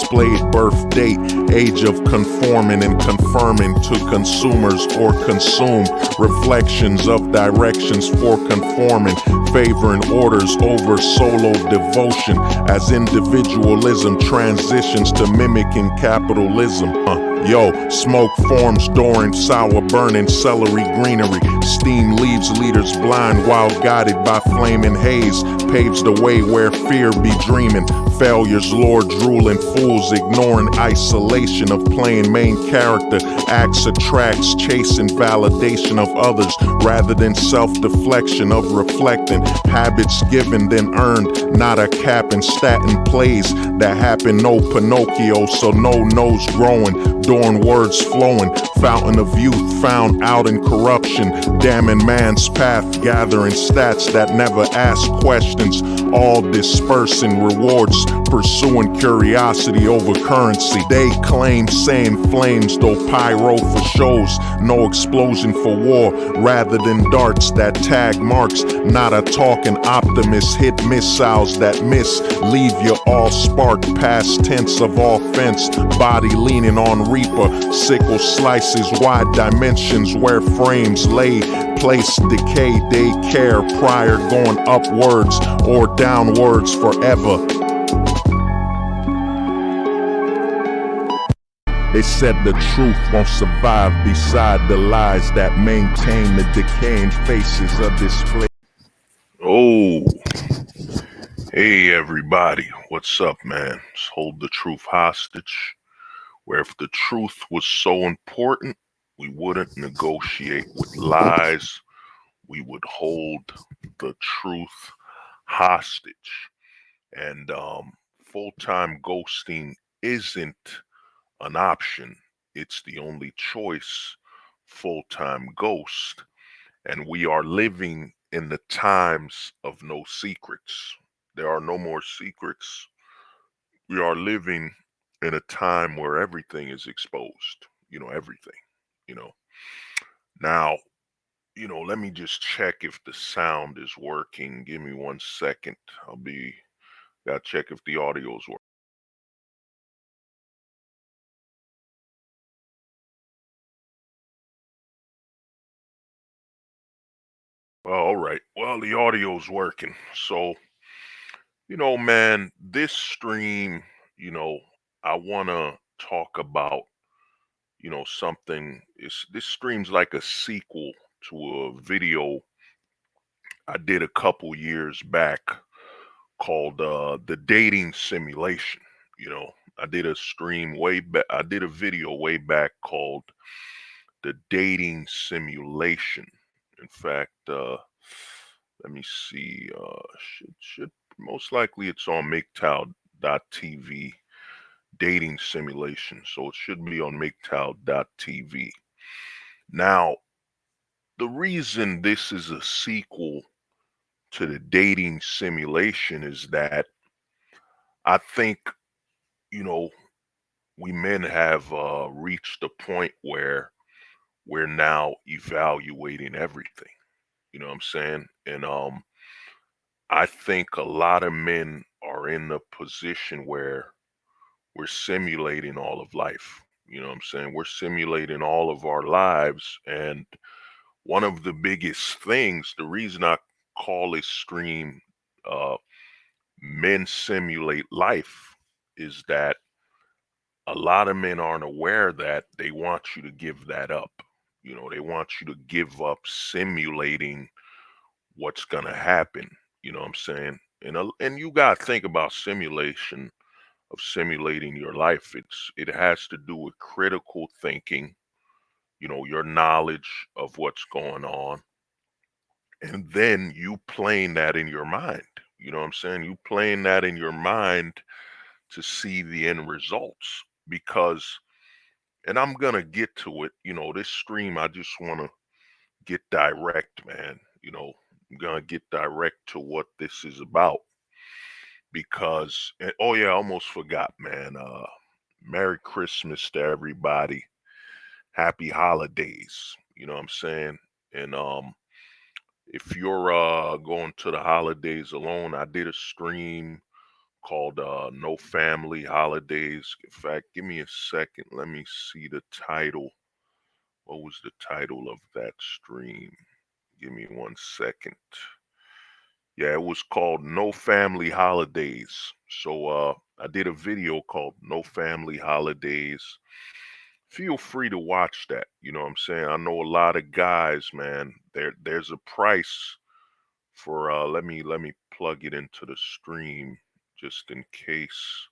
displayed birth date, age of conforming and confirming to consumers or consumed, reflections of directions for conforming, favoring orders over solo devotion as individualism transitions to mimicking capitalism. Smoke forms during sour burning celery greenery. Steam leaves leaders blind while guided by flaming haze. Paves the way where fear be dreaming. Failures lure drooling fools, ignoring isolation of playing main character. Acts attracts, chasing validation of others rather than self-deflection of reflecting. Habits given then earned, not a cap and statin plays that happen. No Pinocchio, so no nose growing. Adorn words flowing, fountain of youth found out in corruption, damning man's path, gathering stats that never ask questions, all dispersing rewards, pursuing curiosity over currency. They claim saying flames, though pyro for shows, no explosion for war, rather than darts that tag marks, not a talking optimist, hit missiles that miss, leave you all sparked, past tense of offense, body leaning on reaper, sickle slices, wide dimensions where frames lay, place decay, they care prior going upwards or downwards forever. They said the truth won't survive beside the lies that maintain the decaying faces of this place. Oh, hey everybody, what's up, man? It's Hold the Truth Hostage, where if the truth was so important, we wouldn't negotiate with lies. We would hold the truth hostage. And full-time ghosting isn't an option. It's the only choice, full-time ghost. And we are living in the times of no secrets. There are no more secrets. We are living in a time where everything is exposed, everything, you know. Now, let me just check if the sound is working. Give me 1 second. Gotta check if the audio is working. Well, all right. Well, the audio's working. So, man, this stream, I want to talk about, something. This stream's like a sequel to a video I did a couple years back called The Dating Simulation. I did a stream way back. I did a video way back called The Dating Simulation. In fact, let me see. Should most likely it's on MGTOW.tv, dating simulation. So it should be on MGTOW.tv. Now, the reason this is a sequel to the dating simulation is that I think, we men have reached a point where we're now evaluating everything. You know what I'm saying? And I think a lot of men are in the position where we're simulating all of life. You know what I'm saying? We're simulating all of our lives. And one of the biggest things, the reason I call this stream Men Simulate Life, is that a lot of men aren't aware that they want you to give that up. They want you to give up simulating what's gonna happen. You know what I'm saying? And you gotta think about simulation of simulating your life. It has to do with critical thinking, your knowledge of what's going on, and then you playing that in your mind. You know what I'm saying? You playing that in your mind to see the end results. Because, and I'm gonna get to it, this stream, I just wanna get direct, man. I'm gonna get direct to what this is about. Because, oh yeah, I almost forgot, man. Merry Christmas to everybody. Happy holidays. You know what I'm saying? And if you're going to the holidays alone, I did a stream called No Family Holidays. In fact, give me a second. Let me see the title. What was the title of that stream? Give me 1 second. Yeah, it was called No Family Holidays. So I did a video called No Family Holidays. Feel free to watch that. You know what I'm saying? I know a lot of guys, man. There's a price for let me plug it into the stream just in case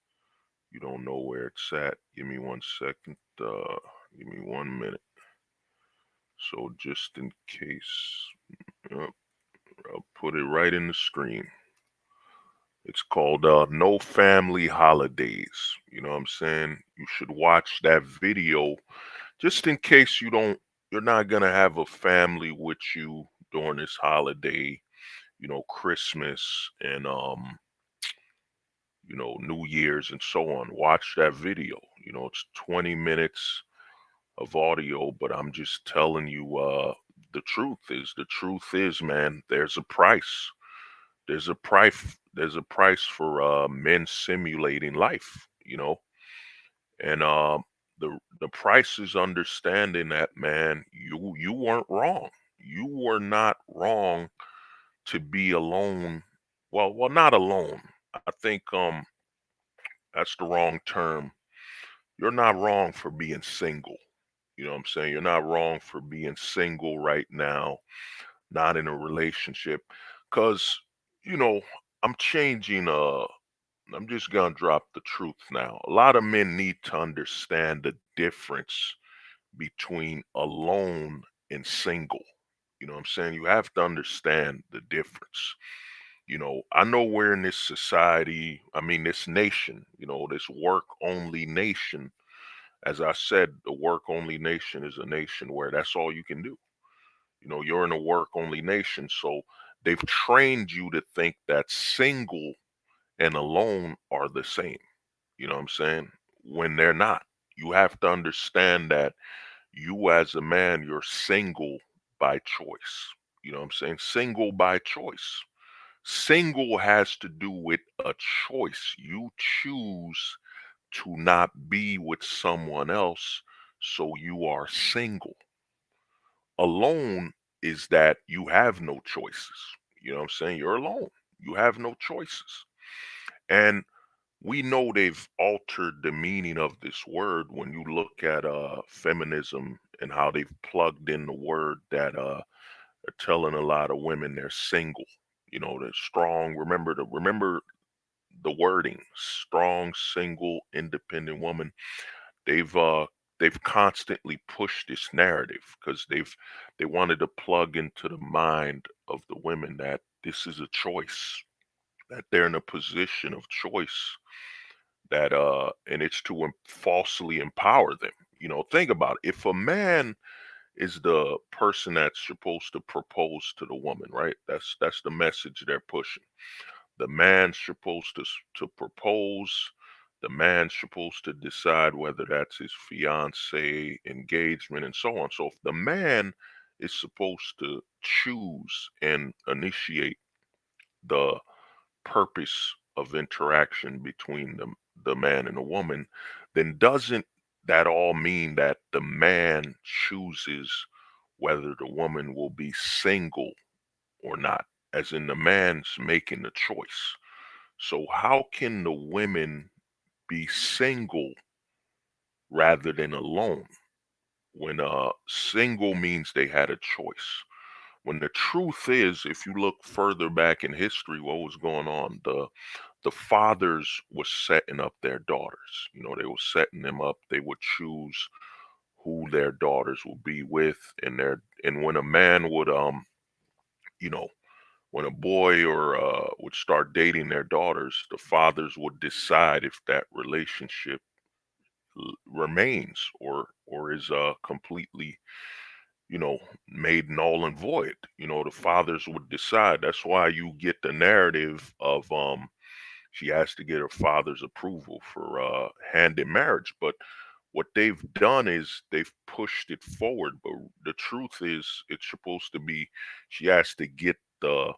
you don't know where it's at. Give me 1 second. Give me 1 minute. So just in case, uh, I'll put it right in the stream. It's called No Family Holidays. You know what I'm saying? You should watch that video just in case you're not gonna have a family with you during this holiday, Christmas and New Year's and so on. Watch that video. It's 20 minutes of audio, but I'm just telling you the truth is, man, there's a price. There's a price for men simulating life, and the price is understanding that, man, you weren't wrong. You were not wrong to be alone. Well, not alone. I think that's the wrong term. You're not wrong for being single. You know what I'm saying? You're not wrong for being single right now, not in a relationship. Cause, you know, I'm changing I'm just gonna drop the truth now. A lot of men need to understand the difference between alone and single. You know what I'm saying? You have to understand the difference. I know we're in this society, I mean, this nation, this work only nation. As I said, the work only nation is a nation where that's all you can do. You're in a work only nation. So they've trained you to think that single and alone are the same. You know what I'm saying? When they're not. You have to understand that you as a man, you're single by choice. You know what I'm saying? Single by choice. Single has to do with a choice. You choose to not be with someone else, so you are single. Alone is that you have no choices. You know what I'm saying? You're alone. You have no choices. And we know they've altered the meaning of this word when you look at feminism and how they've plugged in the word that are telling a lot of women they're single. They're strong. Remember the wording: strong, single, independent woman. They've constantly pushed this narrative because they wanted to plug into the mind of the women that this is a choice, that they're in a position of choice, that and it's to falsely empower them. Think about it. If a man is the person that's supposed to propose to the woman, right? That's the message they're pushing. The man's supposed to propose. The man's supposed to decide whether that's his fiance, engagement, and so on. So if the man is supposed to choose and initiate the purpose of interaction between the man and the woman, then doesn't that all mean that the man chooses whether the woman will be single or not? As in, the man's making the choice. So how can the women be single rather than alone when single means they had a choice? When the truth is, if you look further back in history, what was going on? The fathers was setting up their daughters. They were setting them up. They would choose who their daughters would be with, and when a man would you know when a boy or would start dating their daughters, the fathers would decide if that relationship remains or is completely made null and void. The fathers would decide. That's why you get the narrative of she has to get her father's approval for hand in marriage. But what they've done is they've pushed it forward. But the truth is, it's supposed to be she has to get the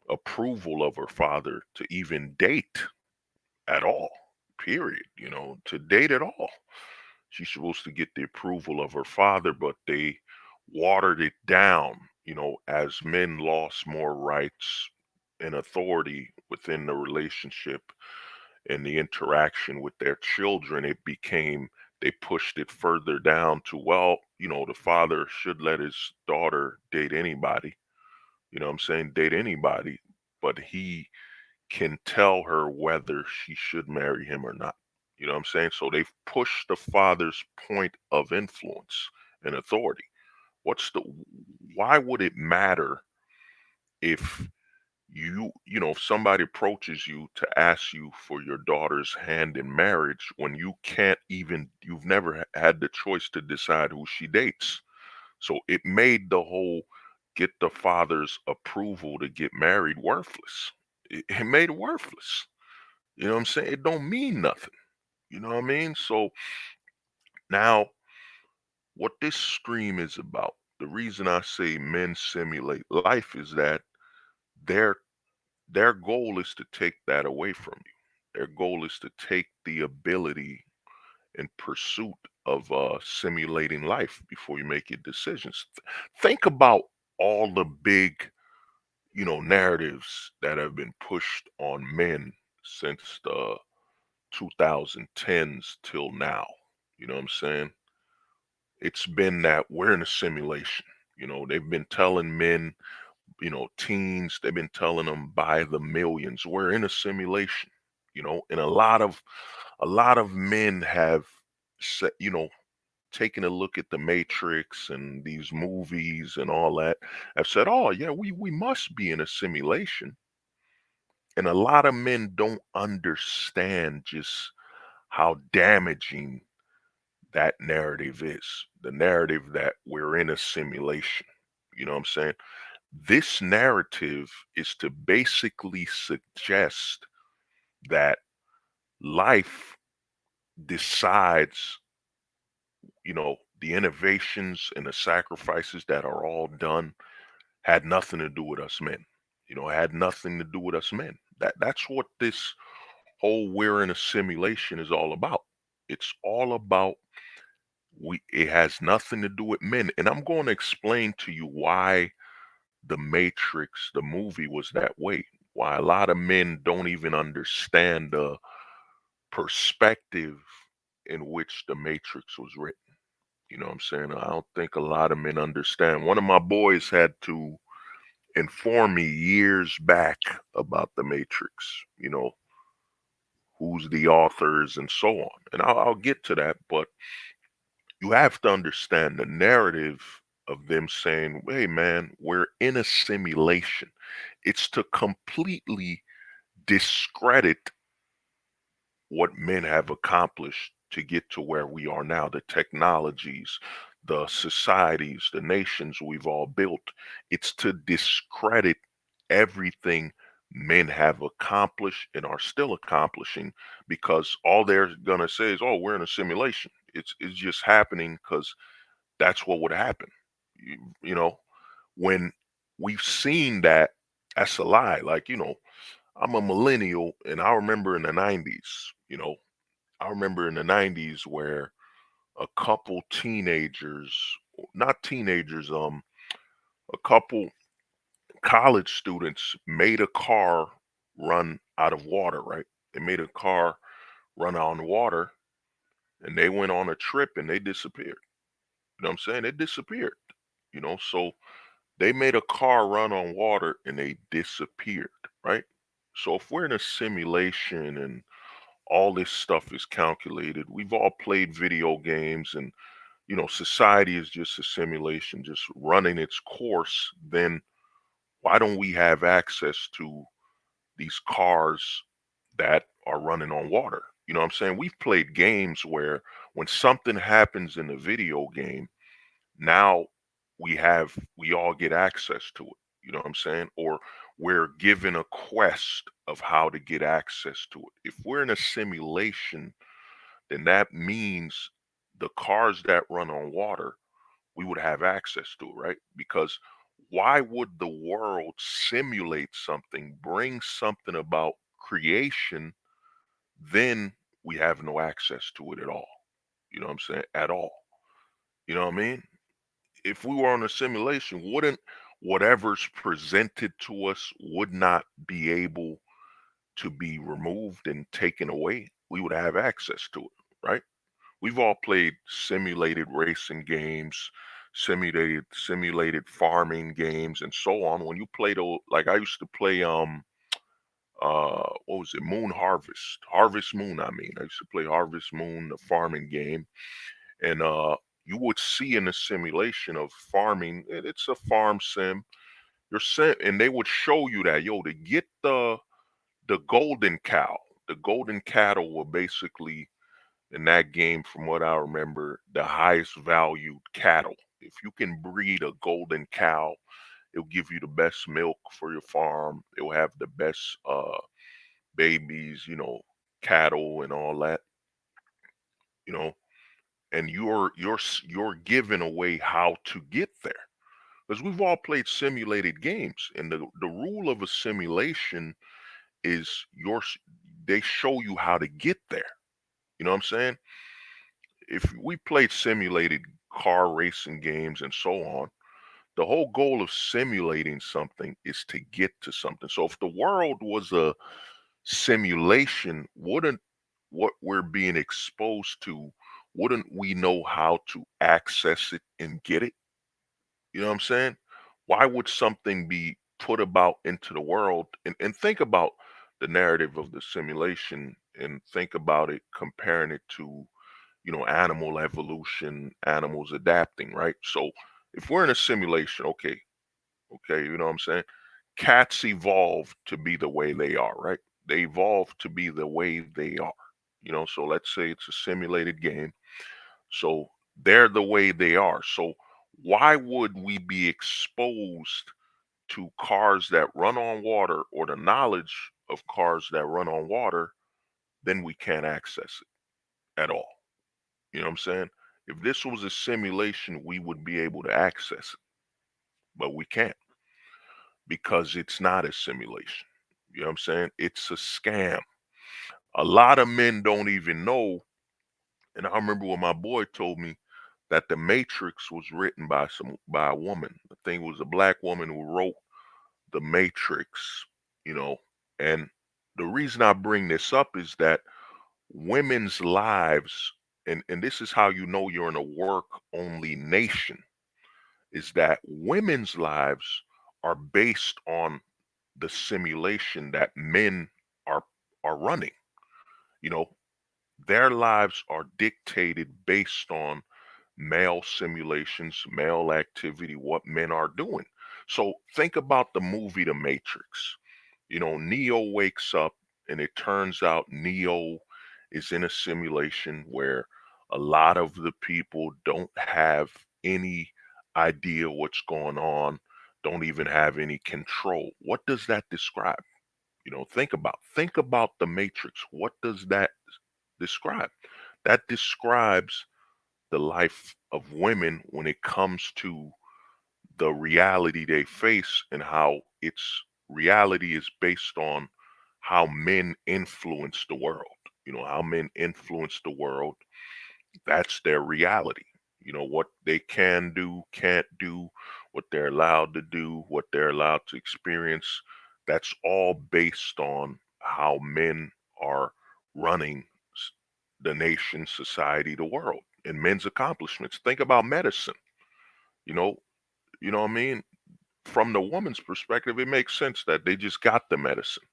approval of her father to even date. at all, period, to date at all. She's supposed to get the approval of her father, but they watered it down, as men lost more rights and authority within the relationship and the interaction with their children. It became, they pushed it further down to, well, the father should let his daughter date anybody, what I'm saying, date anybody, but he can tell her whether she should marry him or not. What I'm saying? So they've pushed the father's point of influence and authority. What's the Why would it matter if if somebody approaches you to ask you for your daughter's hand in marriage when you've never had the choice to decide who she dates? So it made the whole get the father's approval to get married worthless. It made it worthless. You know what I'm saying? It don't mean nothing. You know what I mean? So now what this stream is about, the reason I say men simulate life is that their their goal is to take that away from you. Their goal is to take the ability and pursuit of simulating life before you make your decisions. Think about all the big, narratives that have been pushed on men since the 2010s till now. You know what I'm saying? It's been that we're in a simulation. They've been telling men, teens, they've been telling them by the millions, we're in a simulation, and a lot of men have said, taken a look at the Matrix and these movies and all that, have said, oh yeah, we must be in a simulation. And a lot of men don't understand just how damaging that narrative is, the narrative that we're in a simulation. You know what I'm saying? This narrative is to basically suggest that life decides, the innovations and the sacrifices that are all done had nothing to do with us men. Had nothing to do with us men. That's what this whole we're in a simulation is all about. It's all about, it has nothing to do with men. And I'm going to explain to you why the Matrix, the movie, was that way. Why a lot of men don't even understand the perspective in which the Matrix was written. You know what I'm saying? I don't think a lot of men understand. One of my boys had to inform me years back about the Matrix, who's the authors and so on. And I'll get to that, but you have to understand the narrative of them saying, hey man, we're in a simulation. It's to completely discredit what men have accomplished to get to where we are now, the technologies, the societies, the nations we've all built. It's to discredit everything men have accomplished and are still accomplishing, because all they're going to say is, oh, we're in a simulation. It's just happening because that's what would happen. You know, when we've seen that, that's a lie. Like, I'm a millennial and I remember in the 90s, I remember in the 90s where a couple teenagers, not teenagers, a couple college students made a car run out of water, right? They made a car run on water and they went on a trip and they disappeared. You know what I'm saying? They disappeared, so they made a car run on water and they disappeared, right? So if we're in a simulation and all this stuff is calculated, we've all played video games and, society is just a simulation, just running its course, then why don't we have access to these cars that are running on water? You know what I'm saying? We've played games where when something happens in the video game, now we all get access to it. You know what I'm saying? Or we're given a quest of how to get access to it. If we're in a simulation, then that means the cars that run on water, we would have access to, right? Because why would the world simulate something, bring something about creation then we have no access to it at all. You know what I'm saying? At all. You know what I mean? If we were on a simulation, wouldn't whatever's presented to us would not be able to be removed and taken away? We would have access to it, right? We've all played simulated racing games, simulated farming games, and so on. When you play those, like I used to play, what was it, Moon Harvest Moon. I mean, I used to play Harvest Moon, the farming game, and you would see in the simulation of farming, it's a farm sim. And they would show you that, yo, to get the golden cow, the golden cattle were basically in that game, from what I remember, the highest valued cattle. If you can breed a golden cow, it'll give you the best milk for your farm. It'll have the best babies, cattle and all that, you know. And you're giving away how to get there, because we've all played simulated games, and the rule of a simulation is they show you how to get there. You know what I'm saying? If we played simulated car racing games and so on, the whole goal of simulating something is to get to something. So if the world was a simulation, wouldn't what we're being exposed to, wouldn't we know how to access it and get it? You know what I'm saying? Why would something be put about into the world? And think about the narrative of the simulation, and think about it, comparing it to, animal evolution, animals adapting, right? So if we're in a simulation, okay, you know what I'm saying? Cats evolved to be the way they are, right? They evolved to be the way they are. So let's say it's a simulated game. So they're the way they are. So why would we be exposed to cars that run on water, or the knowledge of cars that run on water, then we can't access it at all? You know what I'm saying? If this was a simulation, we would be able to access it, but we can't, because it's not a simulation. You know what I'm saying? It's a scam. A lot of men don't even know. And I remember when my boy told me that the Matrix was written by a woman. The thing was a black woman who wrote the Matrix, you know. And the reason I bring this up is that women's lives, and this is how you know you're in a work only nation, is that women's lives are based on the simulation that men are running. You know, their lives are dictated based on male simulations, male activity, what men are doing. So think about the movie The Matrix. Neo wakes up, and it turns out Neo is in a simulation where a lot of the people don't have any idea what's going on, don't even have any control. What does that describe? Think about the Matrix. What does that describe? That describes the life of women when it comes to the reality they face, and how its reality is based on how men influence the world. How men influence the world, that's their reality. What they can do, can't do, what they're allowed to do, what they're allowed to experience, that's all based on how men are running the nation, society, the world, and men's accomplishments. Think about medicine. You know, you know what I mean? From the woman's perspective, it makes sense that they just got the medicine.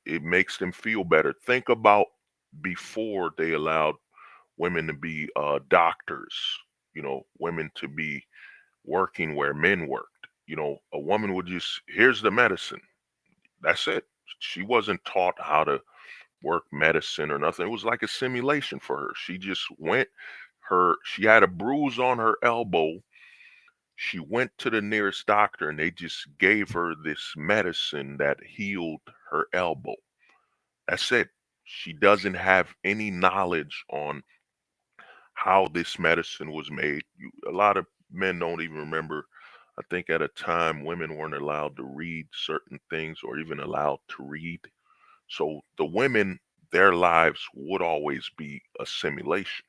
It makes them feel better. Think about before they allowed women to be doctors, women to be working where men worked. A woman would just, here's the medicine. That's it. She wasn't taught how to work medicine or nothing. It was like a simulation for her. She just went, she had a bruise on her elbow. She went to the nearest doctor, and they just gave her this medicine that healed her elbow. That's it. She doesn't have any knowledge on how this medicine was made. A lot of men don't even remember. I think at a time women weren't allowed to read certain things, or even allowed to read. So the women their lives would always be a simulation,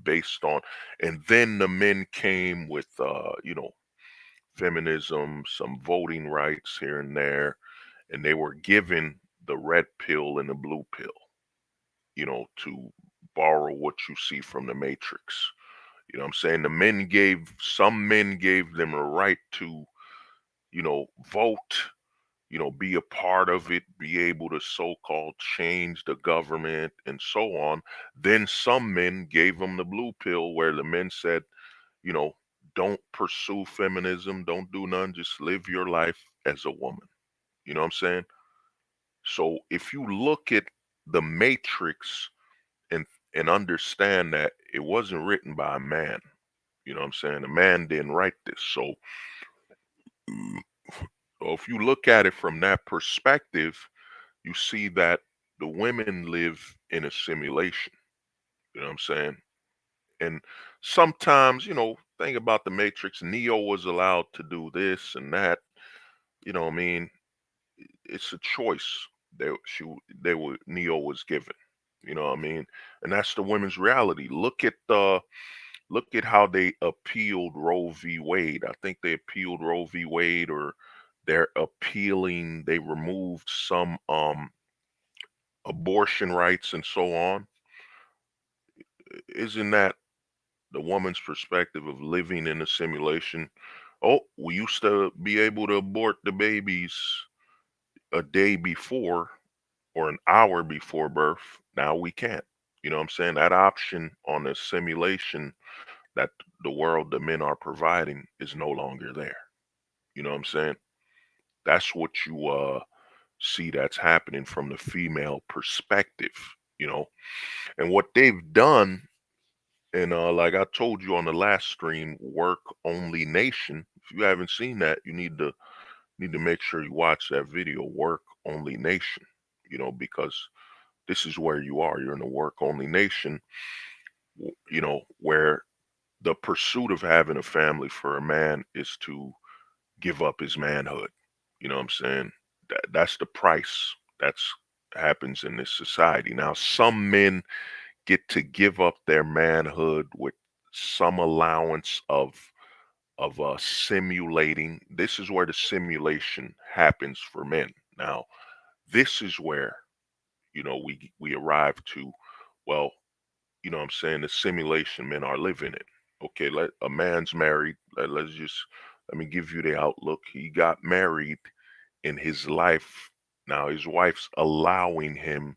based on, and then the men came with, feminism, some voting rights here and there, and they were given the red pill and the blue pill, to borrow what you see from the Matrix. You know what I'm saying? Some men gave them a right to, vote, be a part of it, be able to so-called change the government and so on. Then some men gave them the blue pill where the men said, you know, don't pursue feminism, don't do none, just live your life as a woman. You know what I'm saying? So if you look at the Matrix and understand that it wasn't written by a man, you know what I'm saying? A man didn't write this. So if you look at it from that perspective, you see that the women live in a simulation. You know what I'm saying? And sometimes, think about the Matrix. Neo was allowed to do this and that. You know what I mean? It's a choice that Neo was given. You know what I mean? And that's the women's reality. Look at how they appealed Roe v. Wade. I think they appealed Roe v. Wade, or they're appealing. They removed some abortion rights and so on. Isn't that the woman's perspective of living in a simulation? Oh, we used to be able to abort the babies a day before or an hour before birth. Now we can't. You know what I'm saying? That option on the simulation that the world, the men are providing, is no longer there. You know what I'm saying? That's what you see that's happening from the female perspective, you know. And what they've done, and like I told you on the last stream, Work Only Nation. If you haven't seen that, you need to make sure you watch that video, Work Only Nation. Because this is where you are. You're in a work only nation, where the pursuit of having a family for a man is to give up his manhood. You know what I'm saying? That's the price that's happens in this society. Now, some men get to give up their manhood with some allowance of simulating. This is where the simulation happens for men. Now, this is where we arrive to, well, what I'm saying, the simulation men are living it. Okay, let a man's married. Let me give you the outlook. He got married in his life. Now his wife's allowing him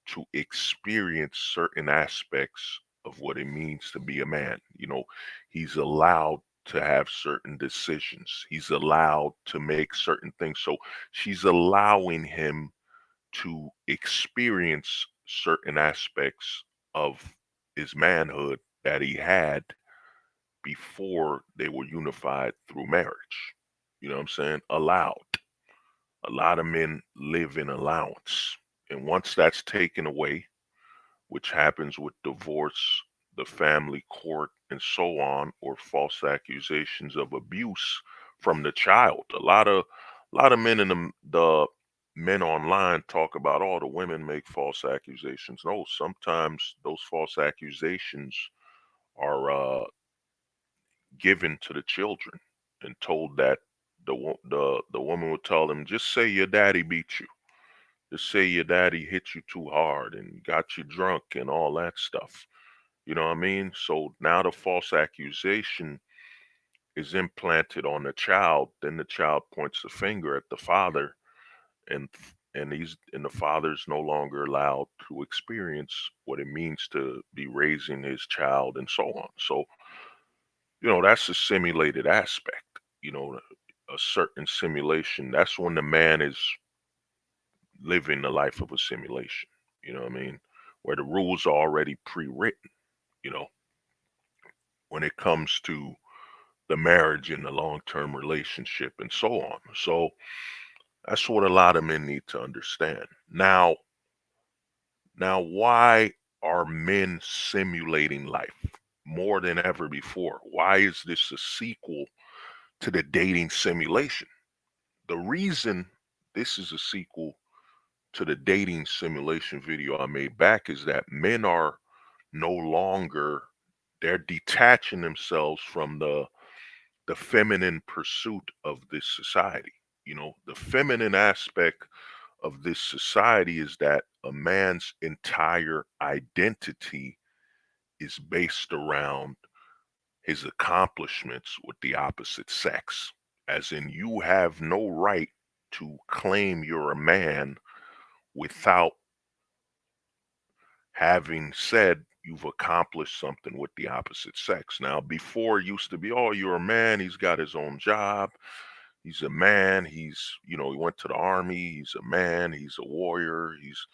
to experience certain aspects of what it means to be a man. He's allowed to have certain decisions. He's allowed to make certain things. So she's allowing him to experience certain aspects of his manhood that he had before they were unified through marriage. You know what I'm saying? Allowed. A lot of men live in allowance. And once that's taken away, which happens with divorce, the family court, and so on, or false accusations of abuse from the child. A lot of men in the men online talk about, oh, the women make false accusations. No, sometimes those false accusations are given to the children and told that the woman would tell them, just say your daddy beat you. Just say your daddy hit you too hard and got you drunk and all that stuff. You know what I mean? So now the false accusation is implanted on the child. Then the child points the finger at the father, and the father's no longer allowed to experience what it means to be raising his child and so on. So that's a simulated aspect. A certain simulation. That's when the man is living the life of a simulation. You know what I mean? Where the rules are already pre-written. You know, when it comes to the marriage and the long-term relationship and so on. So that's what a lot of men need to understand. Now, why are men simulating life more than ever before? Why is this a sequel to the dating simulation? The reason this is a sequel to the dating simulation video I made back is that men are no longer, they're detaching themselves from the feminine pursuit of this society. You know, the feminine aspect of this society is that a man's entire identity is based around his accomplishments with the opposite sex. As in, you have no right to claim you're a man without having said you've accomplished something with the opposite sex. Now, before it used to be, oh, you're a man, he's got his own job, he's a man, he went to the army, he's a man, he's a warrior, he's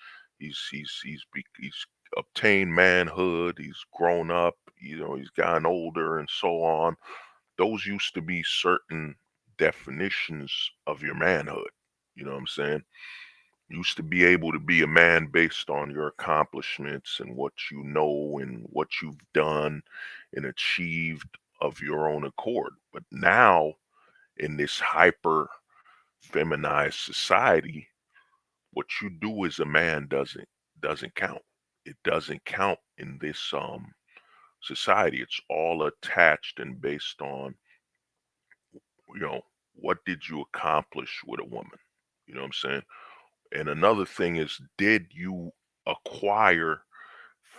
obtained manhood, he's grown up, he's gotten older and so on. Those used to be certain definitions of your manhood. You know what I'm saying? Used to be able to be a man based on your accomplishments and what you know and what you've done and achieved of your own accord. But now, in this hyper feminized society, what you do as a man doesn't count. It doesn't count in this society. It's all attached and based on, you know, what did you accomplish with a woman? You know what I'm saying? And another thing is, did you acquire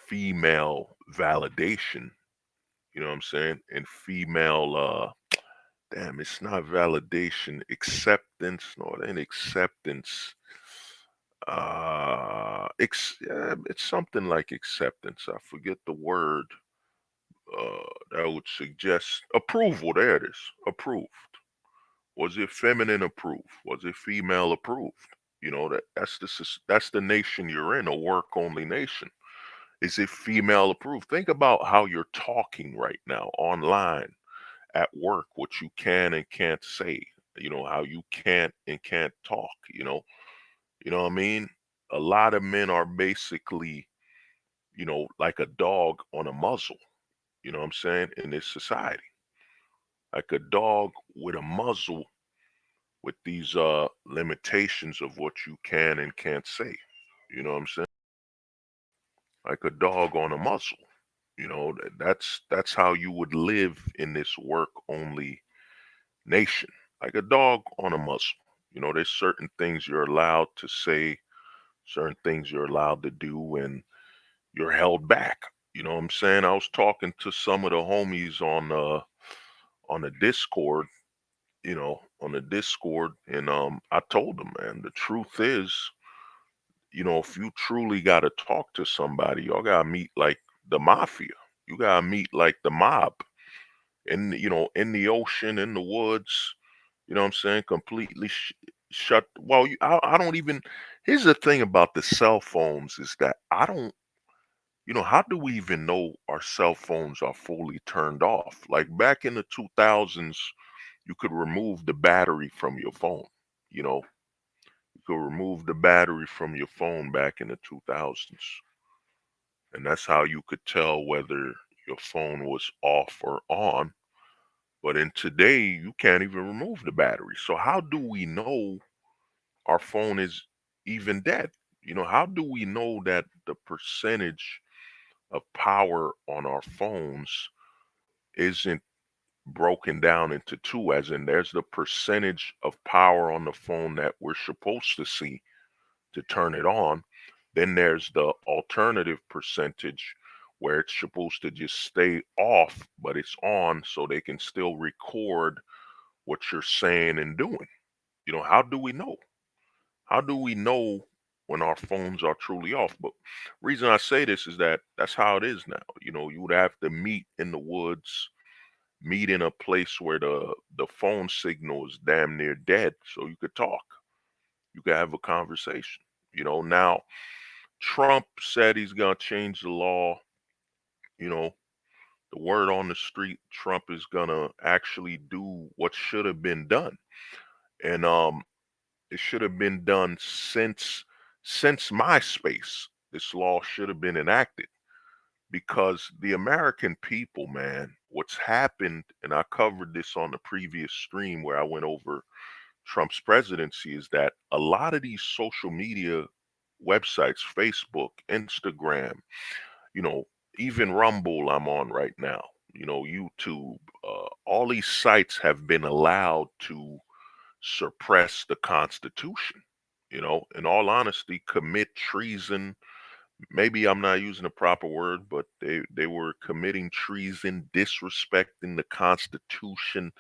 female validation? You know what I'm saying? And female, damn, it's not validation, acceptance. No, it ain't acceptance. Yeah, it's something like acceptance. I forget the word. That would suggest approval. There it is. Approved. Was it feminine approved? Was it female approved? That's the nation you're in, a work only nation. Is it female approved? Think about how you're talking right now online, at work, what you can and can't say. How you can't and can't talk. You know what I mean? A lot of men are basically, like a dog on a muzzle. You know what I'm saying? In this society, like a dog with a muzzle with these limitations of what you can and can't say. You know what I'm saying? Like a dog on a muzzle. That's how you would live in this work only nation. Like a dog on a muzzle. There's certain things you're allowed to say, certain things you're allowed to do, and you're held back. You know what I'm saying? I was talking to some of the homies on the Discord, and I told them, man, the truth is, if you truly got to talk to somebody, y'all got to meet like the mafia. You got to meet like the mob in the ocean, in the woods, you know what I'm saying? Completely shut. Well, I don't even, here's the thing about the cell phones is that I don't, how do we even know our cell phones are fully turned off? Like back in the 2000s, you could remove the battery from your phone, you know, you could remove the battery from your phone back in the 2000s. And that's how you could tell whether your phone was off or on. But in today, you can't even remove the battery. So how do we know our phone is even dead? How do we know that the percentage of power on our phones isn't broken down into two, as in there's the percentage of power on the phone that we're supposed to see to turn it on. Then there's the alternative percentage where it's supposed to just stay off, but it's on so they can still record what you're saying and doing. How do we know? How do we know when our phones are truly off? But reason I say this is that that's how it is now. You would have to meet in the woods, meet in a place where the phone signal is damn near dead, so you could talk. You could have a conversation. Now Trump said he's gonna change the law. You know, the word on the street, Trump is gonna actually do what should have been done, and it should have been done since MySpace. This law should have been enacted because the American people, man, what's happened, and I covered this on the previous stream where I went over Trump's presidency, is that a lot of these social media websites, Facebook, Instagram, you know, even Rumble I'm on right now, YouTube. All these sites have been allowed to suppress the Constitution, in all honesty, commit treason. Maybe I'm not using the proper word, but they were committing treason, disrespecting the Constitution,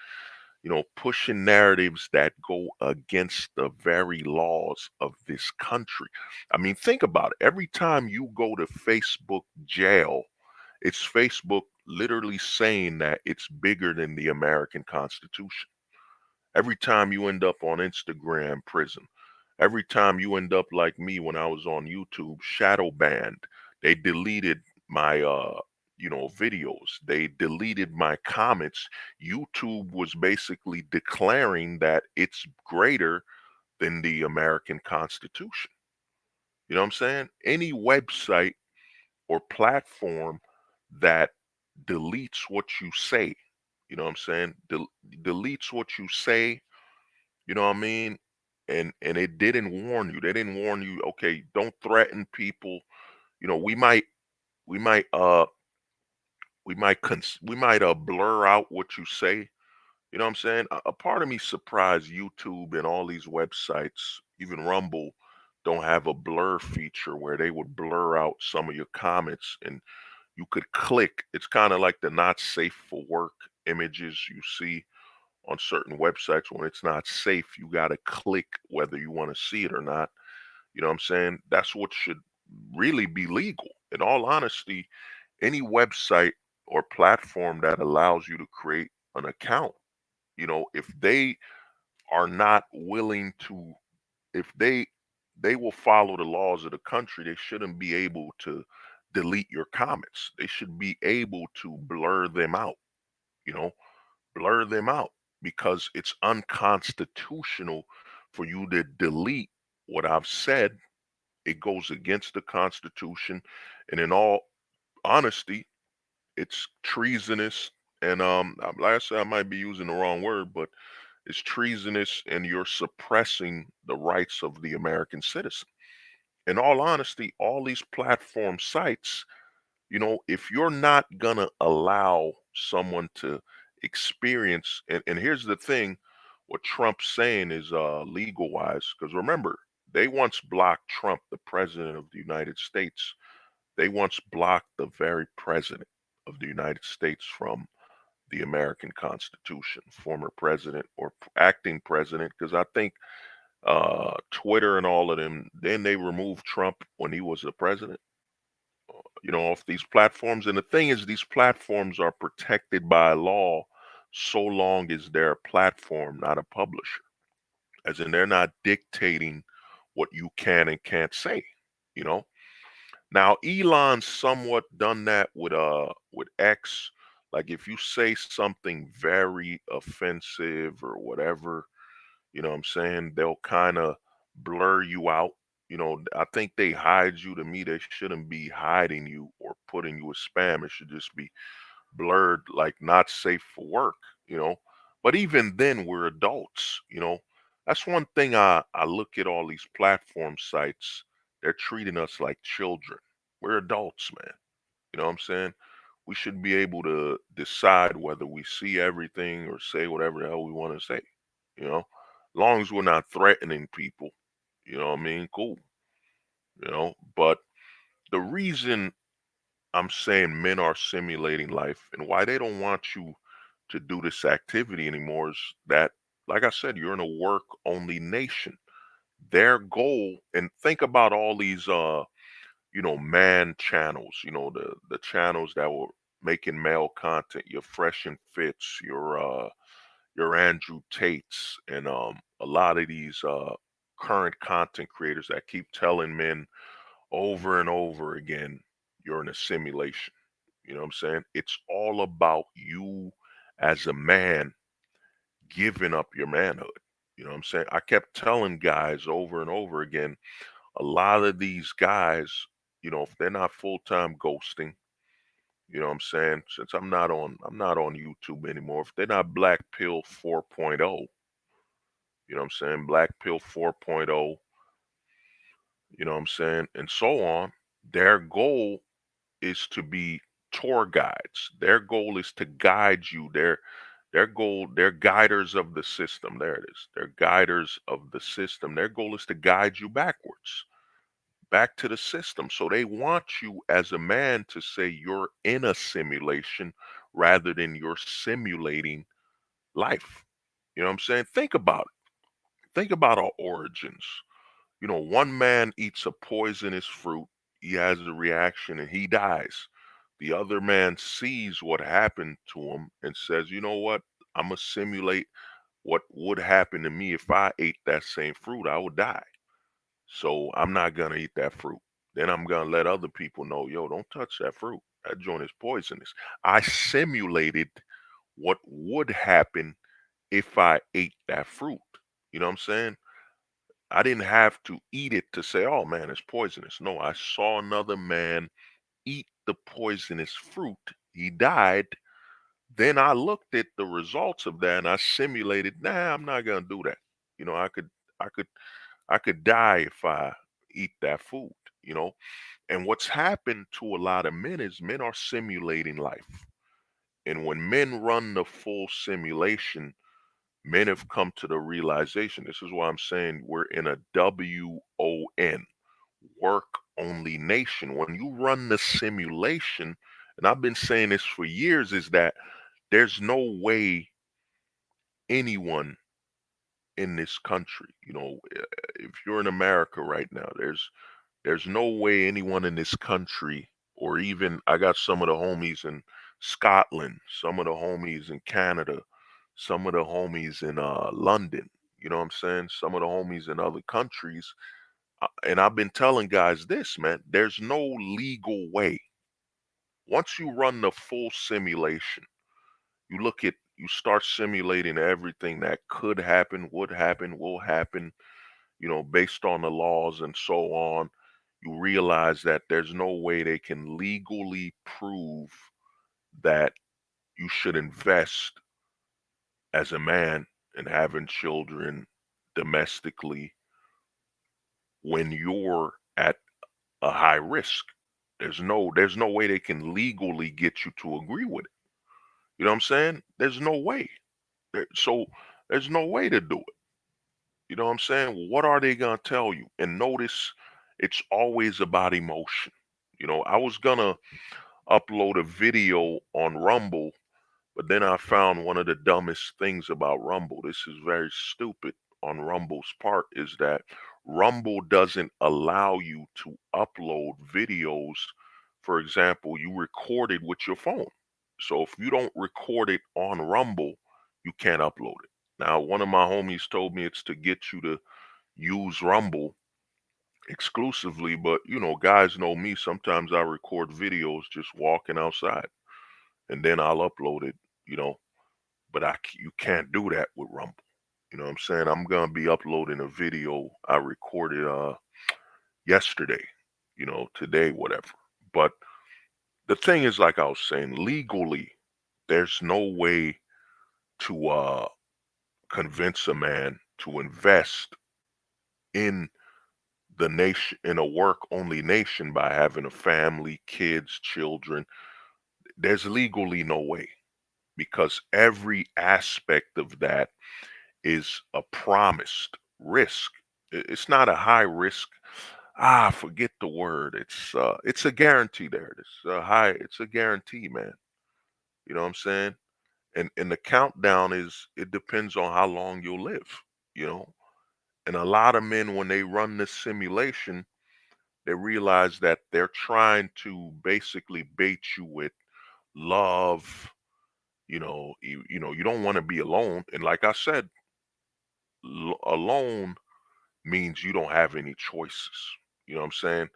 pushing narratives that go against the very laws of this country. I mean, think about it. Every time you go to Facebook jail, it's Facebook literally saying that it's bigger than the American Constitution. Every time you end up on Instagram prison, every time you end up like me when I was on YouTube, shadow banned. They deleted my videos. They deleted my comments. YouTube was basically declaring that it's greater than the American Constitution. You know what I'm saying? Any website or platform that deletes what you say, you know what I'm saying? Deletes what you say, you know what I mean? And it didn't warn you. They didn't warn you, okay, don't threaten people. You know, we might we might blur out what you say. You know what I'm saying? A part of me surprised YouTube and all these websites, even Rumble, don't have a blur feature where they would blur out some of your comments and you could click. It's kind of like the not safe for work images you see on certain websites. When it's not safe, you got to click whether you want to see it or not. You know what I'm saying? That's what should really be legal. In all honesty, any website or platform that allows you to create an account, if they are not willing to, if they will follow the laws of the country, they shouldn't be able to delete your comments. They should be able to blur them out, you know, blur them out, because it's unconstitutional for you to delete what I've said. It goes against the Constitution, and in all honesty, it's treasonous. And like I said, I might be using the wrong word, but it's treasonous, and you're suppressing the rights of the American citizen. In all honesty, all these platform sites, if you're not gonna allow someone to experience, and here's the thing, what Trump's saying is legal wise, because remember, they once blocked Trump, the president of the United States. They once blocked the very president of the United States from the American Constitution, former president or acting president, because I think Twitter and all of them, then they removed Trump when he was the president, off these platforms. And the thing is, these platforms are protected by law so long as they're a platform, not a publisher. As in, they're not dictating what you can and can't say, you know. Now, Elon's somewhat done that with X. Like if you say something very offensive or whatever, you know what I'm saying, they'll kind of blur you out. I think they hide you. To me, they shouldn't be hiding you or putting you as spam. It should just be blurred, like not safe for work, you know. But even then, we're adults. That's one thing I look at all these platform sites, they're treating us like children. We're adults, man. You know what I'm saying? We should be able to decide whether we see everything or say whatever the hell we want to say, you know, long as we're not threatening people, you know what I mean? Cool, but the reason I'm saying men are simulating life and why they don't want you to do this activity anymore is that, like I said, you're in a work only nation. Their goal, and think about all these man channels, the channels that were making male content, your Fresh and Fits, your Andrew Tates, and a lot of these current content creators that keep telling men over and over again, you're in a simulation. You know what I'm saying? It's all about you as a man giving up your manhood. You know what I'm saying? I kept telling guys over and over again, a lot of these guys, if they're not full-time ghosting, you know what I'm saying? Since I'm not on YouTube anymore. If they're not Black Pill 4.0, you know what I'm saying? Black Pill 4.0, you know what I'm saying, and so on. Their goal is to be tour guides. Their goal is to guide you. Their goal, they're guiders of the system. There it is. They're guiders of the system. Their goal is to guide you backwards, back to the system. So they want you as a man to say you're in a simulation rather than you're simulating life. You know what I'm saying? Think about it. Think about our origins. You know, one man eats a poisonous fruit, he has a reaction and he dies. The other man sees what happened to him and says, you know what? I'm going to simulate what would happen to me if I ate that same fruit. I would die. So I'm not going to eat that fruit. Then I'm going to let other people know, yo, don't touch that fruit. That joint is poisonous. I simulated what would happen if I ate that fruit. You know what I'm saying? I didn't have to eat it to say, oh man, it's poisonous. No, I saw another man eat the poisonous fruit. He died. Then I looked at the results of that and I simulated, nah, I'm not gonna do that. You know, I could I could die if I eat that food, you know. And what's happened to a lot of men is men are simulating life. And when men run the full simulation, men have come to the realization. This is why I'm saying we're in a WON, work only nation. When you run the simulation, and I've been saying this for years, is that there's no way anyone in this country, if you're in America right now, there's no way anyone in this country, or even I got some of the homies in Scotland, some of the homies in Canada, some of the homies in London, you know what I'm saying? Some of the homies in other countries. And I've been telling guys this, man, there's no legal way. Once you run the full simulation, you start simulating everything that could happen, would happen, will happen, based on the laws and so on. You realize that there's no way they can legally prove that you should invest as a man in having children domestically when you're at a high risk. There's no way they can legally get you to agree with it. You know what I'm saying? There's no way. So there's no way to do it. You know what I'm saying? What are they gonna tell you? And notice it's always about emotion. I was gonna upload a video on Rumble, but then I found one of the dumbest things about Rumble. This is very stupid on Rumble's part, is that Rumble doesn't allow you to upload videos. For example, you record it with your phone. So if you don't record it on Rumble, you can't upload it. Now, one of my homies told me it's to get you to use Rumble exclusively, but guys know me. Sometimes I record videos just walking outside and then I'll upload it, you know, but you can't do that with Rumble. You know what I'm saying? I'm gonna be uploading a video I recorded yesterday, today, whatever. But the thing is, like I was saying, legally, there's no way to convince a man to invest in the nation, in a work only nation, by having a family, kids, children. There's legally no way, because every aspect of that is a promised risk. It's not a high risk. Forget the word. It's a guarantee there. It's a guarantee, man. You know what I'm saying? And the countdown it depends on how long you'll live, you know. And a lot of men, when they run this simulation, they realize that they're trying to basically bait you with love. You don't want to be alone. And like I said, alone means you don't have any choices. You know what I'm saying?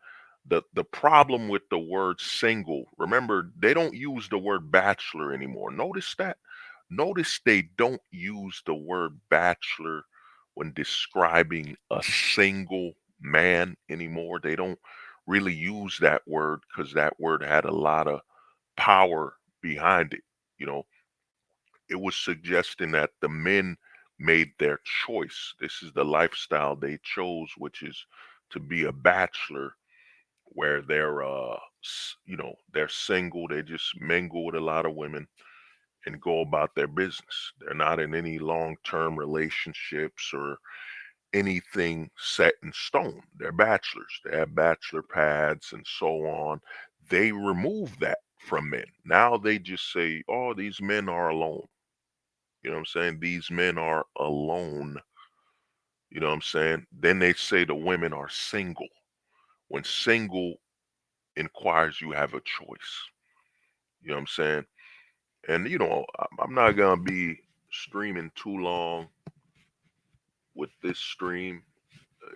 The problem with the word single, remember, they don't use the word bachelor anymore. Notice that. Notice they don't use the word bachelor when describing a single man anymore. They don't really use that word because that word had a lot of power behind it. You know, it was suggesting that the men made their choice. This is the lifestyle they chose, which is to be a bachelor where they're single, they just mingle with a lot of women and go about their business. They're not in any long-term relationships or anything set in stone. They're bachelors. They have bachelor pads and so on. They remove that from men. Now they just say, oh, these men are alone. You know what I'm saying? These men are alone. You know what I'm saying? Then they say the women are single. When single inquires, you have a choice. You know what I'm saying? And I'm not gonna be streaming too long with this stream.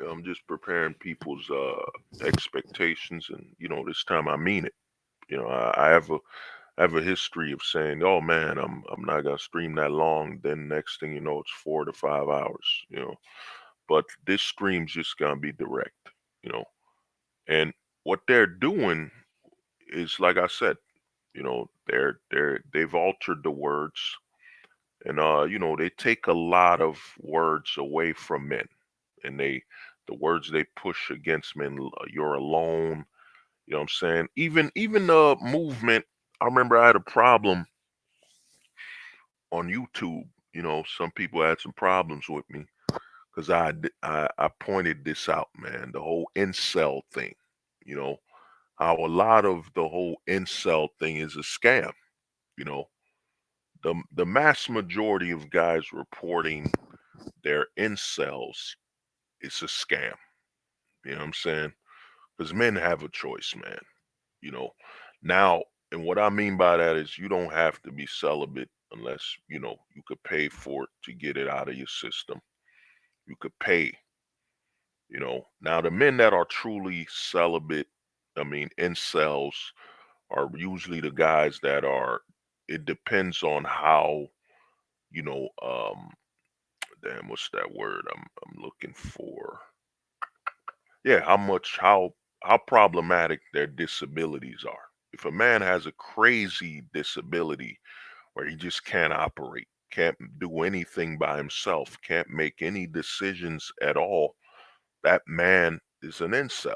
I'm just preparing people's expectations, and this time I mean it. I have a history of saying, "Oh man, I'm not gonna stream that long." Then next thing you know, it's 4 to 5 hours. But this stream's just gonna be direct. You know, and what they're doing is, like I said, they've altered the words, and they take a lot of words away from men, and the words they push against men, you're alone. You know what I'm saying? Even the movement. I remember I had a problem on YouTube. Some people had some problems with me because I pointed this out, man. The whole incel thing. You know how a lot of the whole incel thing is a scam. You know the mass majority of guys reporting their incels is a scam. You know what I'm saying? Because men have a choice, man. You know, now, and what I mean by that is you don't have to be celibate unless, you could pay for it to get it out of your system. You could pay. Now the men that are truly celibate, I mean, incels, are usually the guys that are, it depends on how, you know, damn, what's that word I'm looking for? Yeah, how problematic their disabilities are. If a man has a crazy disability where he just can't operate, can't do anything by himself, can't make any decisions at all, that man is an incel.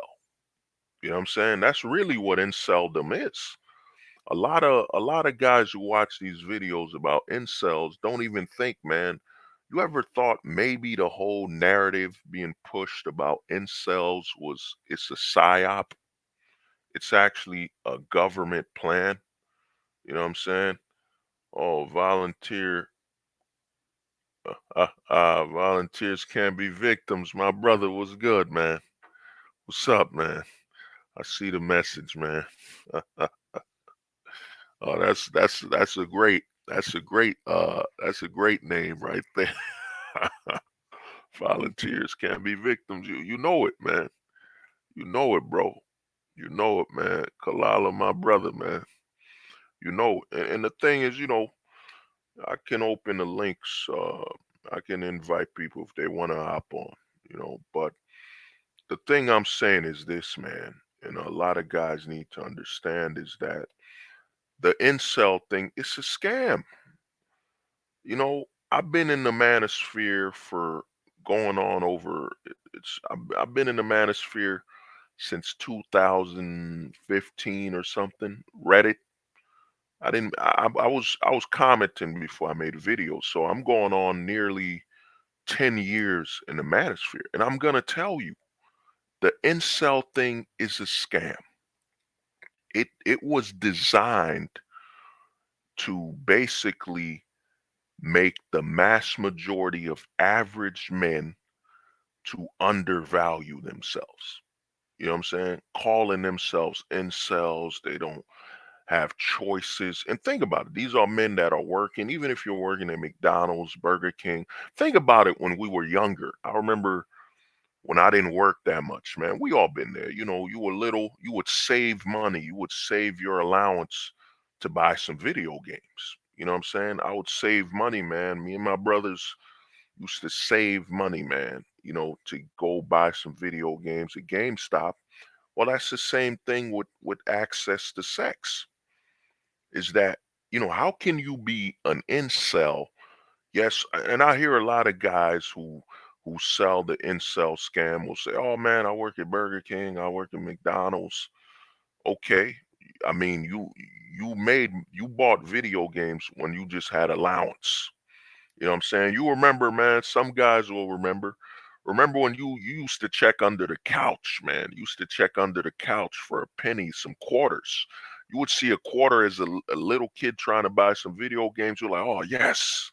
You know what I'm saying? That's really what inceldom is. A lot of guys who watch these videos about incels don't even think, man. You ever thought maybe the whole narrative being pushed about incels it's a psyop? It's actually a government plan. You know what I'm saying? Oh, volunteers can't be victims. My brother was good, man. What's up, man? I see the message, man. Oh, that's a great name right there. Volunteers can't be victims. You know it, man. You know it, bro. You know it, man. Kalala, my brother, man. You know it. And the thing is, I can open the links. I can invite people if they want to hop on. But the thing I'm saying is this, man, and a lot of guys need to understand is that the incel thing is a scam. I've been in the manosphere for going on over I've been in the manosphere since 2015 or something. Reddit. I didn't I was commenting before I made a video. So I'm going on nearly 10 years in the manosphere. And I'm gonna tell you, the incel thing is a scam. It was designed to basically make the mass majority of average men to undervalue themselves. You know what I'm saying? Calling themselves incels, they don't have choices. And think about it. These are men that are working, even if you're working at McDonald's, Burger King. Think about it when we were younger. I remember when I didn't work that much, man. We all been there. You were little, you would save money, you would save your allowance to buy some video games. You know what I'm saying? I would save money, man. Me and my brothers used to save money, man, to go buy some video games at GameStop. Well, that's the same thing with access to sex. Is that, how can you be an incel? Yes, and I hear a lot of guys who who sell the incel scam will say, "Oh man, I work at Burger King, I work at McDonald's." Okay, I mean, you bought video games when you just had allowance. You know what I'm saying? You remember, man, some guys will remember. Remember when you used to check under the couch, man. You used to check under the couch for a penny, some quarters. You would see a quarter as a little kid trying to buy some video games. You're like, "Oh, yes.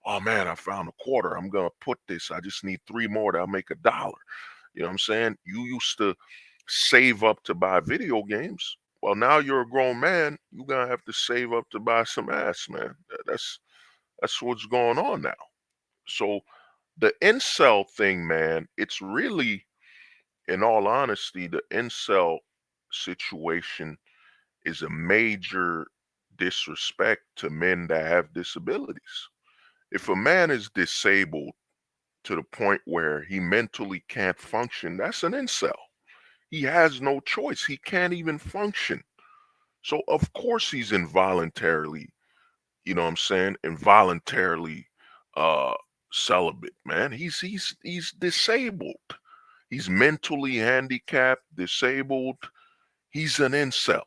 Oh man, I found a quarter. I'm gonna put this. I just need three more that'll make $1." You know what I'm saying? You used to save up to buy video games. Well, now you're a grown man. You're gonna have to save up to buy some ass, man. That's what's going on now. So the incel thing, man, it's really, in all honesty, the incel situation is a major disrespect to men that have disabilities. If a man is disabled to the point where he mentally can't function, that's an incel. He has no choice. He can't even function. So of course he's involuntarily, you know what I'm saying, involuntarily uh celibate, man. He's disabled. He's mentally handicapped, disabled. He's an incel.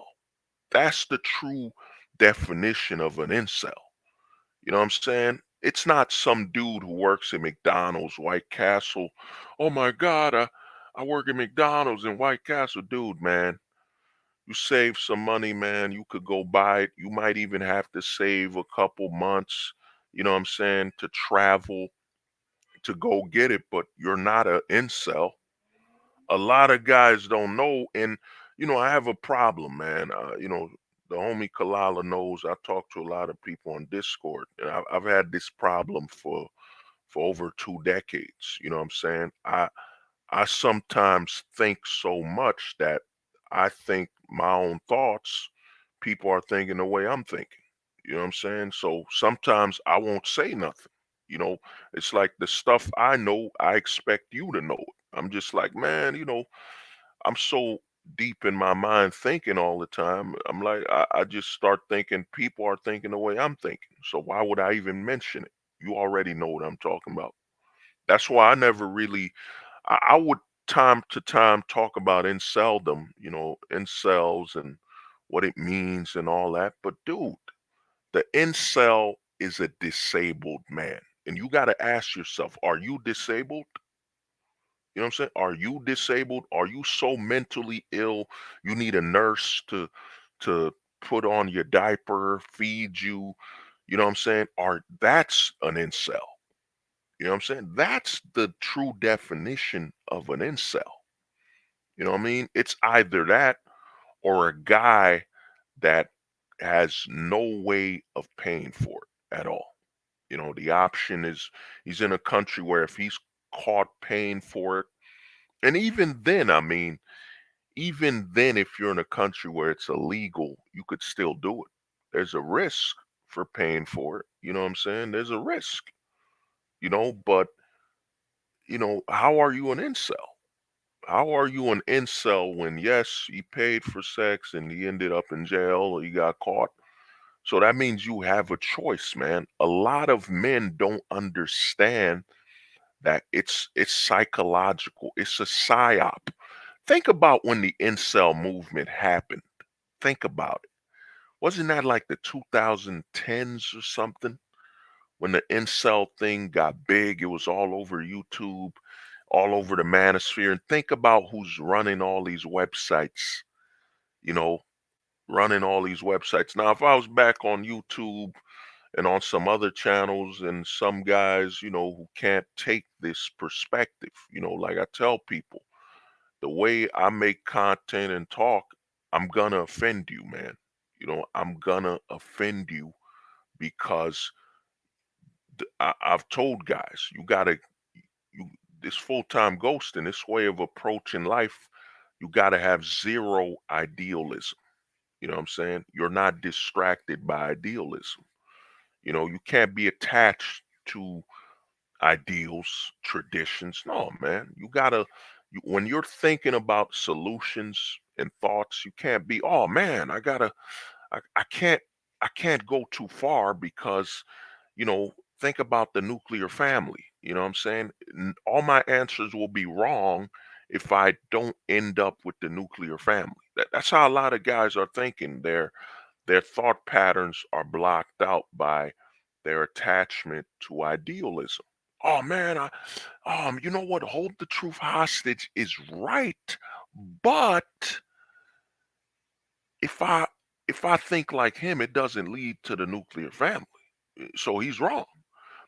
That's the true definition of an incel. You know what I'm saying? It's not some dude who works at McDonald's, White Castle. Oh my God, I work at McDonald's in White Castle. Dude, man, you save some money, man. You could go buy it. You might even have to save a couple months, you know what I'm saying, to travel to go get it, but you're not a incel. A lot of guys don't know. And, I have a problem, man. The homie Kalala knows I talk to a lot of people on Discord, and I've had this problem for over 2 decades. You know what I'm saying? I sometimes think so much that I think my own thoughts, people are thinking the way I'm thinking. You know what I'm saying? So sometimes I won't say nothing. You know, it's like the stuff I know, I expect you to know it. I'm just like, man, I'm so deep in my mind thinking all the time. I'm like, I just start thinking people are thinking the way I'm thinking. So why would I even mention it? You already know what I'm talking about. That's why I never really I would time to time talk about inceldom, incels and what it means and all that. But dude, the incel is a disabled man. And you got to ask yourself, are you disabled? You know what I'm saying? Are you disabled? Are you so mentally ill you need a nurse to put on your diaper, feed you? You know what I'm saying? That's an incel. You know what I'm saying? That's the true definition of an incel. You know what I mean? It's either that or a guy that has no way of paying for it at all. The option is he's in a country where if he's caught paying for it, and even then, I mean, even then, if you're in a country where it's illegal, you could still do it. There's a risk for paying for it. You know what I'm saying? There's a risk, but, how are you an incel? How are you an incel when, yes, he paid for sex and he ended up in jail or he got caught? So that means you have a choice, man. A lot of men don't understand that it's psychological. It's a psyop. Think about when the incel movement happened. Think about it. Wasn't that like the 2010s or something? When the incel thing got big, it was all over YouTube, all over the manosphere. And think about who's running all these websites, you know, running all these websites. Now, if I was back on YouTube and on some other channels and some guys, who can't take this perspective, like I tell people, the way I make content and talk, I'm gonna offend you, man. I'm gonna offend you because I've told guys, you this full-time ghosting, this way of approaching life, you gotta have zero idealism. You know what I'm saying? You're not distracted by idealism. You can't be attached to ideals, traditions. No, man. When you're thinking about solutions and thoughts, you can't be, oh man, I can't go too far because, think about the nuclear family. You know what I'm saying? All my answers will be wrong if I don't end up with the nuclear family. That's how a lot of guys are thinking. Their thought patterns are blocked out by their attachment to idealism. Oh man, you know what? Hold the truth hostage is right, but if I if I think like him, it doesn't lead to the nuclear family. So he's wrong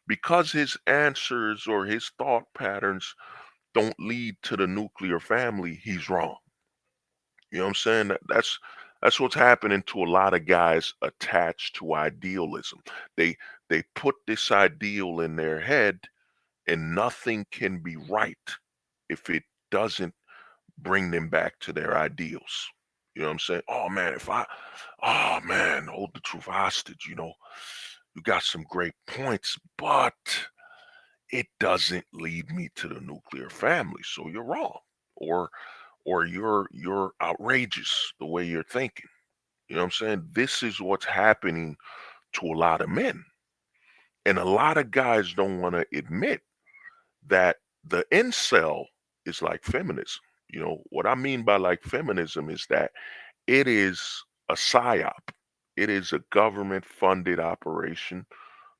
because his answers or his thought patterns don't lead to the nuclear family. He's wrong. You know what I'm saying? That's what's happening to a lot of guys attached to idealism. They they put this ideal in their head and nothing can be right if it doesn't bring them back to their ideals. You know what I'm saying? Oh man, hold the truth hostage, you got some great points, but it doesn't lead me to the nuclear family. So you're wrong. Or you're outrageous the way you're thinking. You know what I'm saying? This is what's happening to a lot of men. And a lot of guys don't want to admit that the incel is like feminism. What I mean by like feminism is that it is a psyop. It is a government funded operation,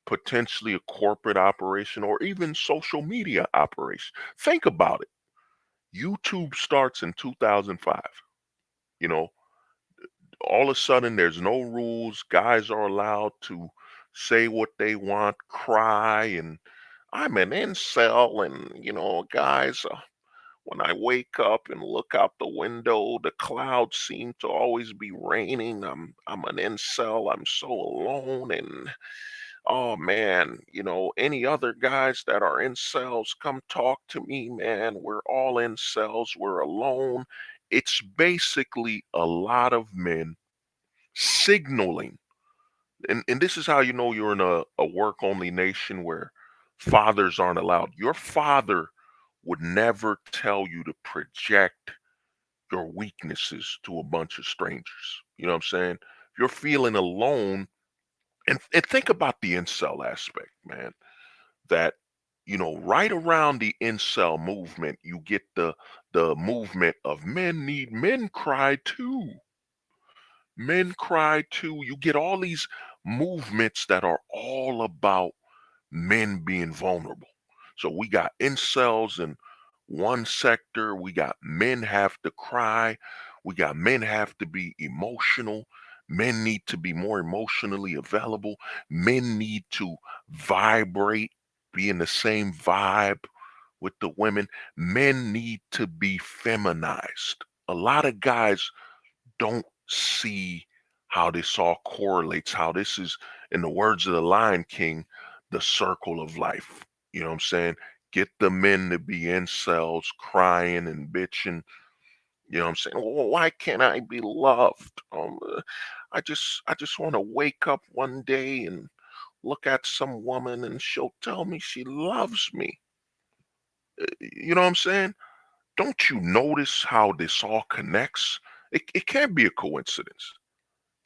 potentially a corporate operation, or even social media operation. Think about it. YouTube starts in 2005. You know, all of a sudden there's no rules. Guys are allowed to say what they want, cry, and I'm an incel. And, guys, when I wake up and look out the window, the clouds seem to always be raining. I'm an incel. I'm so alone. And oh man, any other guys that are incels, come talk to me, man. We're all incels. We're alone. It's basically a lot of men signaling. And this is how you know you're in a work only nation where fathers aren't allowed. Your father would never tell you to project your weaknesses to a bunch of strangers. You know what I'm saying? If you're feeling alone, and think about the incel aspect, man, that right around the incel movement, you get the movement of men cry too. Men cry too. You get all these movements that are all about men being vulnerable. So we got incels in one sector, we got men have to cry, we got men have to be emotional, men need to be more emotionally available, men need to vibrate, be in the same vibe with the women, men need to be feminized. A lot of guys don't see how this all correlates, how this is, in the words of the Lion King, the circle of life. You know what I'm saying? Get the men to be incels, crying and bitching. You know what I'm saying? Well, why can't I be loved? I just want to wake up one day and look at some woman and she'll tell me she loves me. You know what I'm saying? Don't you notice how this all connects? It can't be a coincidence.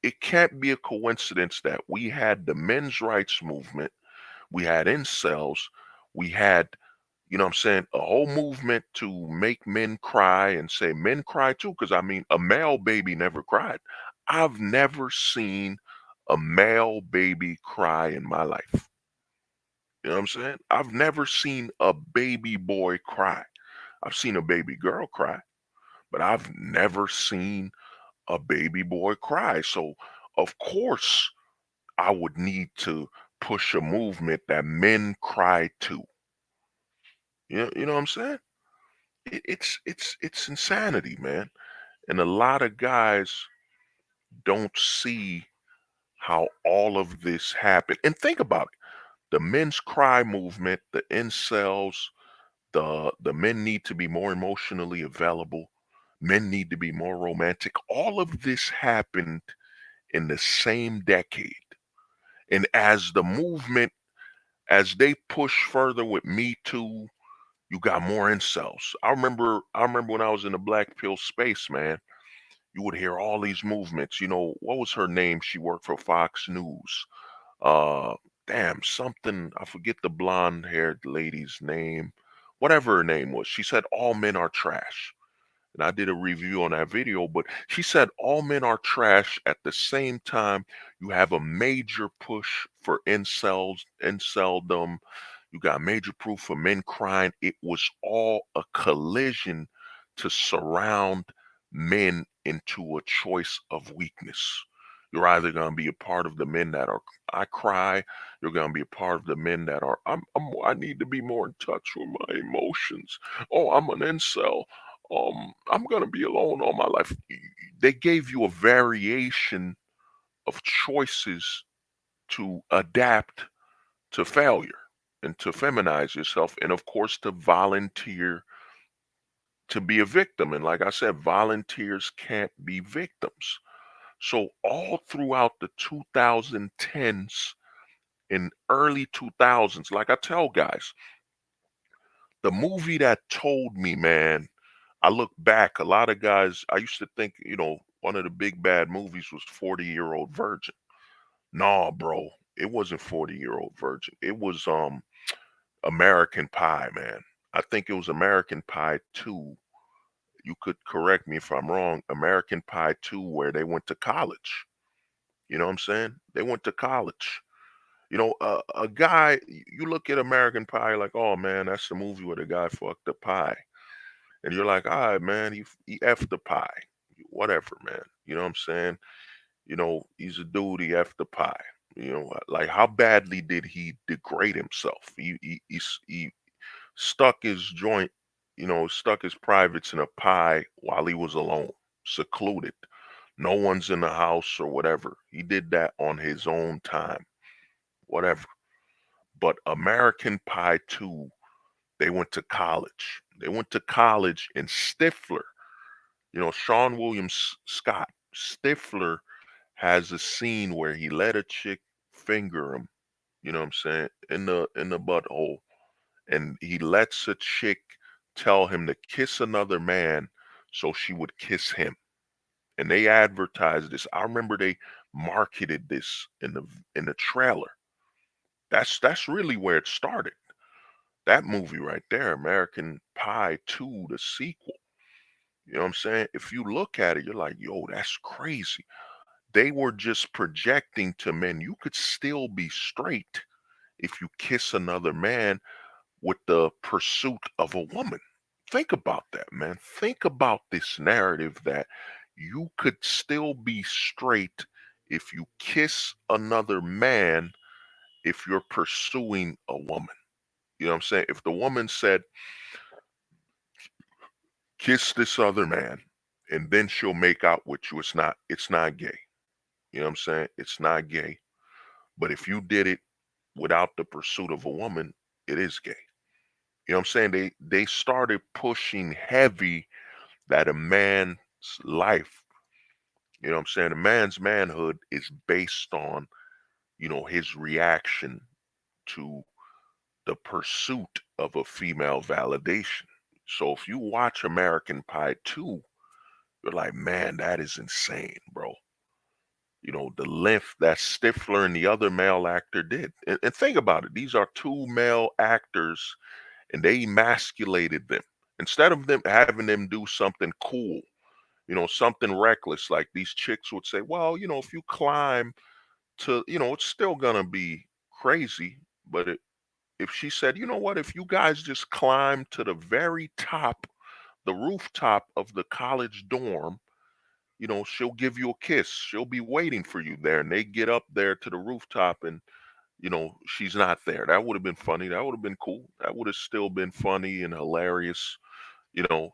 It can't be a coincidence that we had the men's rights movement, we had incels, we had, what I'm saying, a whole movement to make men cry and say men cry too. Because I mean, a male baby never cried. I've never seen a male baby cry in my life. You know what I'm saying? I've never seen a baby boy cry. I've seen a baby girl cry, but I've never seen a baby boy cry. So, of course, I would need to push a movement that men cry too. You know what I'm saying? It's insanity, man. And a lot of guys don't see how all of this happened. And think about it. The men's cry movement, the incels, the men need to be more emotionally available. Men need to be more romantic. All of this happened in the same decade. And as they push further with Me Too, you got more incels. I remember when I was in the black pill space, man, you would hear all these movements. What was her name? She worked for Fox News. Uh damn, something, I forget the blonde-haired lady's name, whatever her name was. She said all men are trash. And I did a review on that video, but she said all men are trash. At the same time, you have a major push for inceldom. You got major proof for men crying. It was all a collision to surround men into a choice of weakness. You're either going to be a part of the men that are, I cry. You're going to be a part of the men that are, I need to be more in touch with my emotions. Oh, I'm an incel. I'm gonna be alone all my life. They gave you a variation of choices to adapt to failure and to feminize yourself, and of course to volunteer to be a victim. And like I said, volunteers can't be victims. So all throughout the 2010s and early 2000s, like I tell guys, the movie that told me, man, I look back, a lot of guys, I used to think, one of the big bad movies was 40-Year-Old Virgin. Nah, bro, it wasn't 40-Year-Old Virgin. It was American Pie, man. I think it was American Pie 2. You could correct me if I'm wrong. American Pie 2, where they went to college. You know what I'm saying? They went to college. A guy, you look at American Pie like, oh man, that's the movie where the guy fucked the pie. And you're like, all right, man, he effed the pie. Whatever, man. You know what I'm saying? He's a dude, he effed the pie. Like how badly did he degrade himself? He stuck his joint, stuck his privates in a pie while he was alone, secluded. No one's in the house or whatever. He did that on his own time, whatever. But American Pie 2, they went to college. They went to college, and Stifler, Sean William Scott, Stifler has a scene where he let a chick finger him, you know what I'm saying, in the butthole, and he lets a chick tell him to kiss another man so she would kiss him. And they advertised this. I remember they marketed this in the trailer. That's really where it started. That movie right there, American Pie 2, the sequel. You know what I'm saying? If you look at it, you're like, yo, that's crazy. They were just projecting to men you could still be straight if you kiss another man with the pursuit of a woman. Think about that, man. Think about this narrative that you could still be straight if you kiss another man if you're pursuing a woman. You know what I'm saying? If the woman said, kiss this other man, and then she'll make out with you, it's not gay. You know what I'm saying? It's not gay. But if you did it without the pursuit of a woman, it is gay. You know what I'm saying? They started pushing heavy that a man's life, you know what I'm saying? A man's manhood is based on, his reaction to the pursuit of a female validation. So if you watch American Pie 2, you're like, man, that is insane, bro. The length that Stifler and the other male actor did. And think about it. These are two male actors and they emasculated them. Instead of them having them do something cool, something reckless, like these chicks would say, well, if you climb to, it's still gonna be crazy. But if she said, you know what, if you guys just climb to the very top, the rooftop of the college dorm, she'll give you a kiss. She'll be waiting for you there. And they get up there to the rooftop and, she's not there. That would have been funny. That would have been cool. That would have still been funny and hilarious. You know,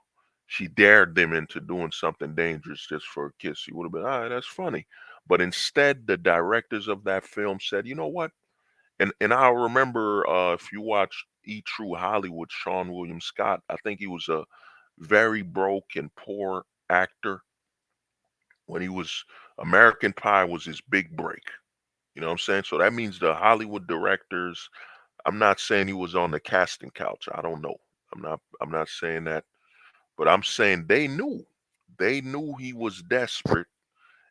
she dared them into doing something dangerous just for a kiss. You would have been, all right, that's funny. But instead, the directors of that film said, you know what? And I remember if you watch E True Hollywood, Sean William Scott, I think he was a very broke and poor actor when he was American Pie was his big break. You know what I'm saying? So that means the Hollywood directors, I'm not saying he was on the casting couch. I don't know. I'm not saying that, but I'm saying they knew. They knew he was desperate,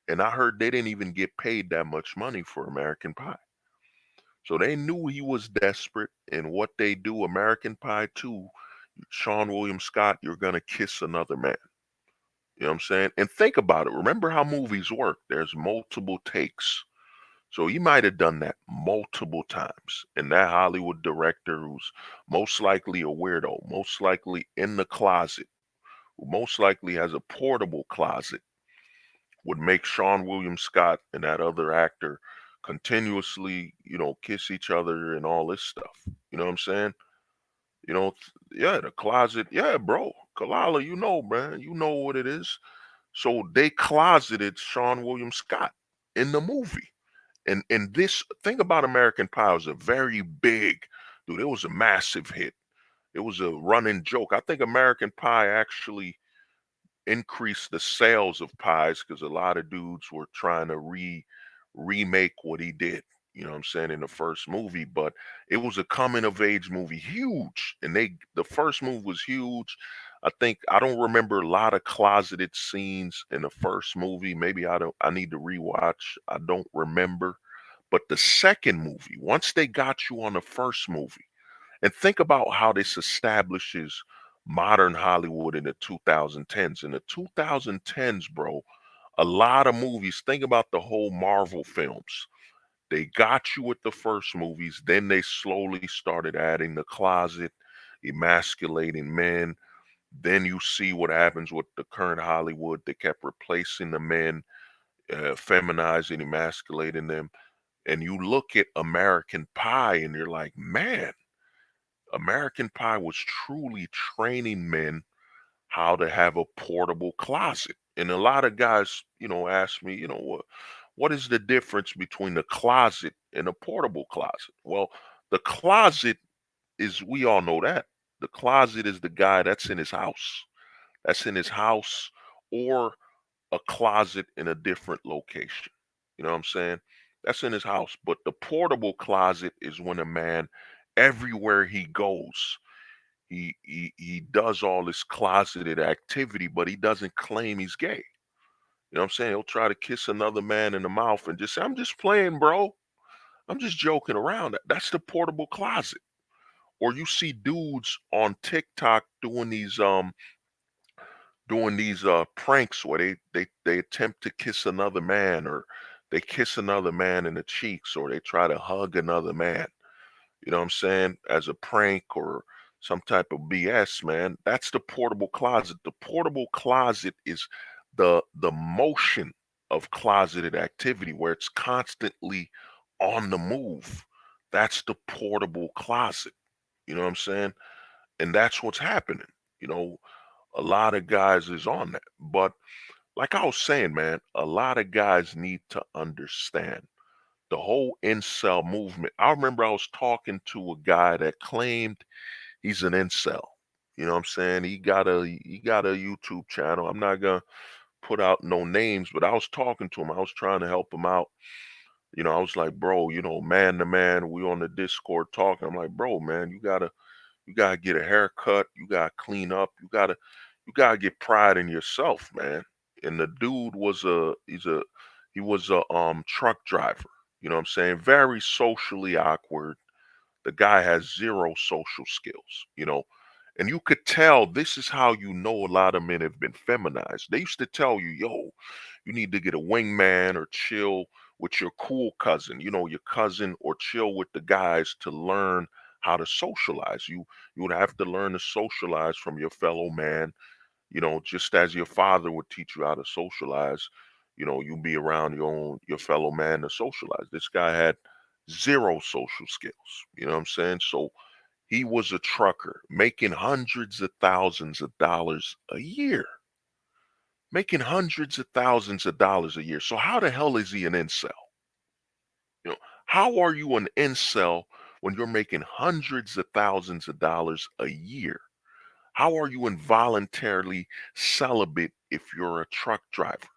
and I heard they didn't even get paid that much money for American Pie. So they knew he was desperate, and what they do, American Pie 2, Sean William Scott, you're gonna kiss another man. You know what I'm saying? And think about it. Remember how movies work. There's multiple takes. So he might have done that multiple times. And that Hollywood director who's most likely a weirdo, most likely in the closet, who most likely has a portable closet, would make Sean William Scott and that other actor continuously, kiss each other and all this stuff. You know what I'm saying? Yeah, the closet. Yeah, bro. Kalala, man. You know what it is. So they closeted Sean William Scott in the movie. And this thing about American Pie was a very big, dude, it was a massive hit. It was a running joke. I think American Pie actually increased the sales of pies because a lot of dudes were trying to remake what he did. You know what I'm saying, in the first movie, but it was a coming of age movie, huge. And the first movie was huge. I don't remember a lot of closeted scenes in the first movie. Maybe I need to rewatch. I don't remember. But the second movie, once they got you on the first movie, and think about how this establishes modern Hollywood in the 2010s. In the 2010s, bro, a lot of movies, think about the whole Marvel films. They got you with the first movies, then they slowly started adding the closet, emasculating men. Then you see what happens with the current Hollywood. They kept replacing the men, feminizing, emasculating them. And you look at American Pie and you're like, man, American Pie was truly training men how to have a portable closet. And a lot of guys, ask me, what is the difference between the closet and a portable closet? Well, the closet is, we all know that. The closet is the guy that's in his house. That's in his house, or a closet in a different location. You know what I'm saying? That's in his house. But the portable closet is when a man, everywhere he goes, he does all this closeted activity, but he doesn't claim he's gay. You know what I'm saying? He'll try to kiss another man in the mouth and just say, "I'm just playing, bro. I'm just joking around." That's the portable closet. Or you see dudes on TikTok doing these pranks where they attempt to kiss another man, or they kiss another man in the cheeks, or they try to hug another man. You know what I'm saying? As a prank or some type of BS, man. That's the portable closet. The portable closet is the motion of closeted activity where it's constantly on the move. That's the portable closet. You know what I'm saying? And that's what's happening. You know, a lot of guys is on that. But like I was saying, man, a lot of guys need to understand the whole incel movement. I remember I was talking to a guy that claimed he's an incel. You know what I'm saying? He got a YouTube channel. I'm not gonna put out no names, but I was talking to him. I was trying to help him out. I was like, bro, man to man, we on the Discord talking. I'm like, bro, man, you gotta get a haircut. You gotta clean up. You gotta get pride in yourself, man. And the dude he was a truck driver. You know what I'm saying? Very socially awkward. The guy has zero social skills, and you could tell this is how you know a lot of men have been feminized. They used to tell you, yo, you need to get a wingman or chill with your cool cousin, your cousin, or chill with the guys to learn how to socialize. You would have to learn to socialize from your fellow man, just as your father would teach you how to socialize. You be around your fellow man to socialize. This guy had zero social skills. You know what I'm saying? So he was a trucker making hundreds of thousands of dollars a year. Making hundreds of thousands of dollars a year. So how the hell is he an incel? You know, how are you an incel when you're making hundreds of thousands of dollars a year? How are you involuntarily celibate if you're a truck driver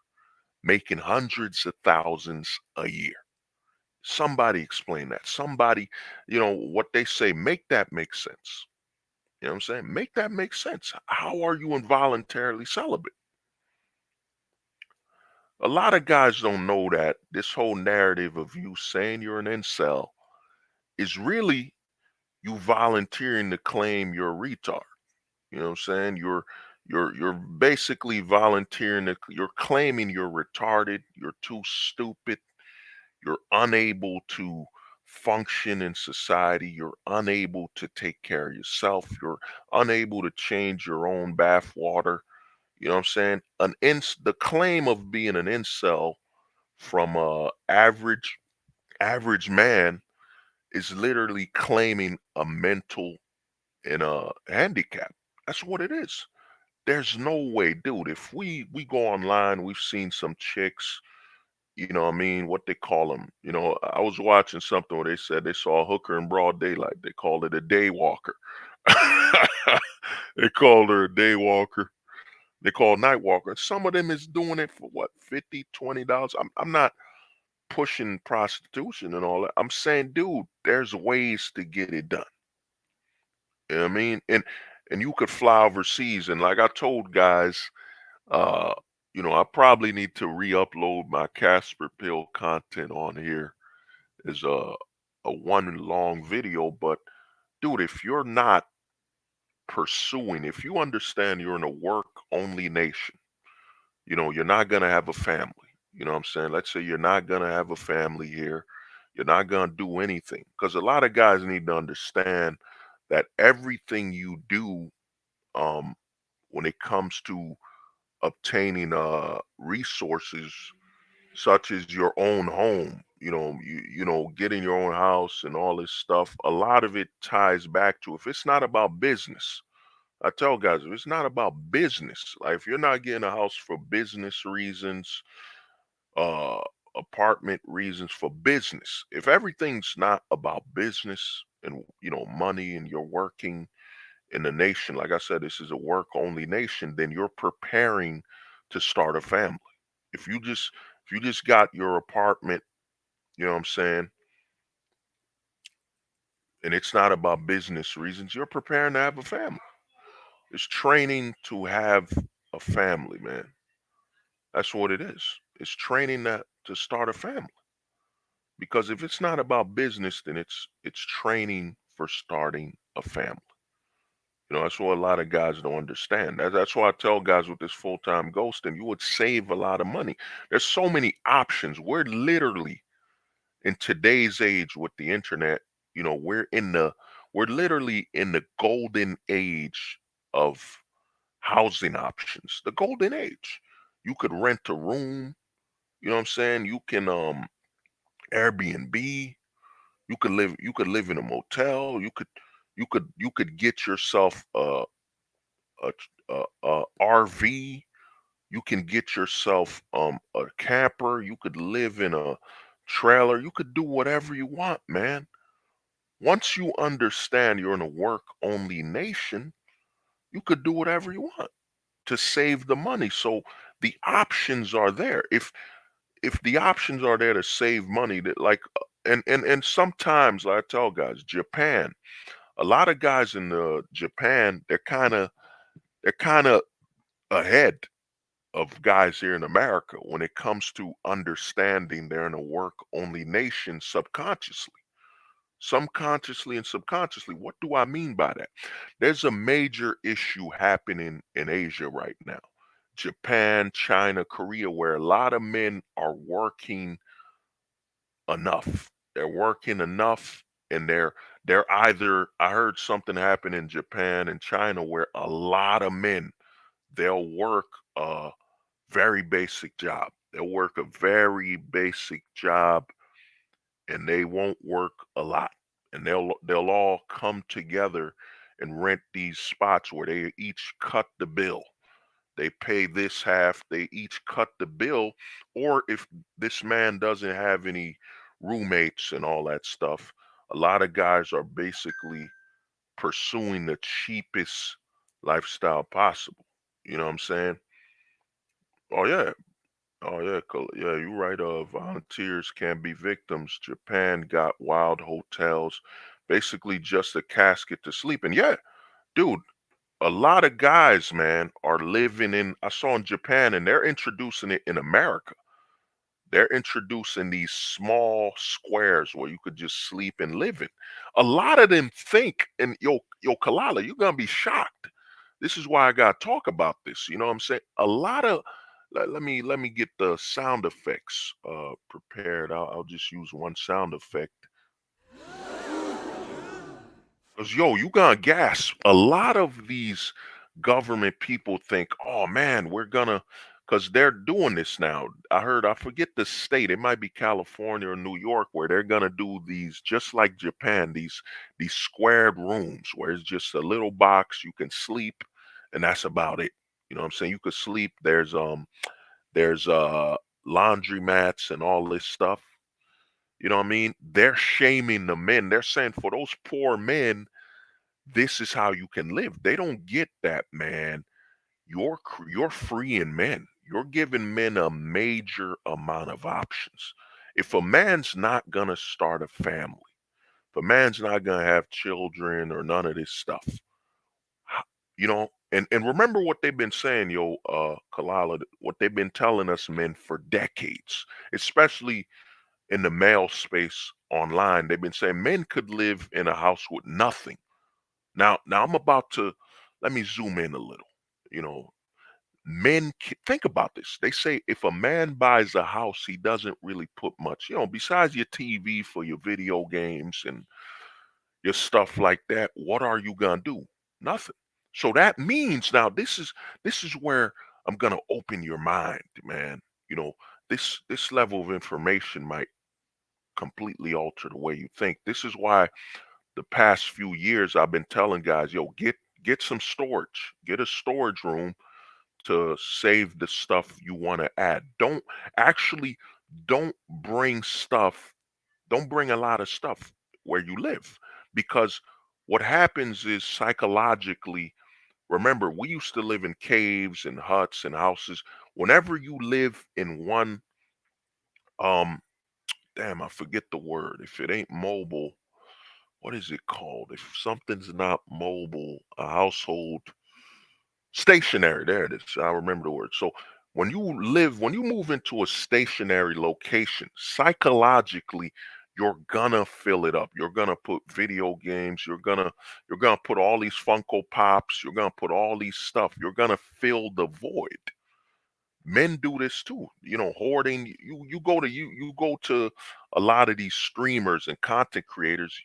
making hundreds of thousands a year? Somebody explain that. Somebody, what they say, make that make sense. You know what I'm saying? Make that make sense. How are you involuntarily celibate? A lot of guys don't know that this whole narrative of you saying you're an incel is really you volunteering to claim you're a retard. You know what I'm saying? You're basically volunteering to you're claiming you're retarded, you're too stupid, you're unable to function in society, you're unable to take care of yourself, you're unable to change your own bath water. You know what I'm saying? The claim of being an incel from a average man is literally claiming a mental and a handicap. That's what it is. There's no way, dude. If we go online, we've seen some chicks, you know what I mean, what they call them. You know, I was watching something where they said they saw a hooker in broad daylight. They called it a day walker. They called her a day walker. They call night walker. Some of them is doing it for what, 50, $20. I'm not pushing prostitution and all that. I'm saying, dude, there's ways to get it done. You know what I mean? And you could fly overseas. And like I told guys, uh, you know, I probably need to re-upload my Casper pill content on here as a one long video. But dude, if you're not pursuing, if you understand you're in a work only nation, you know, you're not gonna have a family. You know what I'm saying? Let's say you're not gonna have a family here. You're not gonna do anything. Because a lot of guys need to understand that everything you do, um, when it comes to obtaining resources such as your own home, you know, getting your own house and all this stuff, a lot of it ties back to if it's not about business. I tell guys, if it's not about business, like if you're not getting a house for business reasons, uh apartment reasons for business, if everything's not about business and you know money and you're working in the nation, like I said, this is a work only nation, then you're preparing to start a family. If you just got your apartment, you know what I'm saying, and it's not about business reasons, you're preparing to have a family. It's training to have a family, man. That's what it is. It's training that to start a family. Because if it's not about business, then it's training for starting a family. You know, that's what a lot of guys don't understand. That's why I tell guys with this full-time ghosting, you would save a lot of money. There's so many options. We're literally in today's age with the internet, you know, we're literally in the golden age of housing options. The golden age. You could rent a room, you know what I'm saying? You can Airbnb, you could live in a motel, you could get yourself a RV. You can get yourself a camper. You could live in a trailer. You could do whatever you want, man. Once you understand you're in a work only nation, you could do whatever you want to save the money. So the options are there. If the options are there to save money, that like and sometimes like I tell guys, Japan, a lot of guys in Japan, they're kind of ahead of guys here in America when it comes to understanding they're in a work only nation subconsciously. Some consciously and subconsciously. What do I mean by that? There's a major issue happening in Asia right now. Japan, China, Korea, where a lot of men are working enough. They're working enough and they're either I heard something happen in Japan and China where a lot of men they'll work very basic job. They'll work a very basic job and they won't work a lot. And they'll all come together and rent these spots where they each cut the bill. They pay this half, they each cut the bill. Or if this man doesn't have any roommates and all that stuff, a lot of guys are basically pursuing the cheapest lifestyle possible. You know what I'm saying? Oh yeah, oh yeah, yeah, you're right. Volunteers can be victims. Japan got wild hotels, basically just a casket to sleep in. Yeah, dude, a lot of guys, man, are living in. I saw in Japan, and they're introducing it in America. They're introducing these small squares where you could just sleep and live in. A lot of them think, and yo, Kalala, you're gonna be shocked. This is why I gotta talk about this. You know what I'm saying? A lot of let me get the sound effects prepared. I'll just use one sound effect. Cause yo, you gonna gasp. A lot of these government people think, oh man, we're gonna, cause they're doing this now. I forget the state. It might be California or New York, where they're gonna do these just like Japan, these squared rooms where it's just a little box you can sleep, and that's about it. You know what I'm saying? You could sleep. There's laundry mats and all this stuff. You know what I mean? They're shaming the men. They're saying for those poor men this is how you can live. They don't get that, man. You're freeing men. You're giving men a major amount of options. If a man's not gonna start a family, if a man's not gonna have children or none of this stuff, h- and remember what they've been saying, Kalala, what they've been telling us men for decades, especially in the male space online. They've been saying men could live in a house with nothing. Now I'm about to let me zoom in a little. You know, think about this. They say if a man buys a house, he doesn't really put much, besides your TV for your video games and your stuff like that. What are you gonna do? Nothing. So that means now this is where I'm gonna open your mind, man. You know, this level of information might completely alter the way you think. This is why the past few years I've been telling guys, yo, get some storage. Get a storage room to save the stuff you want to add. Actually don't bring stuff, don't bring a lot of stuff where you live, because what happens is psychologically, remember, we used to live in caves and huts and houses. Whenever you live in one um damn, I forget the word. If it ain't mobile, what is it called? If something's not mobile, a household stationary, there it is. I remember the word. So when you move into a stationary location, psychologically, you're gonna fill it up. You're gonna put video games, you're gonna put all these Funko Pops, you're gonna put all these stuff, you're gonna fill the void. Men do this too, hoarding. You go to a lot of these streamers and content creators.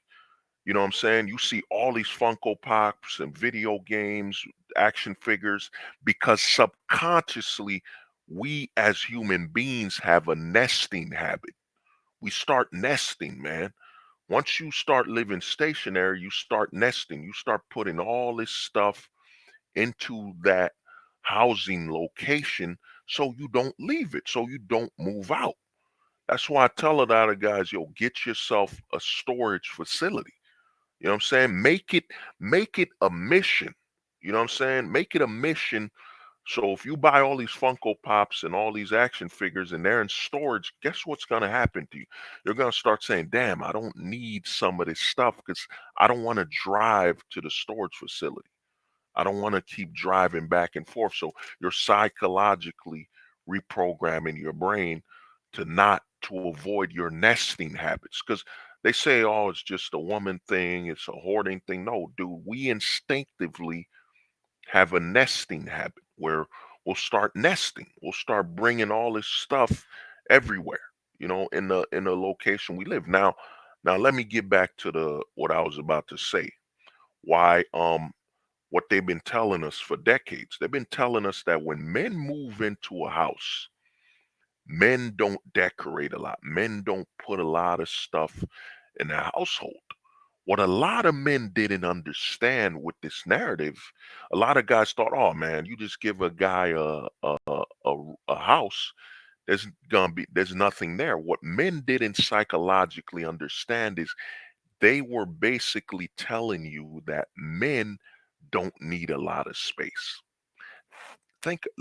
You know what I'm saying? You see all these Funko Pops and video games, action figures, because subconsciously, we as human beings have a nesting habit. We start nesting, man. Once you start living stationary, you start nesting. You start putting all this stuff into that housing location so you don't leave it, so you don't move out. That's why I tell a lot of guys, yo, get yourself a storage facility. You know what I'm saying? Make it a mission. You know what I'm saying? Make it a mission. So if you buy all these Funko Pops and all these action figures and they're in storage, guess what's gonna happen to you? You're gonna start saying, damn, I don't need some of this stuff because I don't want to drive to the storage facility. I don't want to keep driving back and forth. So you're psychologically reprogramming your brain to avoid your nesting habits. Because they say, oh, it's just a woman thing, it's a hoarding thing. No, dude, we instinctively have a nesting habit where we'll start nesting. We'll start bringing all this stuff everywhere, in the location we live. Now let me get back to the what I was about to say. Why what they've been telling us for decades. They've been telling us that when men move into a house, men don't decorate a lot. Men don't put a lot of stuff in the household. What a lot of men didn't understand with this narrative, a lot of guys thought, "Oh man, you just give a guy a house. There's nothing there." What men didn't psychologically understand is they were basically telling you that men don't need a lot of space.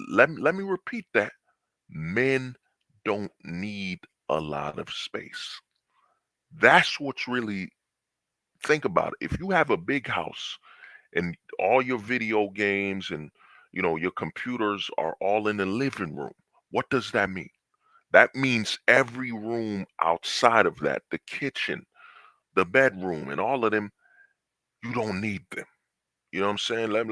Let me repeat that. Men don't need a lot of space. That's what's really think about it. If you have a big house and all your video games and your computers are all in the living room, what does that mean? That means every room outside of that, the kitchen, the bedroom, and all of them, you don't need them. You know what I'm saying? Let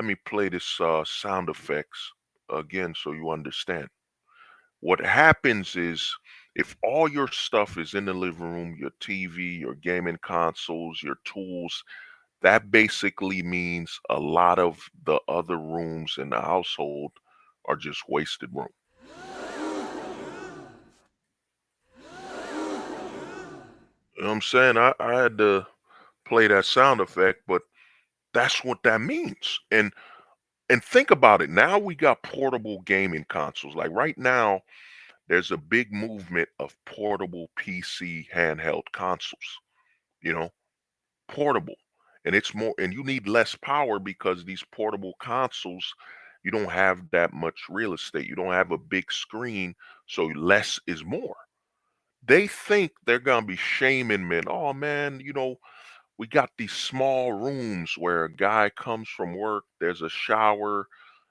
me play this sound effects again so you understand. What happens is if all your stuff is in the living room, your TV, your gaming consoles, your tools, that basically means a lot of the other rooms in the household are just wasted room. You know what I'm saying? I had to play that sound effect, but that's what that means. And think about it. Now we got portable gaming consoles. Like right now, there's a big movement of portable PC handheld consoles, you know, portable. And it's more, and you need less power because these portable consoles, you don't have that much real estate. You don't have a big screen, so less is more. They think they're gonna be shaming men. Oh man, we got these small rooms where a guy comes from work, there's a shower,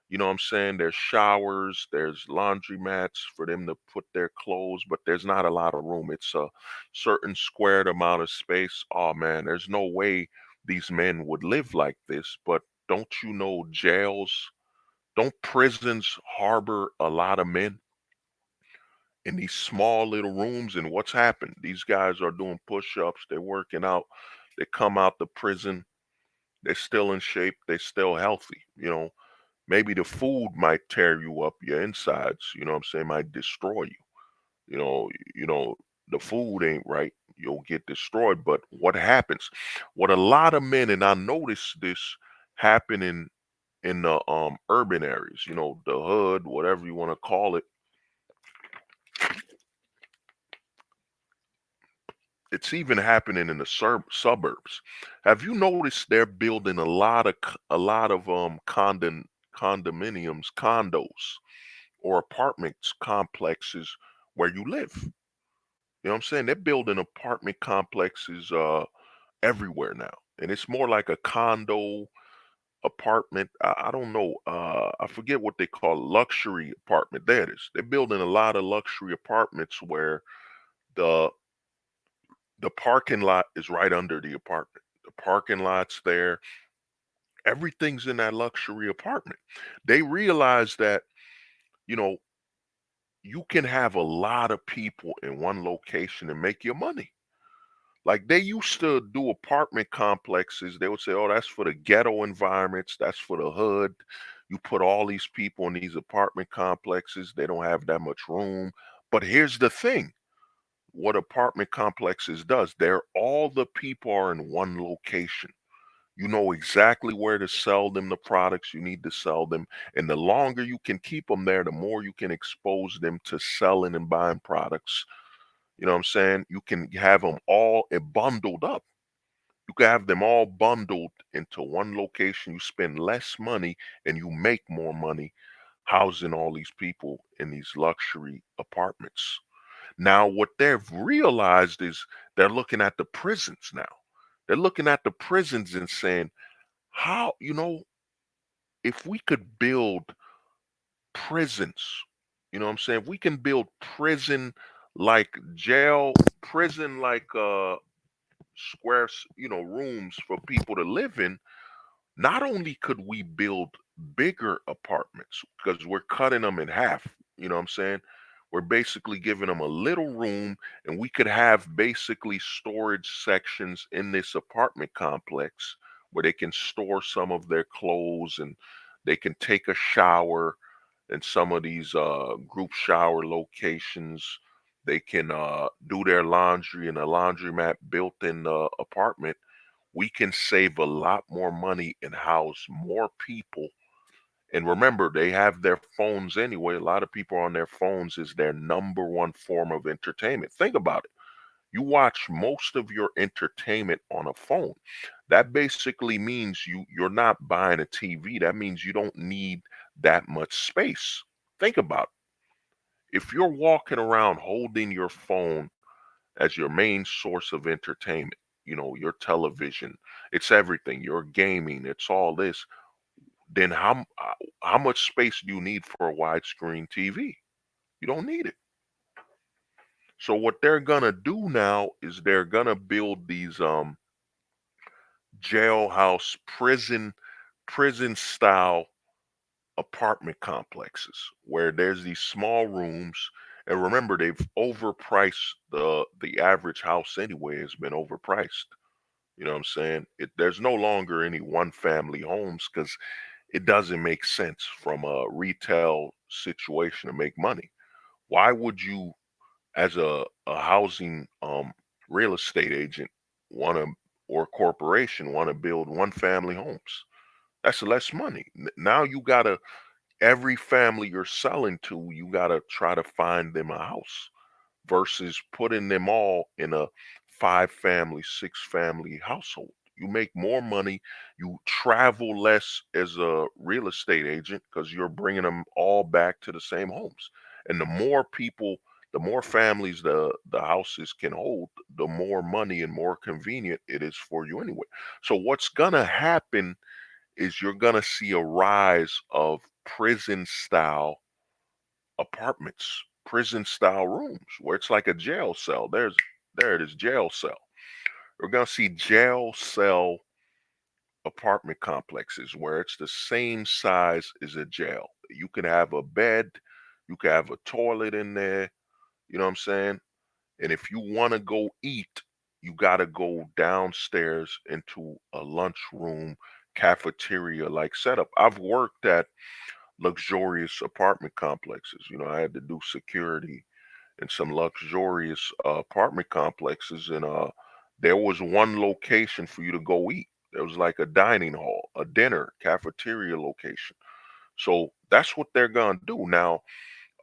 you know what I'm saying? There's showers, there's laundry mats for them to put their clothes, but there's not a lot of room. It's a certain squared amount of space. Oh man, there's no way these men would live like this. But don't you know don't prisons harbor a lot of men in these small little rooms? And what's happened? These guys are doing push-ups, they're working out, they come out the prison, they're still in shape, they're still healthy. Maybe the food might tear you up your insides, you know what I'm saying, might destroy you. You know, the food ain't right, you'll get destroyed. But what happens? What a lot of men, and I notice this happening in the urban areas, the hood, whatever you want to call it. It's even happening in the suburbs. Have you noticed they're building a lot of condominiums, condos, or apartments complexes where you live? You know what I'm saying? They're building apartment complexes everywhere now. And it's more like a condo apartment. I don't know. I forget what they call luxury apartment. There it is. They're building a lot of luxury apartments where the the parking lot is right under the apartment. The parking lot's there. Everything's in that luxury apartment. They realize that, you know, you can have a lot of people in one location and make your money. Like they used to do apartment complexes. They would say, oh, that's for the ghetto environments, that's for the hood. You put all these people in these apartment complexes, they don't have that much room. But here's the thing, what apartment complexes does, all the people are in one location. You know exactly where to sell them the products you need to sell them. And the longer you can keep them there, the more you can expose them to selling and buying products. You know what I'm saying? You can have them all bundled up. You can have them all bundled into one location. You spend less money and you make more money housing all these people in these luxury apartments. Now, what they've realized is they're looking at the prisons now. They're looking at the prisons and saying, how, if we could build prisons, you know what I'm saying? If we can build prison like jail, prison like square, rooms for people to live in. Not only could we build bigger apartments because we're cutting them in half, you know what I'm saying? We're basically giving them a little room, and we could have basically storage sections in this apartment complex where they can store some of their clothes and they can take a shower in some of these group shower locations. They can do their laundry in a laundromat built in the apartment. We can save a lot more money and house more people. And remember, they have their phones anyway. A lot of people on their phones is their number one form of entertainment. Think about it. You watch most of your entertainment on a phone. That basically means you're not buying a TV. That means you don't need that much space. Think about it. If you're walking around holding your phone as your main source of entertainment, your television, it's everything, your gaming, it's all this, then how much space do you need for a widescreen TV? You don't need it. So what they're gonna do now is they're gonna build these jailhouse prison style apartment complexes where there's these small rooms. And remember, they've overpriced the average house anyway, has been overpriced. You know what I'm saying? There's no longer any one family homes because it doesn't make sense from a retail situation to make money. Why would you, as a housing real estate agent, want to, or corporation, want to build one family homes? That's less money. Now you gotta, every family you're selling to, you gotta try to find them a house versus putting them all in a five family, six family household. You make more money, you travel less as a real estate agent because you're bringing them all back to the same homes. And the more people, the more families the houses can hold, the more money and more convenient it is for you anyway. So what's gonna happen is you're gonna see a rise of prison style apartments, prison style rooms where it's like a jail cell. There it is, jail cell. We're gonna see jail cell apartment complexes where it's the same size as a jail. You can have a bed, you can have a toilet in there, you know what I'm saying? And if you want to go eat, you got to go downstairs into a lunchroom, cafeteria like setup. I've worked at luxurious apartment complexes. You know, I had to do security in some luxurious apartment complexes, and there was one location for you to go eat. There was like a dining hall, a dinner, cafeteria location. So that's what they're gonna do now.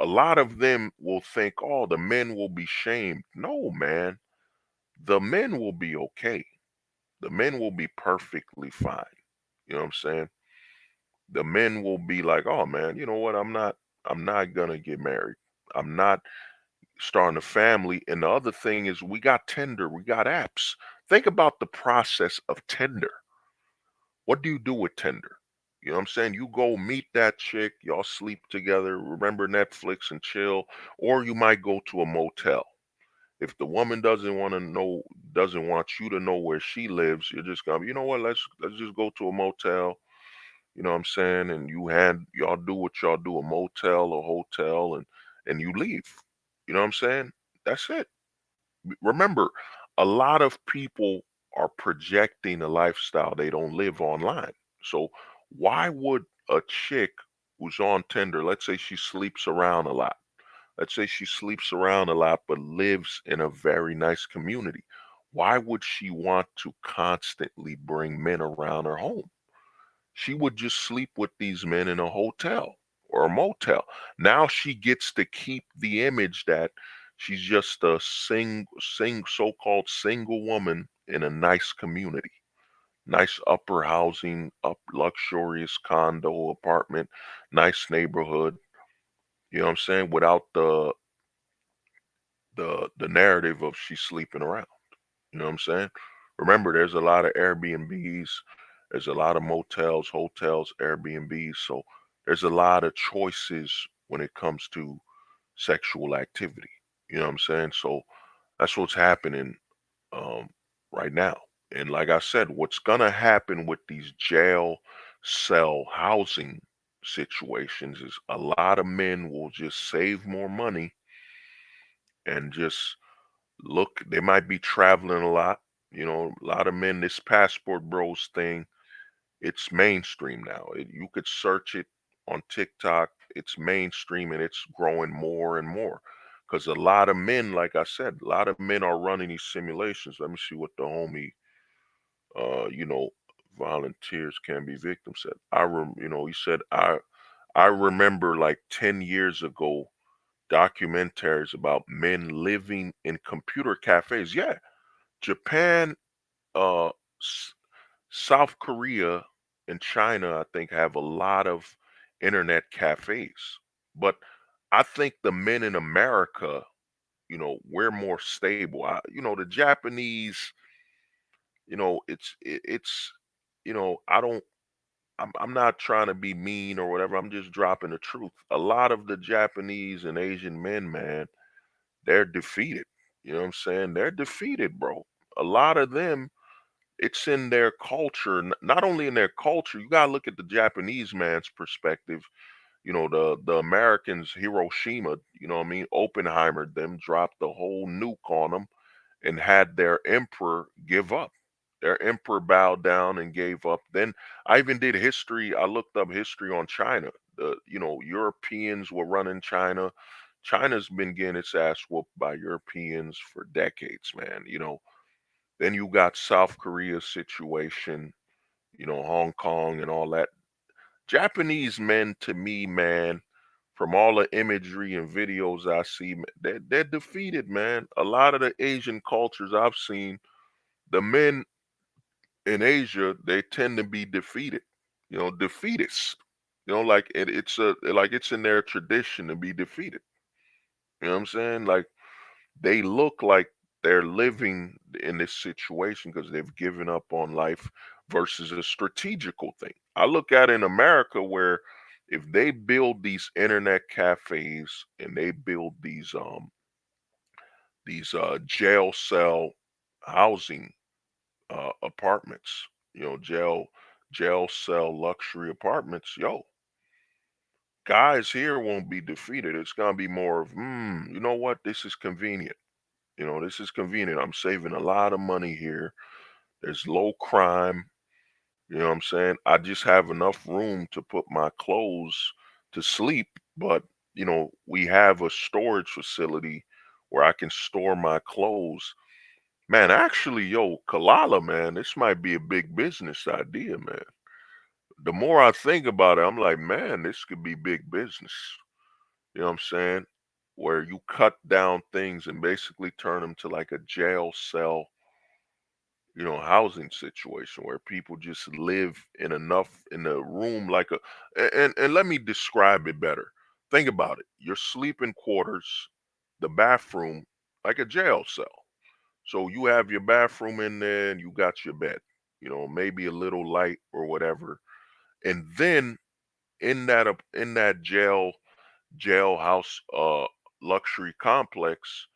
A lot of them will think, oh, the men will be shamed. No, man, the men will be okay. The men will be perfectly fine. You know what I'm saying? The men will be like, oh man, you know what? I'm not gonna get married. I'm not starting a family. And the other thing is we got Tinder, we got apps. Think about the process of Tinder. What do you do with Tinder? You know what I'm saying? You go meet that chick, y'all sleep together, remember Netflix and chill, or you might go to a motel. If the woman doesn't want you to know where she lives, you're just gonna, you know what, let's just go to a motel, you know what I'm saying? And y'all do what y'all do, a motel, a hotel, and you leave. You know what I'm saying? That's it. Remember, a lot of people are projecting a lifestyle they don't live online. So why would a chick who's on Tinder, let's say she sleeps around a lot, let's say she sleeps around a lot but lives in a very nice community, why would she want to constantly bring men around her home? She would just sleep with these men in a hotel or a motel. Now she gets to keep the image that she's just a so-called single woman in a nice community, nice upper housing, up luxurious condo apartment, nice neighborhood. You know what I'm saying? Without the narrative of she's sleeping around. You know what I'm saying? Remember, there's a lot of Airbnbs, there's a lot of motels, hotels, Airbnbs. So there's a lot of choices when it comes to sexual activity. You know what I'm saying? So that's what's happening um, right now. And like I said, what's gonna happen with these jail cell housing situations is a lot of men will just save more money and just look, they might be traveling a lot. You know, a lot of men, this passport bros thing, it's mainstream now. You could search it on TikTok, it's mainstream and it's growing more and more. Because a lot of men, like I said, a lot of men are running these simulations. Let me see what the homie, you know, volunteers can be victims said. He said, I remember like 10 years ago documentaries about men living in computer cafes. Yeah, Japan, uh, S- South Korea, and China, I think, have a lot of internet cafes. But I think the men in America, we're more stable. The Japanese, it's, I don't. I'm not trying to be mean or whatever. I'm just dropping the truth. A lot of the Japanese and Asian men, man, they're defeated. You know what I'm saying? They're defeated, bro. A lot of them, it's in their culture, not only in their culture, you gotta look at the Japanese man's perspective. You know, the Americans, Hiroshima, you know what I mean, Oppenheimer, them dropped the whole nuke on them and had their emperor give up. Their emperor bowed down and gave up. Then I even did history. I looked up history on China. The Europeans were running China. China's been getting its ass whooped by Europeans for decades, man. Then you got South Korea's situation, Hong Kong and all that. Japanese men, to me, man, from all the imagery and videos I see, they're defeated, man. A lot of the Asian cultures I've seen, the men in Asia, they tend to be defeated, defeatists. It's in their tradition to be defeated. You know what I'm saying? Like they look like they're living in this situation because they've given up on life versus a strategical thing. I look at in America where if they build these internet cafes and they build these jail cell housing apartments, jail cell luxury apartments, guys here won't be defeated. It's gonna be more of, you know what, this is convenient. This is convenient. I'm saving a lot of money here. There's low crime. You know what I'm saying? I just have enough room to put my clothes to sleep, but we have a storage facility where I can store my clothes. Man, actually, Kalala, man, this might be a big business idea, man. The more I think about it, I'm like, man, this could be big business. You know what I'm saying? Where you cut down things and basically turn them to like a jail cell, housing situation where people just live in a room like and let me describe it better. Think about it. Your sleeping quarters, the bathroom, like a jail cell. So you have your bathroom in there and you got your bed, maybe a little light or whatever. And then in that jailhouse luxury complex,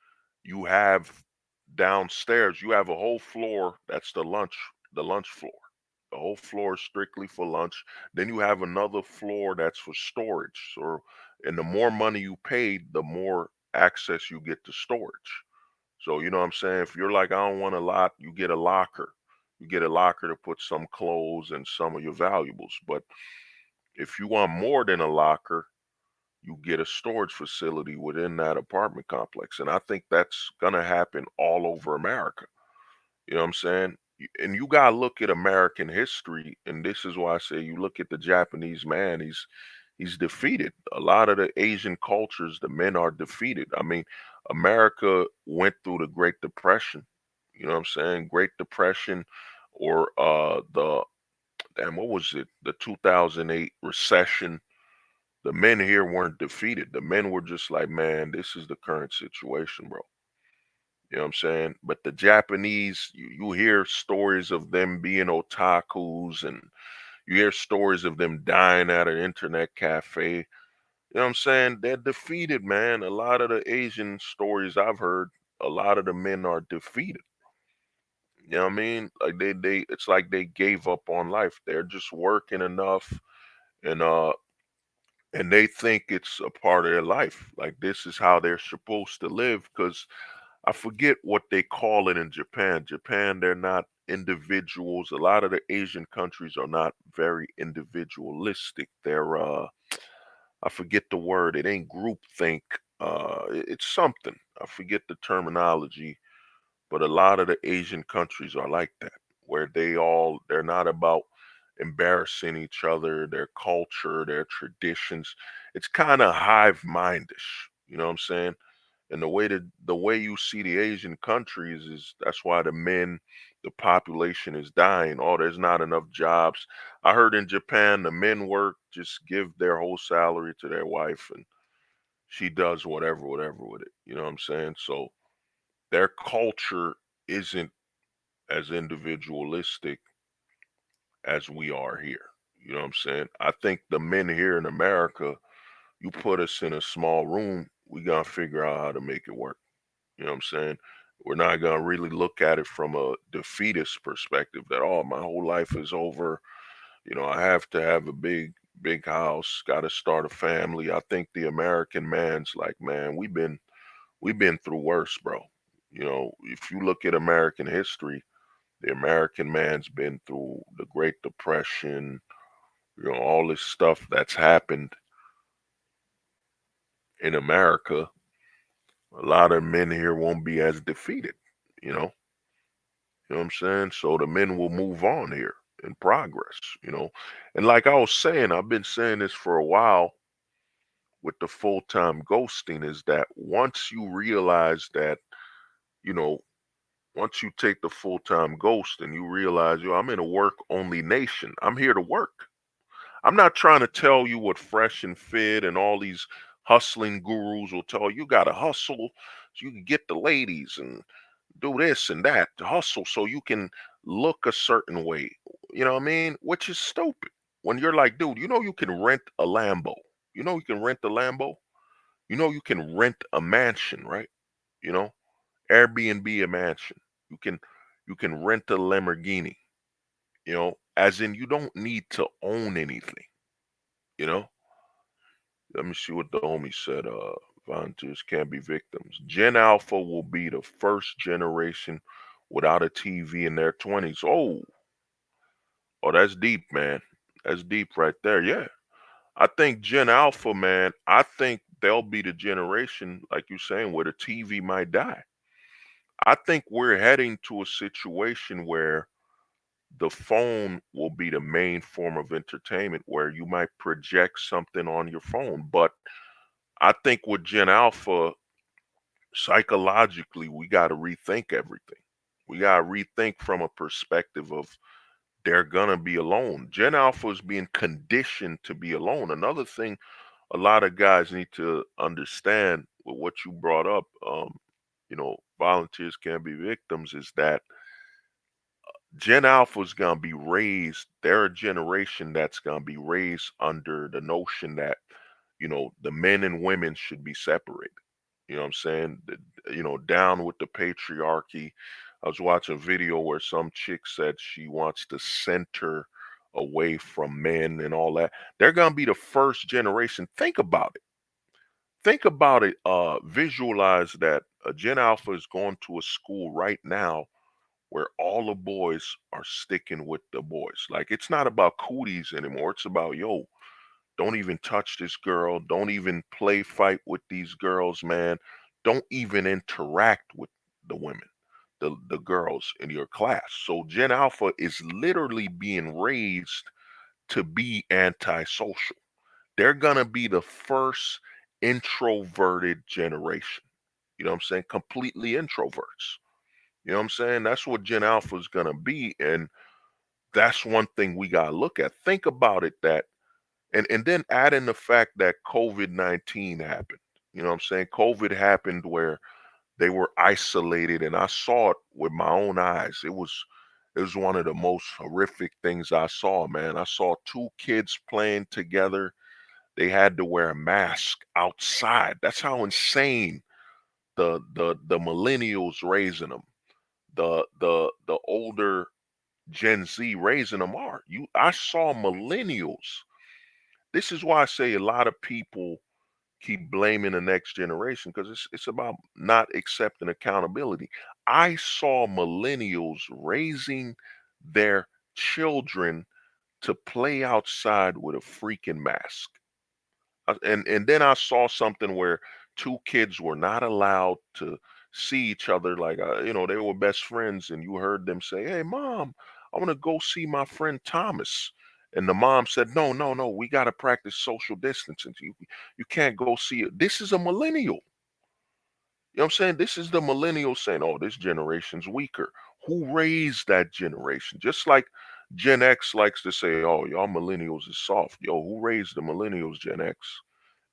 you have downstairs, you have a whole floor that's the lunch floor. The whole floor is strictly for lunch. Then you have another floor that's for storage. And the more money you pay, the more access you get to storage. So you know what I'm saying? If you're like, I don't want a lot, you get a locker. You get a locker to put some clothes and some of your valuables. But if you want more than a locker, you get a storage facility within that apartment complex. And I think that's gonna happen all over America. You know what I'm saying? And you gotta look at American history, and this is why I say you look at the Japanese man, he's defeated. A lot of the Asian cultures, the men are defeated. I mean, America went through the Great Depression. You know what I'm saying? Great Depression or the damn, what was it? The 2008 recession. The men here weren't defeated. The men were just like, man, this is the current situation, bro. You know what I'm saying? But the Japanese, you hear stories of them being otakus and you hear stories of them dying at an internet cafe. You know what I'm saying? They're defeated, man. A lot of the Asian stories I've heard, a lot of the men are defeated. You know what I mean? Like they it's like they gave up on life. They're just working enough and they think it's a part of their life. Like this is how they're supposed to live. Because I forget what they call it in Japan. Japan, they're not individuals. A lot of the Asian countries are not very individualistic. They're I forget the word. It ain't groupthink. It's something. I forget the terminology, but a lot of the Asian countries are like that, where they're not about embarrassing each other, their culture, their traditions. It's kind of hive mindish. You know what I'm saying? And the way you see the Asian countries is that's why the population is dying. Oh, there's not enough jobs. I heard in Japan the men work, just give their whole salary to their wife and she does whatever with it. You know what I'm saying? So their culture isn't as individualistic as we are here. You know what I'm saying? I think the men here in America, you put us in a small room, we gotta figure out how to make it work. You know what I'm saying? We're not gonna really look at it from a defeatist perspective that, oh, my whole life is over. I have to have a big house, gotta start a family. I think the American man's like, man, we've been through worse, bro. If you look at American history, the American man's been through the Great Depression, all this stuff that's happened in America. A lot of men here won't be as defeated, you know. You know what I'm saying? So the men will move on here in progress. And like I was saying, I've been saying this for a while with the full-time ghosting is that once you realize that, you know, once you take the full-time ghost and you realize, I'm in a work-only nation. I'm here to work. I'm not trying to tell you what Fresh and Fit and all these hustling gurus will tell you. You got to hustle so you can get the ladies and do this and that to hustle so you can look a certain way. You know what I mean? Which is stupid. When you're like, dude, you can rent a Lambo. You can rent a Lambo. You can rent a mansion, right? You know, Airbnb a mansion. You can you can rent a Lamborghini. As in you don't need to own anything. You know. Let me see what the homie said. Volunteers can't be victims. Gen Alpha will be the first generation without a TV in their 20s. Oh, that's deep, man. That's deep right there. Yeah. I think Gen Alpha, man, I think they'll be the generation, like you're saying, where the TV might die. I think we're heading to a situation where the phone will be the main form of entertainment, where you might project something on your phone. But I think with Gen Alpha, psychologically, we got to rethink everything. We got to rethink from a perspective of they're going to be alone. Gen Alpha is being conditioned to be alone. Another thing a lot of guys need to understand with what you brought up, volunteers can be victims, is that Gen Alpha is going to be raised, they're a generation that's going to be raised under the notion that, the men and women should be separated. You know what I'm saying? Down with the patriarchy. I was watching a video where some chick said she wants to center away from men and all that. They're gonna be the first generation. Think about it. Think about it. Visualize that Gen Alpha is going to a school right now where all the boys are sticking with the boys. Like it's not about cooties anymore. It's about, yo, don't even touch this girl. Don't even play fight with these girls, man. Don't even interact with the women, the girls in your class. So Gen Alpha is literally being raised to be antisocial. They're gonna be the first introverted generation. You know what I'm saying? Completely introverts. You know what I'm saying? That's what Gen Alpha is gonna be. And that's one thing we gotta look at. Think about it that and then add in the fact that COVID-19 happened. You know what I'm saying? COVID happened where they were isolated and I saw it with my own eyes. It was one of the most horrific things I saw, man. I saw two kids playing together. They had to wear a mask outside. That's how insane the millennials raising them, the older Gen Z raising them are. I saw millennials. This is why I say a lot of people keep blaming the next generation because it's about not accepting accountability. I saw millennials raising their children to play outside with a freaking mask. And then I saw something where two kids were not allowed to see each other like they were best friends and you heard them say, "Hey mom, I want to go see my friend Thomas." And the mom said, "No, no, no, we got to practice social distancing. You can't go see it." This is a millennial. You know what I'm saying? This is the millennial saying, "Oh, this generation's weaker." Who raised that generation? Just like Gen X likes to say, "Oh, y'all millennials is soft." Yo, who raised the millennials, Gen X?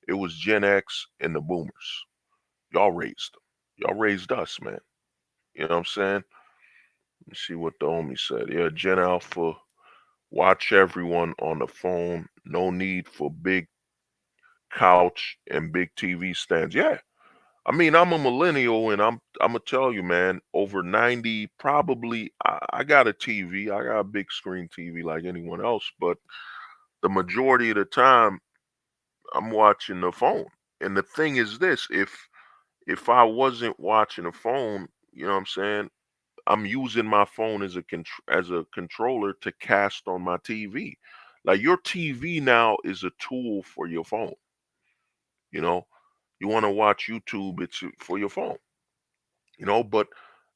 It was Gen X and the boomers. Y'all raised them. Y'all raised us, man. You know what I'm saying? Let me see what the homie said. Yeah, Gen Alpha, watch everyone on the phone. No need for big couch and big TV stands. Yeah, I mean, I'm a millennial, and I'm gonna tell you, man, over 90, probably. I got a TV. I got a big screen TV like anyone else, but the majority of the time, I'm watching the phone. And the thing is this: if I wasn't watching the phone, you know what I'm saying? I'm using my phone as as a controller to cast on my TV. Like your TV now is a tool for your phone. You know, you want to watch YouTube, it's for your phone. But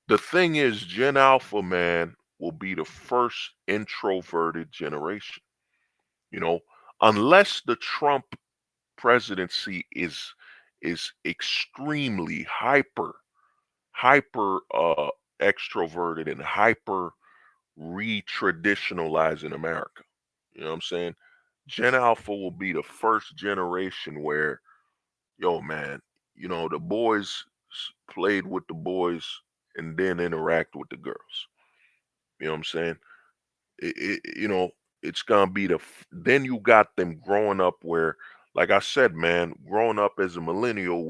the thing is, Gen Alpha, man, will be the first introverted generation. You know, unless the Trump presidency is extremely hyper extroverted and hyper re-traditionalizing America. You know what I'm saying? Gen Alpha will be the first generation where, yo, man, the boys played with the boys and then interact with the girls. You know what I'm saying? It's gonna be then you got them growing up where, like I said, man, growing up as a millennial,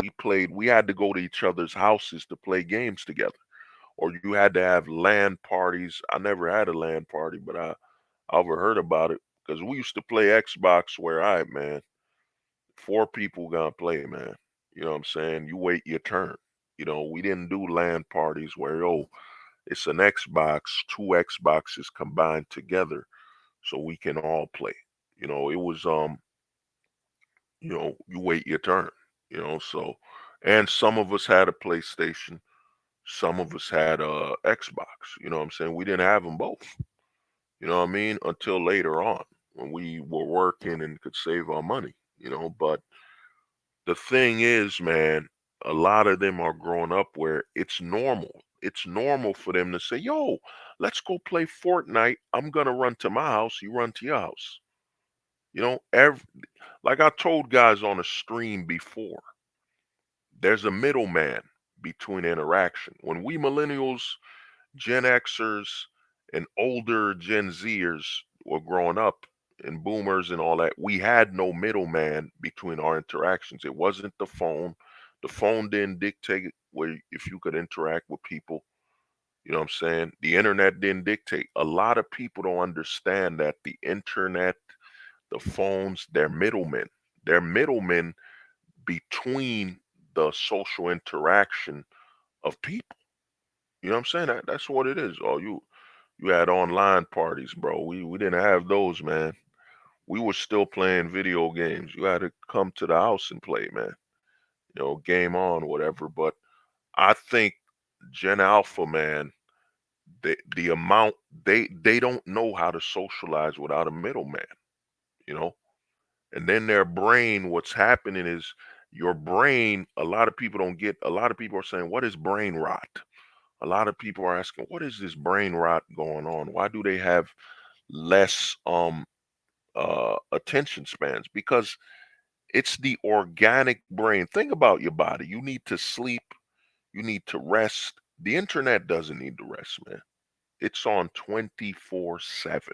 we had to go to each other's houses to play games together, or you had to have LAN parties. I never had a LAN party, but I overheard about it because we used to play Xbox where man, four people gonna play, man. You know what I'm saying? You wait your turn. We didn't do LAN parties where, it's an Xbox, two Xboxes combined together so we can all play. It was you wait your turn, so and some of us had a PlayStation, some of us had a Xbox, you know what I'm saying? We didn't have them both. You know what I mean? Until later on when we were working and could save our money, but the thing is, man, a lot of them are growing up where it's normal. It's normal for them to say, "Yo, let's go play Fortnite. I'm gonna run to my house. You run to your house." Every like I told guys on a stream before, there's a middleman between interaction. When we millennials, Gen Xers, and older Gen Zers were growing up, and boomers and all that, we had no middleman between our interactions. It wasn't the phone. The phone didn't dictate where if you could interact with people. You know what I'm saying? The internet didn't dictate. A lot of people don't understand that the internet, the phones, they're middlemen. They're middlemen between the social interaction of people. You know what I'm saying? That's what it is. Oh, you had online parties, bro. We didn't have those, man. We were still playing video games. You had to come to the house and play, man. Game on, whatever. But I think Gen Alpha, man, the amount they don't know how to socialize without a middleman, you know. And then their brain, what's happening is your brain, a lot of people don't get, a lot of people are saying, what is brain rot? A lot of people are asking, what is this brain rot going on? Why do they have less attention spans? Because it's the organic brain. Think about your body. You need to sleep, you need to rest. The internet doesn't need to rest, man. It's on 24/7.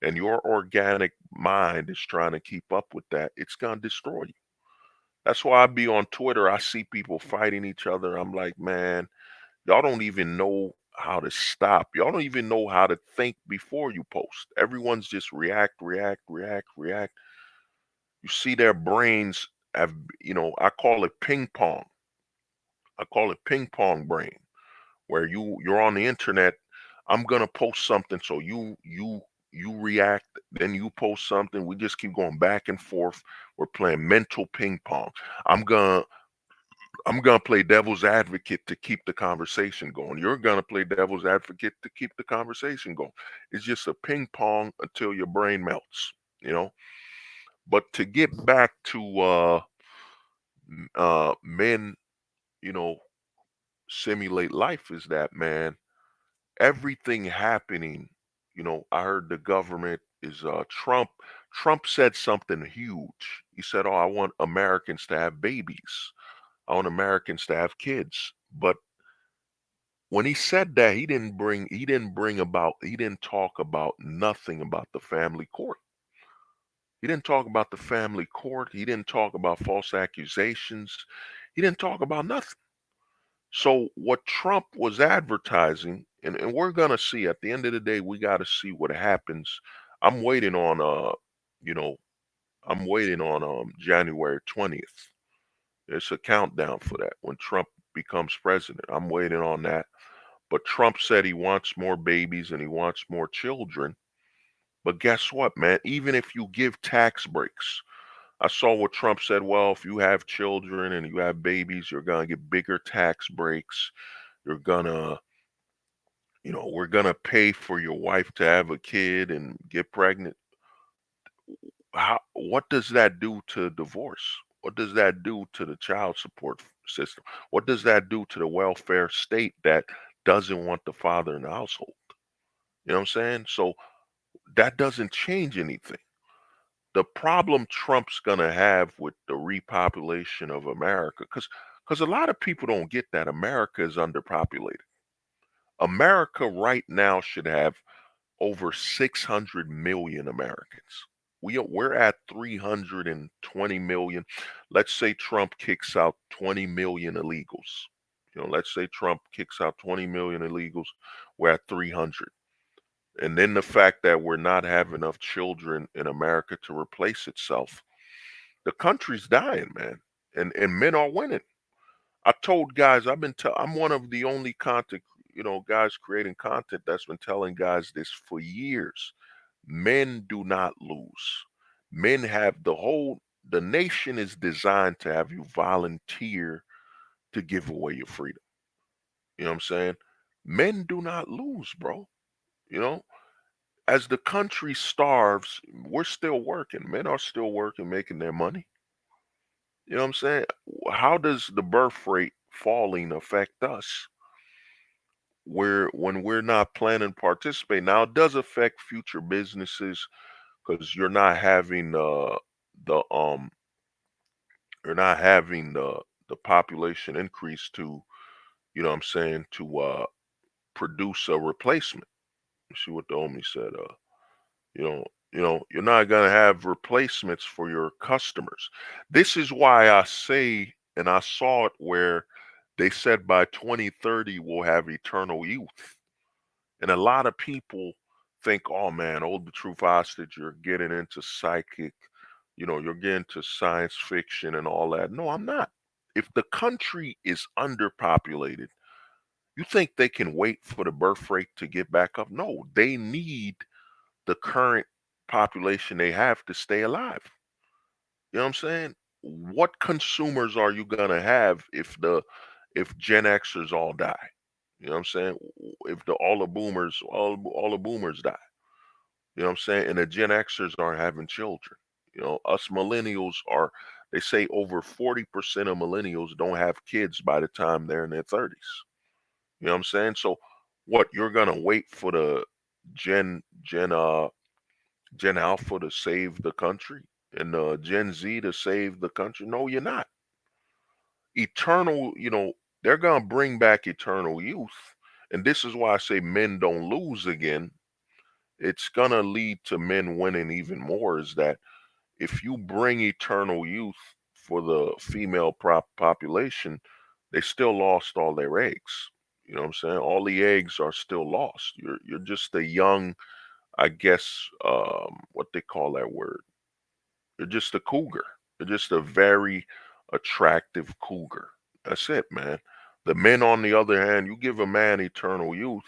And your organic mind is trying to keep up with that. It's going to destroy you. That's why I be on Twitter. I see people fighting each other. I'm like, man, y'all don't even know how to stop. Y'all don't even know how to think before you post. Everyone's just react, react, react, react. You see their brains have, I call it ping pong. I call it ping pong brain, where you're on the internet. I'm gonna post something, so you react, then you post something. We just keep going back and forth. We're playing mental ping pong. I'm gonna I'm gonna play devil's advocate to keep the conversation going. You're gonna play devil's advocate to keep the conversation going. It's just a ping pong until your brain melts, you know. But to get back to men, you know, simulate life is that, man, everything happening, I heard the government is Trump said something huge. He said, "Oh, I want Americans to have babies. I want Americans to have kids." But when he said that, he didn't talk about nothing about the family court. He didn't talk about the family court. He didn't talk about false accusations. He didn't talk about nothing. So what Trump was advertising, and we're gonna see at the end of the day, we gotta see what happens. I'm waiting on you know, I'm waiting on January 20th. It's a countdown for that when Trump becomes president. I'm waiting on that. But Trump said he wants more babies and he wants more children. But guess what, man? Even if you give tax breaks, I saw what Trump said. Well, if you have children and you have babies, you're gonna get bigger tax breaks. You're gonna, we're gonna pay for your wife to have a kid and get pregnant. What does that do to divorce? What does that do to the child support system? What does that do to the welfare state that doesn't want the father in the household? You know what I'm saying? So that doesn't change anything. The problem Trump's gonna have with the repopulation of America, because a lot of people don't get that America is underpopulated. America right now should have over 600 million Americans. We're at 320 million. Let's say Trump kicks out 20 million illegals. Let's say Trump kicks out 20 million illegals. We're at 300. And then the fact that we're not having enough children in America to replace itself, the country's dying, man. And men are winning. I told guys, I'm one of the only content, guys creating content that's been telling guys this for years. Men do not lose. Men have the nation is designed to have you volunteer to give away your freedom. You know what I'm saying? Men do not lose, bro. You know, as the country starves, we're still working. Men are still working, making their money. You know what I'm saying? How does the birth rate falling affect us? When we're not planning to participate. Now it does affect future businesses because the you're not having the population increase to, what I'm saying, to produce a replacement. You see what the homie said, you know, you're not gonna have replacements for your customers. This is why I say, and I saw it where they said by 2030 we'll have eternal youth. And a lot of people think, oh man, hold the truth hostage, you're getting into psychic, you're getting to science fiction and all that. No, I'm not. If the country is underpopulated, you think they can wait for the birth rate to get back up? No, they need the current population they have to stay alive. You know what I'm saying? What consumers are you gonna have if Gen Xers all die? You know what I'm saying? If all the boomers die. You know what I'm saying? And the Gen Xers aren't having children. Us millennials are, they say over 40% of millennials don't have kids by the time they're in their 30s. You know what I'm saying? So what, you're gonna wait for the Gen Gen Gen Alpha to save the country and Gen Z to save the country? No, you're not. Eternal, they're gonna bring back eternal youth. And this is why I say men don't lose again. It's gonna lead to men winning even more, is that if you bring eternal youth for the female population, they still lost all their eggs. You know what I'm saying? All the eggs are still lost. You're just a young, I guess, what they call that word. You're just a cougar. You're just a very attractive cougar. That's it, man. The men, on the other hand, you give a man eternal youth,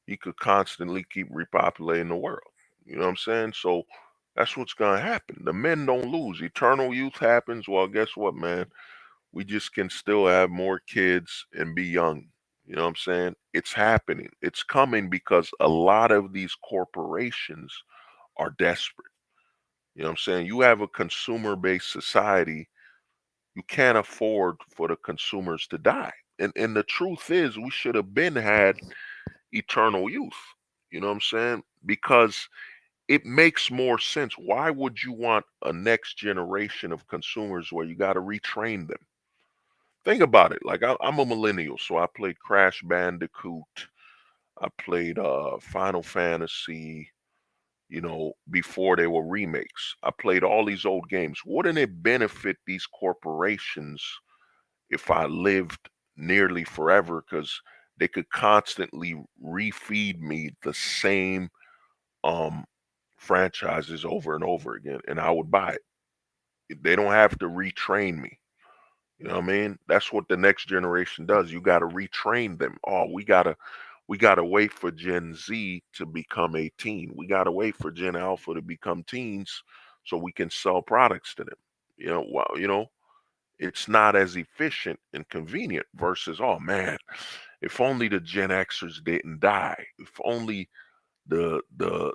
he could constantly keep repopulating the world. You know what I'm saying? So that's what's gonna happen. The men don't lose. Eternal youth happens. Well, guess what, man? We just can still have more kids and be young. You know what I'm saying? It's happening. It's coming because a lot of these corporations are desperate. You know what I'm saying? You have a consumer-based society. You can't afford for the consumers to die. And the truth is, we should have been had eternal youth. You know what I'm saying? Because it makes more sense. Why would you want a next generation of consumers where you got to retrain them? Think about it. Like I'm a millennial, so I played Crash Bandicoot. I played Final Fantasy, before they were remakes. I played all these old games. Wouldn't it benefit these corporations if I lived nearly forever because they could constantly refeed me the same um franchises over and over again, and I would buy it. They don't have to retrain me. You know what I mean? That's what the next generation does. You got to retrain them. Oh, we gotta wait for Gen Z to become 18. We gotta wait for Gen Alpha to become teens so we can sell products to them. It's not as efficient and convenient versus, oh man, if only the Gen Xers didn't die. If only the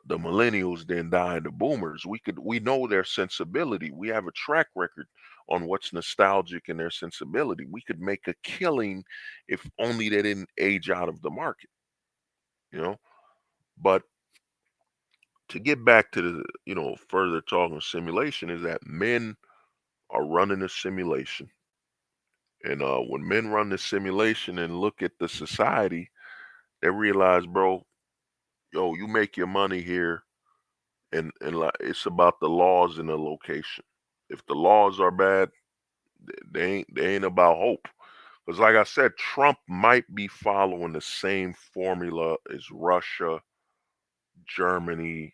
millennials didn't die and the boomers. We know their sensibility. We have a track record on what's nostalgic in their sensibility. We could make a killing if only they didn't age out of the market, you know? But to get back to the, further talking simulation is that men are running a simulation. And when men run the simulation and look at the society, they realize, bro, yo, you make your money here, and like it's about the laws and the location. If the laws are bad, they ain't about hope. Because like I said, Trump might be following the same formula as Russia, Germany,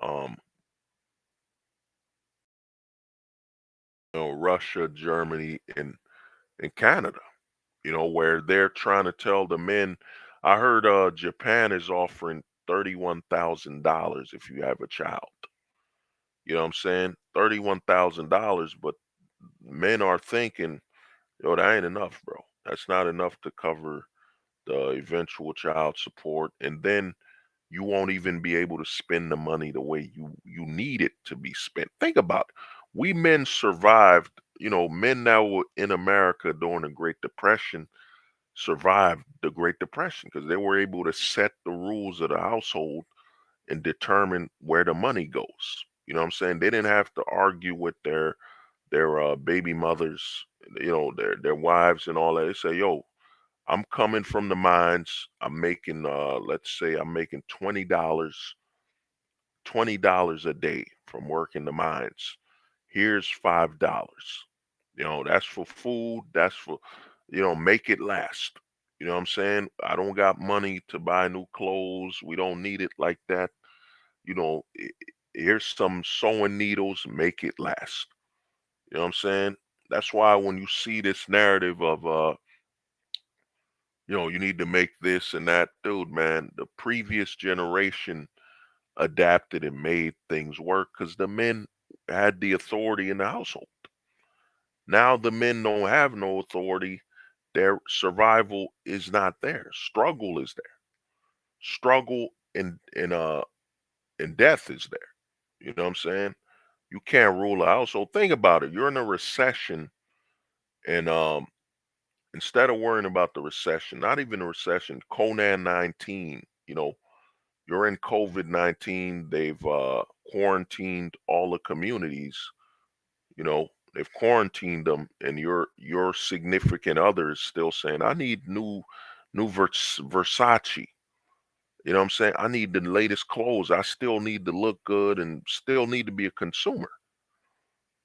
um, Russia, Germany, and Canada. Where they're trying to tell the men. I heard Japan is offering $31,000 if you have a child. You know what I'm saying? $31,000, but men are thinking, yo, that ain't enough, bro. That's not enough to cover the eventual child support. And then you won't even be able to spend the money the way you need it to be spent. Think about it. We men survived, men that were in America during the Great Depression survived the Great Depression because they were able to set the rules of the household and determine where the money goes. You know what I'm saying? They didn't have to argue with their baby mothers, their wives and all that. They say, yo, I'm coming from the mines. I'm making let's say I'm making $20 a day from working the mines. Here's $5. That's for food. That's for, make it last. You know what I'm saying? I don't got money to buy new clothes. We don't need it like that. You know, i- Here's some sewing needles, make it last. You know what I'm saying? That's why when you see this narrative of you need to make this and that, dude, man, the previous generation adapted and made things work because the men had the authority in the household. Now the men don't have no authority. Their survival is not there. Struggle is there. Struggle and death is there. You know what I'm saying? You can't rule a household. Think about it. You're in a recession, and instead of worrying about the recession, not even a recession, Conan 19, you're in COVID-19. They've quarantined all the communities. They've quarantined them, and your significant other is still saying, "I need new Versace." You know what I'm saying? I need the latest clothes. I still need to look good and still need to be a consumer.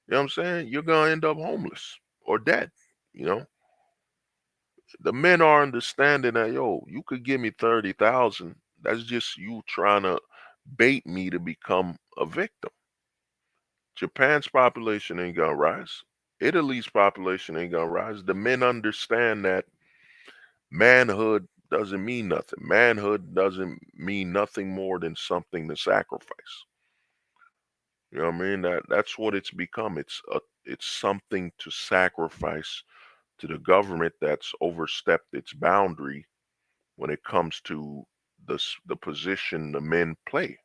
You know what I'm saying? You're gonna end up homeless or dead. You know, the men are understanding that, yo, you could give me 30,000. That's just you trying to bait me to become a victim. Japan's population ain't gonna rise. Italy's population ain't gonna rise. The men understand that manhood doesn't mean nothing. Manhood doesn't mean nothing more than something to sacrifice. You know what I mean? That's what it's become. It's something to sacrifice to the government that's overstepped its boundary when it comes to the position the men play.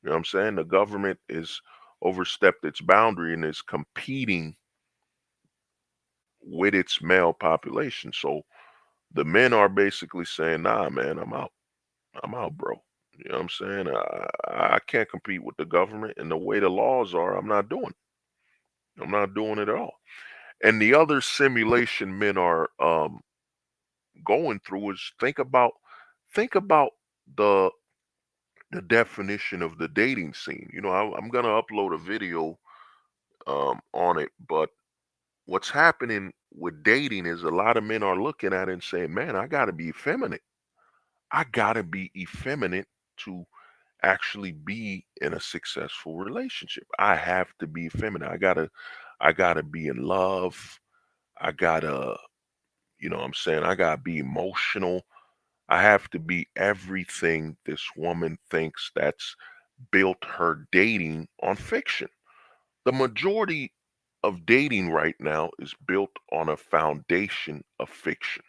You know what I'm saying? The government is overstepped its boundary and is competing with its male population. So the men are basically saying, nah, man, I'm out. I'm out, bro. You know what I'm saying? I can't compete with the government and the way the laws are, I'm not doing it. I'm not doing it at all. And the other simulation men are going through is think about the the definition of the dating scene. I'm gonna upload a video on it, but what's happening with dating is a lot of men are looking at it and saying, "Man, I got to be effeminate. I got to be effeminate to actually be in a successful relationship. I have to be feminine. I gotta be in love. I gotta, what I'm saying, I gotta be emotional. I have to be everything this woman thinks that's built her dating on fiction. The majority of dating right now is built on a foundation of fiction.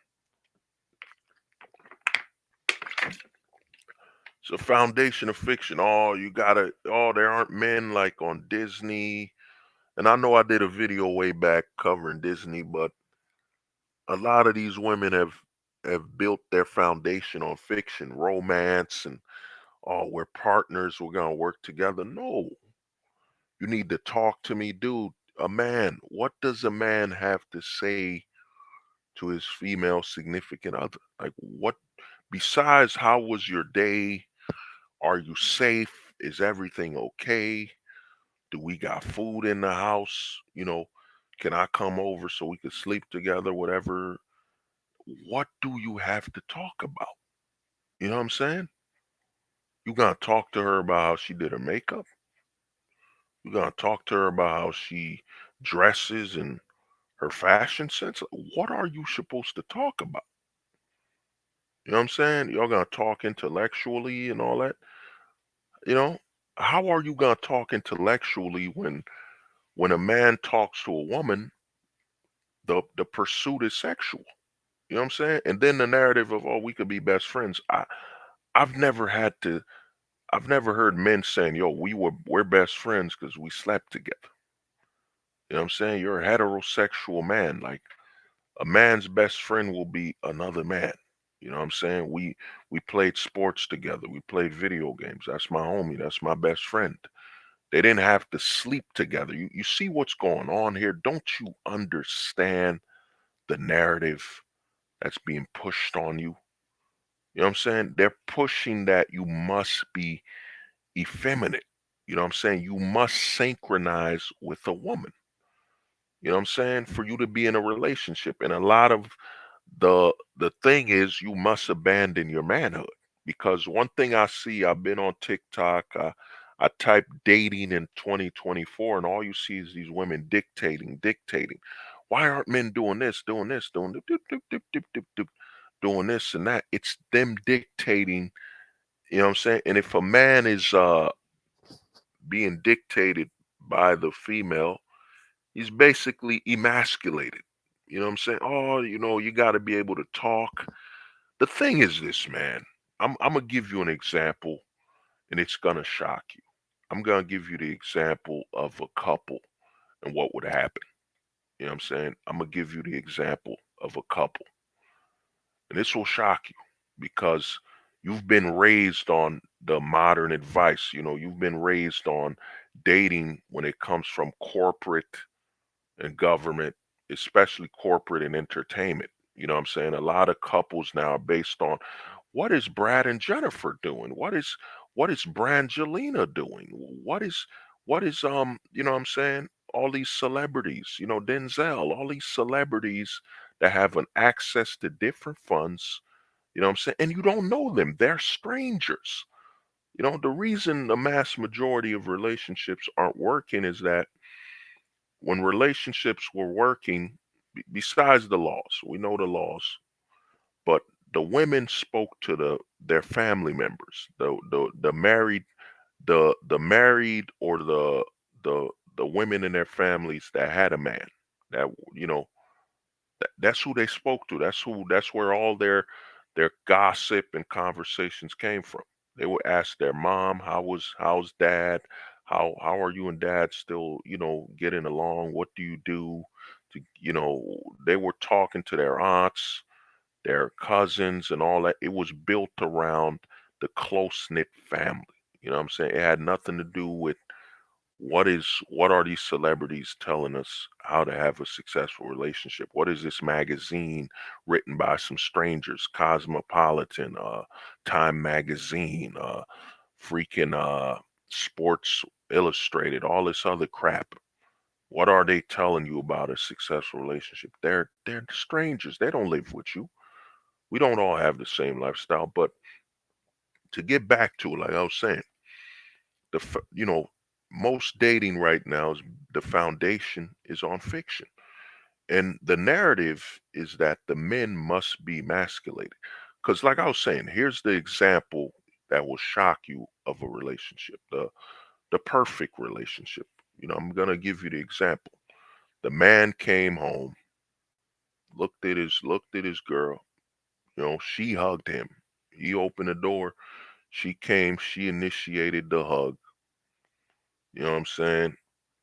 It's a foundation of fiction. There aren't men like on Disney. And I know I did a video way back covering Disney, but a lot of these women have built their foundation on fiction, romance, and oh, we're partners, we're gonna work together. No, you need to talk to me, dude. A man, what does a man have to say to his female significant other? Like what besides how was your day? Are you safe? Is everything okay? Do we got food in the house? Can I come over so we could sleep together? Whatever. What do you have to talk about? You know what I'm saying? You gonna talk to her about how she did her makeup? You gonna talk to her about how she dresses and her fashion sense? What are you supposed to talk about? You know what I'm saying? Y'all gonna talk intellectually and all that? You know? How are you gonna talk intellectually when a man talks to a woman, the pursuit is sexual? You know what I'm saying? And then the narrative of, oh, we could be best friends. I've never had to I've never heard men saying, yo, we're best friends because we slept together. You know what I'm saying? You're a heterosexual man. Like a man's best friend will be another man. You know what I'm saying? We played sports together. We played video games. That's my homie. That's my best friend. They didn't have to sleep together. You see what's going on here? Don't you understand the narrative that's being pushed on you? You know what I'm saying? They're pushing that you must be effeminate. You know what I'm saying? You must synchronize with a woman. You know what I'm saying? For you to be in a relationship. And a lot of the thing is you must abandon your manhood. Because one thing I see, I've been on TikTok, I type dating in 2024, and all you see is these women dictating, dictating. Why aren't men doing this, doing dip, dip, dip, dip, dip, dip, dip, doing this and that? It's them dictating, you know what I'm saying? And if a man is being dictated by the female, he's basically emasculated. You know what I'm saying? Oh, you got to be able to talk. The thing is this, man. I'm gonna give you an example, and it's gonna shock you. I'm gonna give you the example of a couple and what would happen. You know what I'm saying? I'm gonna give you the example of a couple, and this will shock you because you've been raised on the modern advice. You've been raised on dating when it comes from corporate and government, especially corporate and entertainment. You know what I'm saying? A lot of couples now are based on what is Brad and Jennifer doing? What is Brangelina doing? What is you know what I'm saying? All these celebrities, Denzel, all these celebrities that have an access to different funds, you know what I'm saying? And you don't know them. They're strangers. The reason the mass majority of relationships aren't working is that when relationships were working, besides the laws, we know the laws, but the women spoke to their family members, the married or the the women in their families that had a man. That that's who they spoke to. That's where all their gossip and conversations came from. They would ask their mom, how's dad? How are you and dad still, getting along? What do you do? To, they were talking to their aunts, their cousins and all that. It was built around the close-knit family. You know what I'm saying? It had nothing to do with what are these celebrities telling us how to have a successful relationship? What is this magazine written by some strangers? Cosmopolitan, Time Magazine, freaking Sports Illustrated, all this other crap. What are they telling you about a successful relationship? They're strangers. They don't live with you. We don't all have the same lifestyle. But to get back to it, like I was saying, you know, most dating right now is the foundation is on fiction. And the narrative is that the men must be emasculated. Because, like I was saying, here's the example that will shock you of a relationship, the perfect relationship. I'm gonna give you the example. The man came home, looked at his girl. She hugged him. He opened the door. She came. She initiated the hug. You know what I'm saying?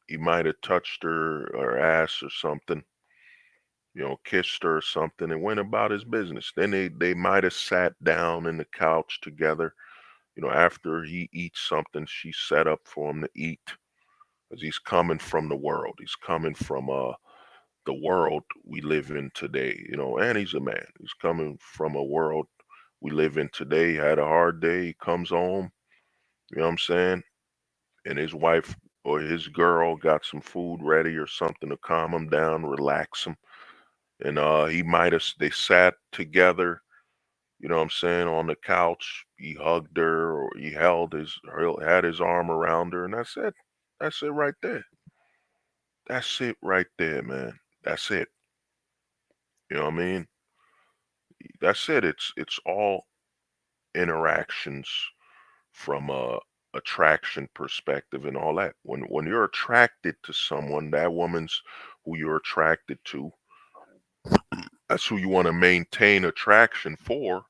He might have touched her ass or something. Kissed her or something and went about his business. Then they might have sat down in the couch together. After he eats something, she set up for him to eat because he's coming from the world. He's coming from the world we live in today. And he's a man. He's coming from a world we live in today. He had a hard day. He comes home. You know what I'm saying? And his wife or his girl got some food ready or something to calm him down, relax him. And he might have they sat together, you know what I'm saying, on the couch. He hugged her or he had his arm around her, and that's it. That's it right there. That's it right there, man. That's it. You know what I mean? That's it. It's all interactions from a attraction perspective and all that. When you're attracted to someone, that woman's who you're attracted to, that's who you want to maintain attraction for.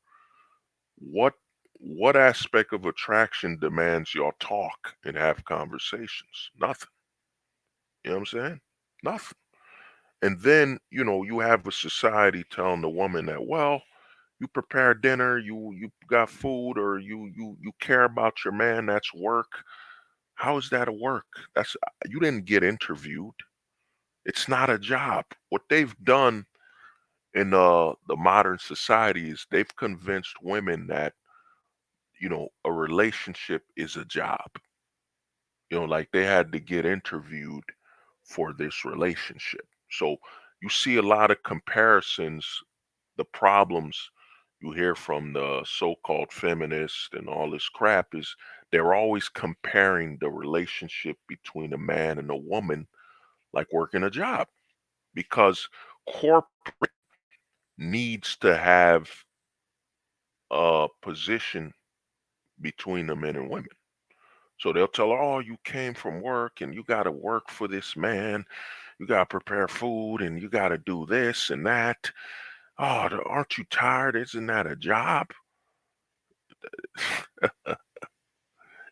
What aspect of attraction demands y'all talk and have conversations? Nothing. You know what I'm saying? Nothing. And then, you have a society telling the woman that, well, you prepare dinner, you got food, or you care about your man, that's work. How is that a work? That's You didn't get interviewed. It's not a job. What they've done in the modern society is they've convinced women that a relationship is a job. Like they had to get interviewed for this relationship. So you see a lot of comparisons, the problems you hear from the so-called feminists and all this crap is they're always comparing the relationship between a man and a woman like working a job because corporate needs to have a position between the men and women. So they'll tell her, oh, you came from work and you got to work for this man. You got to prepare food and you got to do this and that. Oh, aren't you tired? Isn't that a job?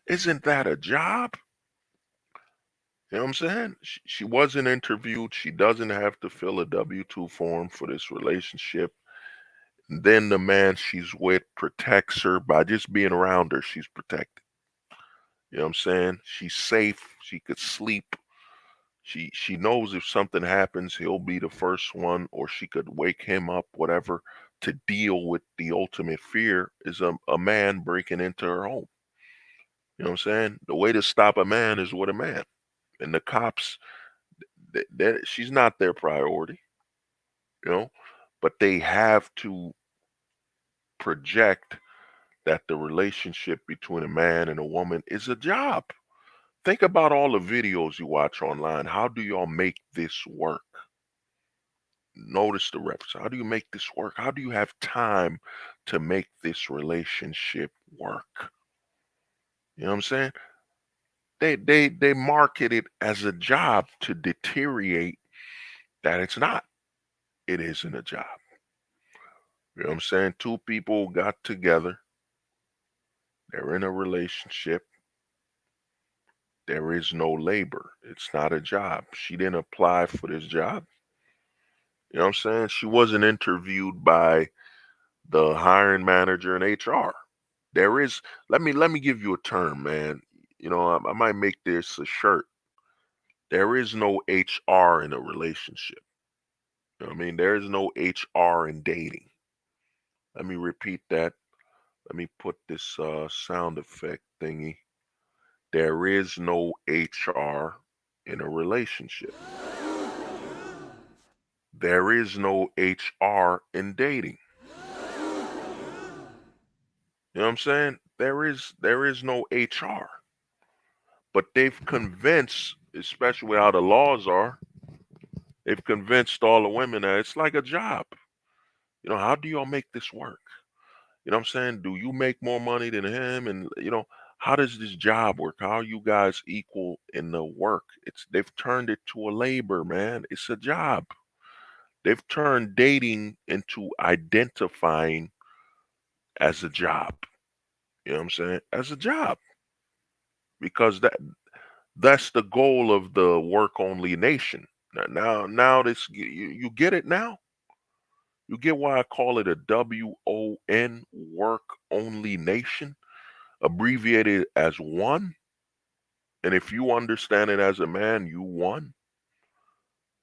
Isn't that a job? You know what I'm saying? She wasn't interviewed. She doesn't have to fill a W-2 form for this relationship. And then the man she's with protects her by just being around her. She's protected. You know what I'm saying? She's safe. She could sleep. She knows if something happens, he'll be the first one, or she could wake him up, whatever, to deal with the ultimate fear is a man breaking into her home. You know what I'm saying? The way to stop a man is with a man. And the cops, she's not their priority, you know, but they have to project that the relationship between a man and a woman is a job. Think about all the videos you watch online. How do y'all make this work? Notice the reference. How do you make this work? How do you have time to make this relationship work? You know what I'm saying? They market it as a job to deteriorate that it's not. It isn't a job. You know what I'm saying? Two people got together. They're in a relationship. There is no labor. It's not a job. She didn't apply for this job. You know what I'm saying? She wasn't interviewed by the hiring manager in HR. There is let me give you a term, man. I might make this a shirt. There is no HR in a relationship. You know what I mean? There is no HR in dating. Let me repeat that. Let me put this sound effect thingy. There is no HR in a relationship. There is no HR in dating. You know what I'm saying? There is no HR. But they've convinced, especially how the laws are, they've convinced all the women that it's like a job. How do y'all make this work? You know what I'm saying? Do you make more money than him? And how does this job work? How are you guys equal in the work? They've turned it to a labor, man. It's a job. They've turned dating into identifying as a job. You know what I'm saying? As a job. Because that's the goal of the work only nation. Now this you get it now? You get why I call it a WON, work only nation, abbreviated as one. And if you understand it as a man, you won.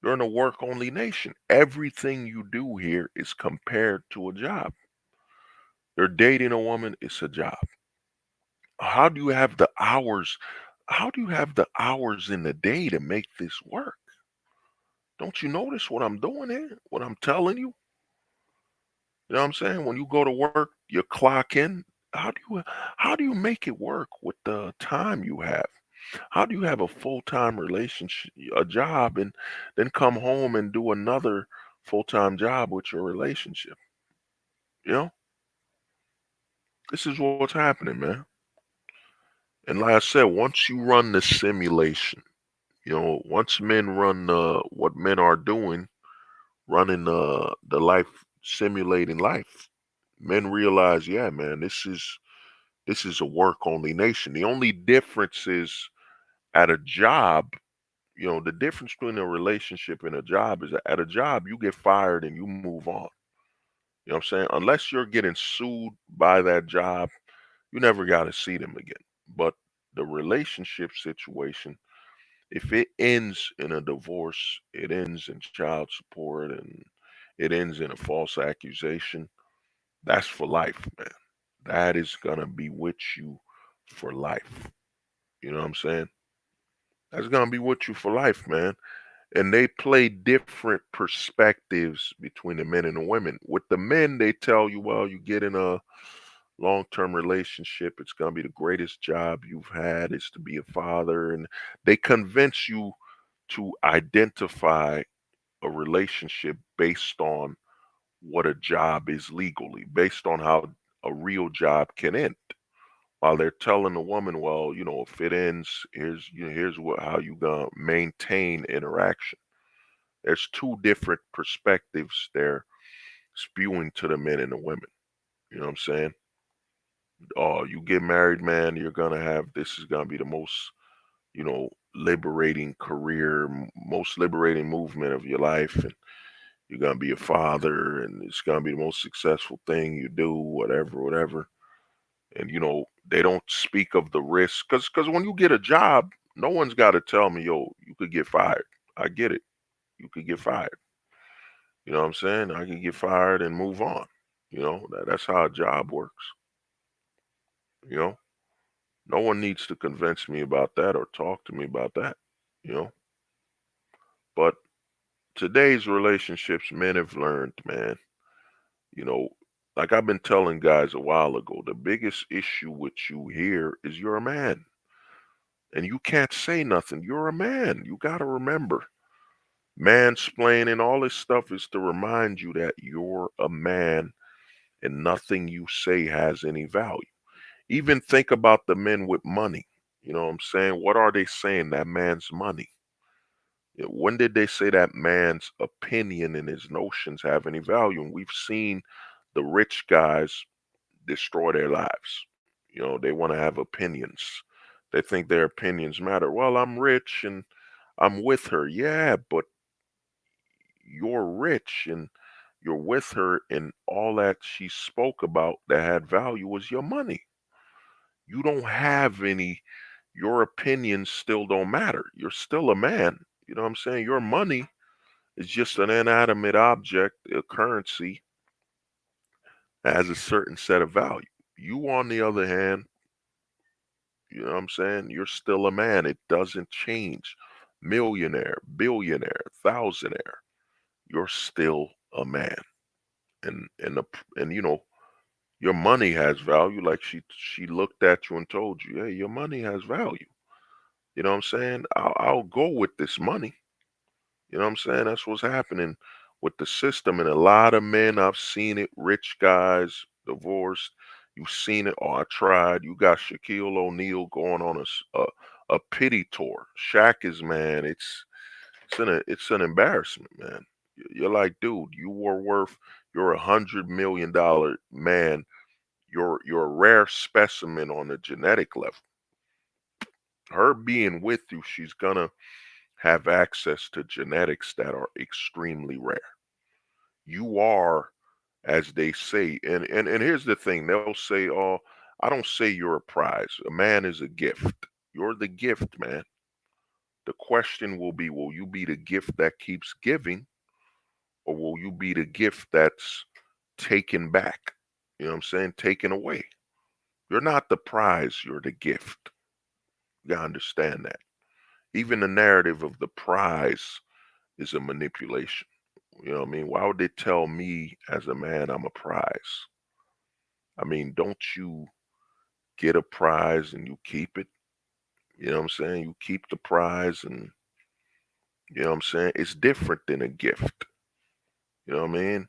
You're in a work only nation. Everything you do here is compared to a job. You're dating a woman, it's a job. How do you have the hours? How do you have the hours in the day to make this work? Don't you notice what I'm doing here? What I'm telling you? You know what I'm saying? When you go to work, you clock in. How do you make it work with the time you have? How do you have a full-time relationship, a job, and then come home and do another full-time job with your relationship? You know, this is what's happening, man. And like I said, once you run the simulation, once men run what men are doing, running the life, simulating life, men realize, yeah, man, this is a work only nation. The only difference is at a job, the difference between a relationship and a job is that at a job you get fired and you move on. You know what I'm saying? Unless you're getting sued by that job, you never got to see them again. But the relationship situation, if it ends in a divorce, it ends in child support, and it ends in a false accusation, that's for life, man. That is gonna be with you for life. You know what I'm saying? That's gonna be with you for life, man. And they play different perspectives between the men and the women. With the men, they tell you, well, you get in a long-term relationship, it's gonna be the greatest job you've had is to be a father, and they convince you to identify a relationship based on what a job is legally, based on how a real job can end. While they're telling the woman, well, if it ends, here's what how you gonna maintain interaction. There's two different perspectives they're spewing to the men and the women. You know what I'm saying? Oh, you get married, man, you're gonna have this is gonna be the most, liberating career, most liberating movement of your life, and you're gonna be a father, and it's gonna be the most successful thing you do, whatever, whatever. And they don't speak of the risk, because when you get a job, no one's got to tell me, yo, you could get fired. I get it. You could get fired. You know what I'm saying? I can get fired and move on. That's how a job works. You know, no one needs to convince me about that or talk to me about that. You know, but today's relationships, men have learned, man. You know, like I've been telling guys a while ago, the biggest issue with you here is you're a man and you can't say nothing. You're a man. You got to remember, mansplaining, all this stuff is to remind you that you're a man and nothing you say has any value. Even think about the men with money. You know what I'm saying? What are they saying? That man's money. When did they say that man's opinion and his notions have any value? And we've seen the rich guys destroy their lives. They want to have opinions. They think their opinions matter. Well, I'm rich and I'm with her. Yeah, but you're rich and you're with her, and all that she spoke about that had value was your money. You don't have any, your opinions still don't matter. You're still a man. You know what I'm saying? Your money is just an inanimate object, a currency that has a certain set of value. You, on the other hand, you know what I'm saying? You're still a man. It doesn't change. millionaire, billionaire, thousandaire, you're still a man. And your money has value. Like she looked at you and told you, hey, your money has value. You know what I'm saying? I'll go with this money. You know what I'm saying? That's what's happening with the system. And a lot of men, I've seen it, rich guys, divorced. You've seen it. Oh, I tried. You got Shaquille O'Neal going on a pity tour. Shaq is, man, it's an embarrassment, man. You're like, dude, you're $100 million man. You're a rare specimen on a genetic level. Her being with you, she's gonna have access to genetics that are extremely rare. You are, as they say, and here's the thing, they'll say, oh, I don't say you're a prize. A man is a gift. You're the gift, man. The question will be, will you be the gift that keeps giving, or will you be the gift that's taken back? You know what I'm saying? Taken away. You're not the prize, you're the gift. You gotta understand that. Even the narrative of the prize is a manipulation. You know what I mean? Why would they tell me as a man I'm a prize? I mean, don't you get a prize and you keep it? You know what I'm saying? You keep the prize and you know what I'm saying? It's different than a gift. You know what I mean?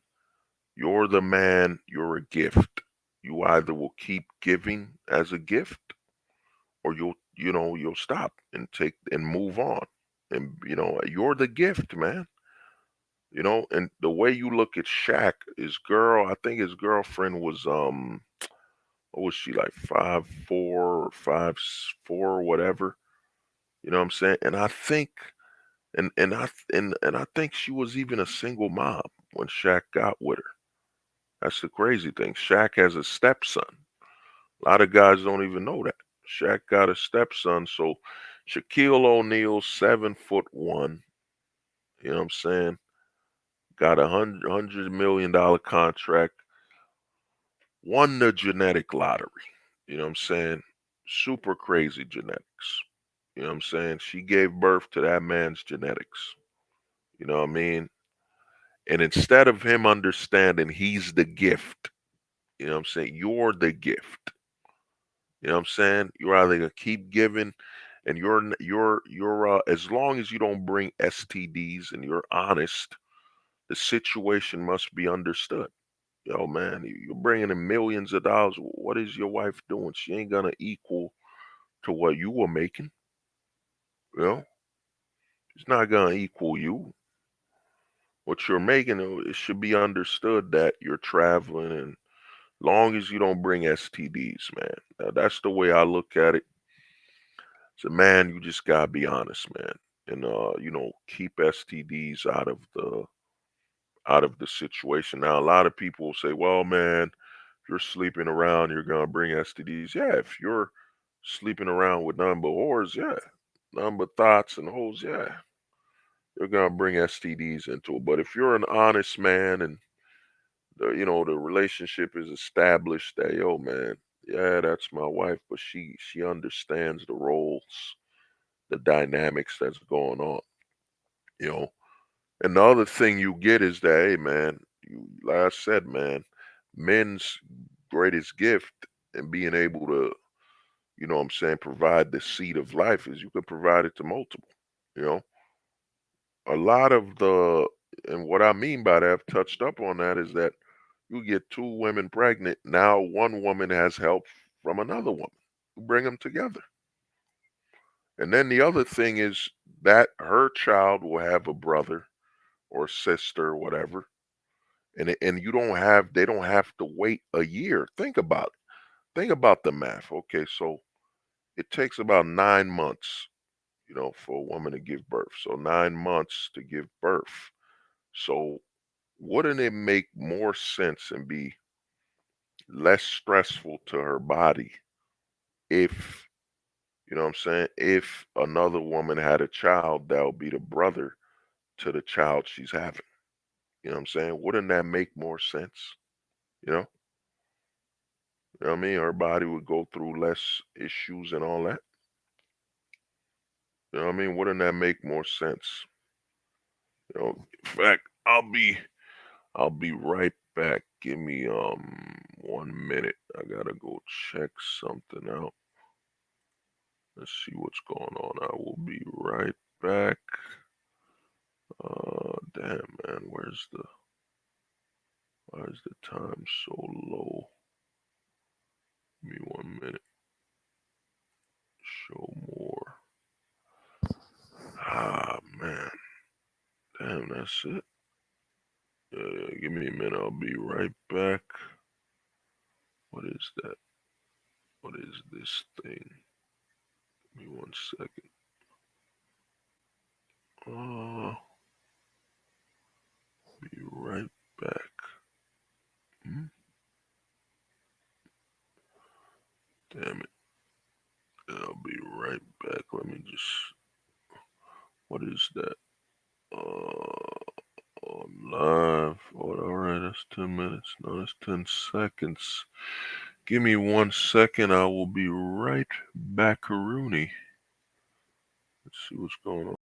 You're the man, you're a gift. You either will keep giving as a gift or you'll stop and take and move on. And you're the gift, man. And the way you look at Shaq, I think his girlfriend was what was she, like 5'4" or 5'4" or whatever. You know what I'm saying? And I think and I think she was even a single mom when Shaq got with her. That's the crazy thing. Shaq has a stepson. A lot of guys don't even know that. Shaq got a stepson. So Shaquille O'Neal, 7'1", you know what I'm saying? Got $100 million contract, won the genetic lottery. You know what I'm saying? Super crazy genetics. You know what I'm saying? She gave birth to that man's genetics. You know what I mean? And instead of him understanding he's the gift, you know what I'm saying? You're the gift. You know what I'm saying? You're either gonna keep giving, and as long as you don't bring STDs and you're honest, the situation must be understood. Yo, man, you're bringing in millions of dollars. What is your wife doing? She ain't gonna equal to what you were making. You know, she's not gonna equal you. What you're making, it should be understood that you're traveling, and long as you don't bring STDs, man. That's the way I look at it. So, man, you just gotta be honest, man, and keep STDs out of the situation. Now, a lot of people will say, "Well, man, if you're sleeping around, you're gonna bring STDs." Yeah, if you're sleeping around with none but whores, yeah, none but thoughts and hoes, yeah, you're gonna bring STDs into it. But if you're an honest man and the relationship is established, that yo, man, yeah, that's my wife, but she understands the roles, the dynamics that's going on, you know. And the other thing you get is that, hey, man, like I said, man, men's greatest gift and being able to, what I'm saying, provide the seed of life is you can provide it to multiple. You know, a lot of and what I mean by that, I've touched up on that, is that you get two women pregnant. Now one woman has help from another woman. You bring them together. And then the other thing is that her child will have a brother or sister or whatever. And they don't have to wait a year. Think about it. Think about the math. Okay, so it takes about 9 months, for a woman to give birth. So 9 months to give birth. So wouldn't it make more sense and be less stressful to her body if, what I'm saying, if another woman had a child that would be the brother to the child she's having? You know what I'm saying? Wouldn't that make more sense? You know? You know what I mean? Her body would go through less issues and all that. You know what I mean? Wouldn't that make more sense? You know, in fact, I'll be right back. Give me 1 minute. I gotta go check something out. Let's see what's going on. I will be right back. Damn man, why is the time so low? Give me 1 minute. Show more. Ah man. Damn, that's it. Give me a minute, I'll be right back. What is that? What is this thing? Give me 1 second. Be right back. Damn it. I'll be right back. Let me just. What is that? On live. Alright, that's 10 minutes. No, that's 10 seconds. Give me 1 second. I will be right back, Rooney. Let's see what's going on.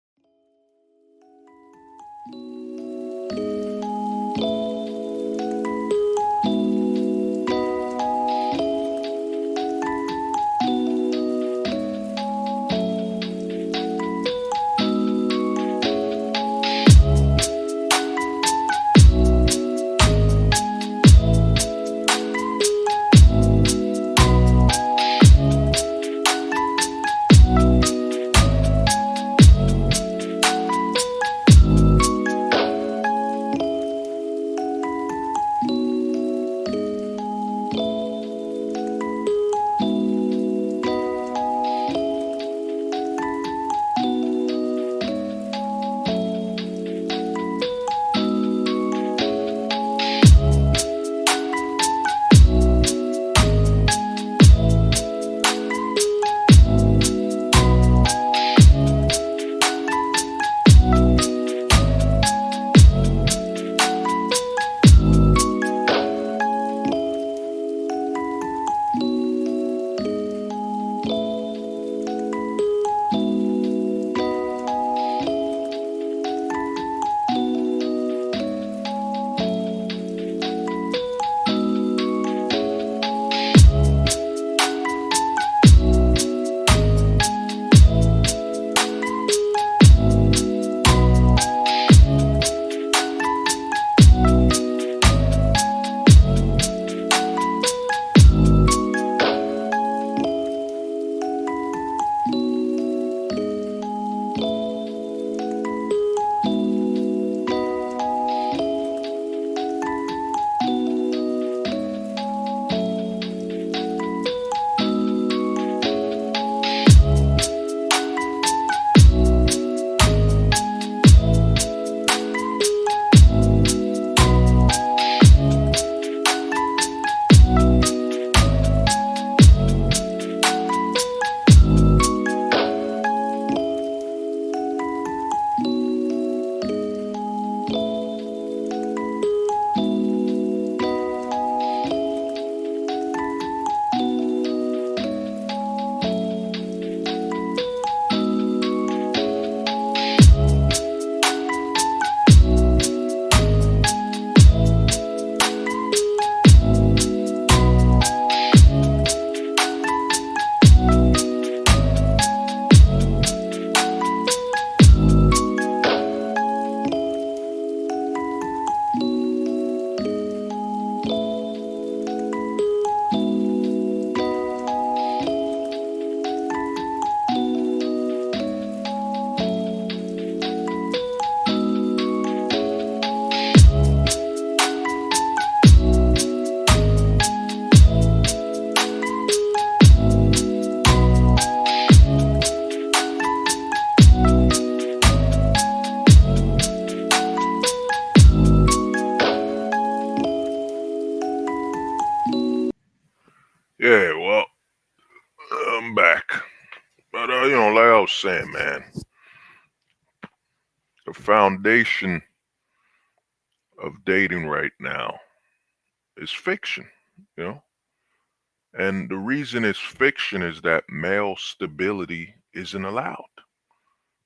Yeah, well, I'm back. But, like I was saying, man, the foundation of dating right now is fiction, you know? And the reason it's fiction is that male stability isn't allowed.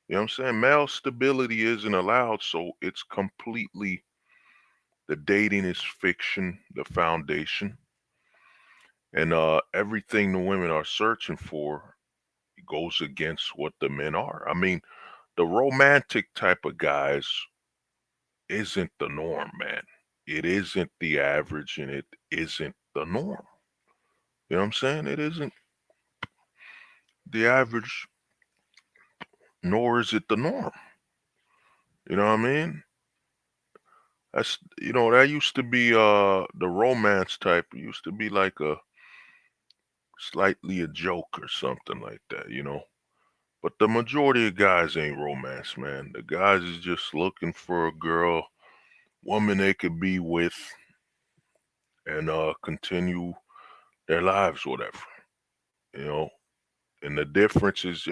You know what I'm saying? Male stability isn't allowed, so it's completely the dating is fiction, the foundation, and everything the women are searching for goes against what the men are. I mean, the romantic type of guys isn't the norm, man. It isn't the average and it isn't the norm. You know what I'm saying? It isn't the average, nor is it the norm. You know what I mean? That used to be the romance type. It used to be like a slightly a joke or something like that. But the majority of guys ain't romance, man. The guys is just looking for a girl, woman they could be with and continue their lives, whatever. You know, and the difference is,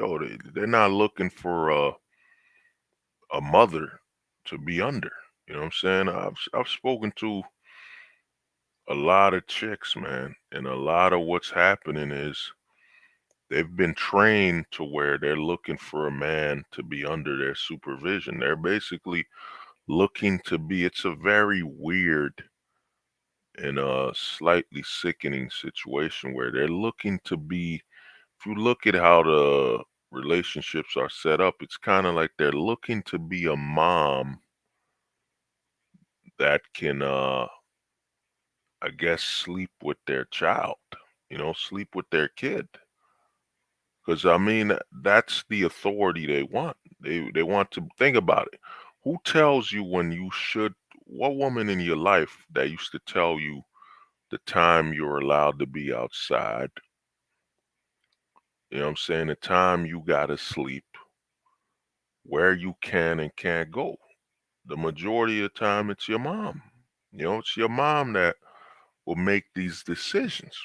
they're not looking for a mother to be under. You know what I'm saying? I've spoken to a lot of chicks, man, and a lot of what's happening is they've been trained to where they're looking for a man to be under their supervision. They're basically looking to be. It's a very weird and a slightly sickening situation where they're looking to be. If you look at how the relationships are set up, it's kind of like they're looking to be a mom that can, I guess, sleep with their child, sleep with their kid. Because I mean, that's the authority they want. They want to think about it. Who tells you when you should? What woman in your life that used to tell you the time you're allowed to be outside? You know what I'm saying? The time you gotta sleep, where you can and can't go. The majority of the time, it's your mom. It's your mom that will make these decisions.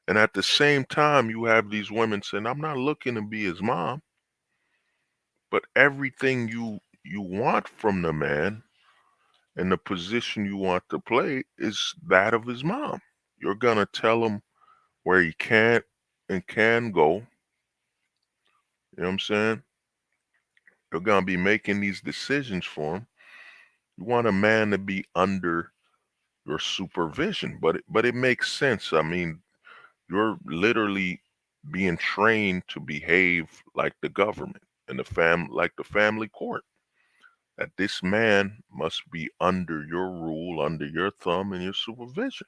And at the same time, you have these women saying, "I'm not looking to be his mom," but everything you want from the man and the position you want to play is that of his mom. You're gonna tell him where he can't and can go. You know what I'm saying? You're gonna be making these decisions for him. You want a man to be under your supervision, but it makes sense. I mean, you're literally being trained to behave like the government and like the family court. That this man must be under your rule, under your thumb and your supervision.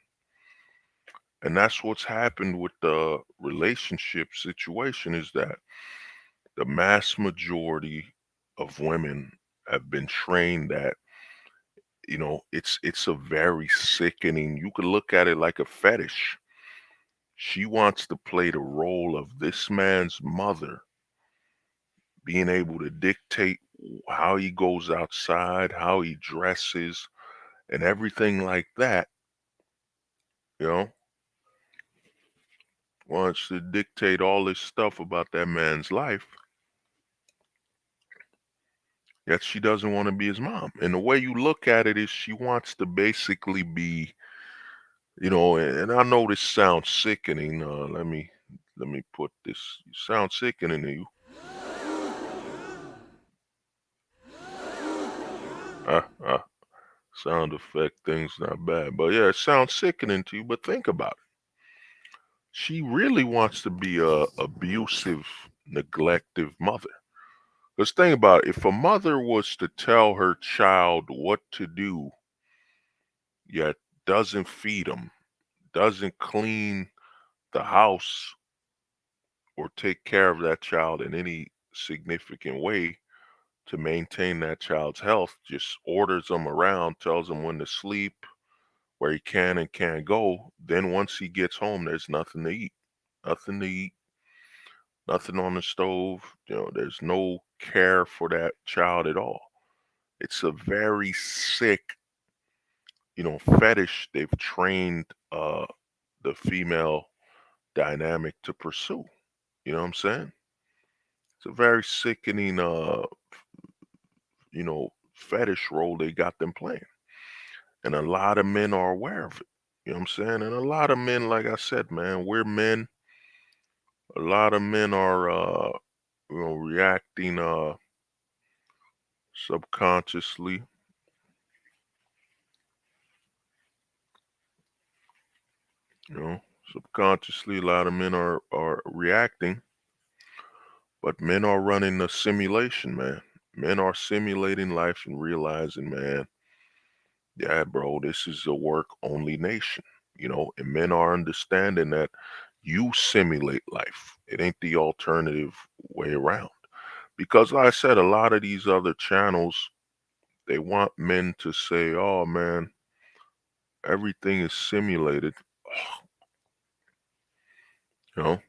And that's what's happened with the relationship situation is that the mass majority of women have been trained that, it's a very sickening. You could look at it like a fetish. She wants to play the role of this man's mother, being able to dictate how he goes outside, how he dresses, and everything like that, you know, wants to dictate all this stuff about that man's life, yet she doesn't want to be his mom. And the way you look at it is she wants to basically be, and I know this sounds sickening. Let me put this. Sounds sickening to you. Uh, sound effect thing's not bad, but yeah, it sounds sickening to you. But think about it. She really wants to be a abusive, neglective mother. Because think about it, if a mother was to tell her child what to do, yet doesn't feed them, doesn't clean the house or take care of that child in any significant way to maintain that child's health, just orders them around, tells them when to sleep, where he can and can't go, then once he gets home, there's nothing to eat. Nothing to eat, nothing on the stove. There's no care for that child at all. It's a very sick, fetish they've trained the female dynamic to pursue. You know what I'm saying? It's a very sickening fetish role they got them playing. And a lot of men are aware of it. You know what I'm saying? And a lot of men, like I said, man, we're men. A lot of men are reacting subconsciously. You know, subconsciously, a lot of men are reacting, but men are running a simulation, man. Men are simulating life and realizing, man, yeah, bro, this is a work only nation. And men are understanding that you simulate life. It ain't the alternative way around. Because like I said, a lot of these other channels, they want men to say, oh man, everything is simulated. You know,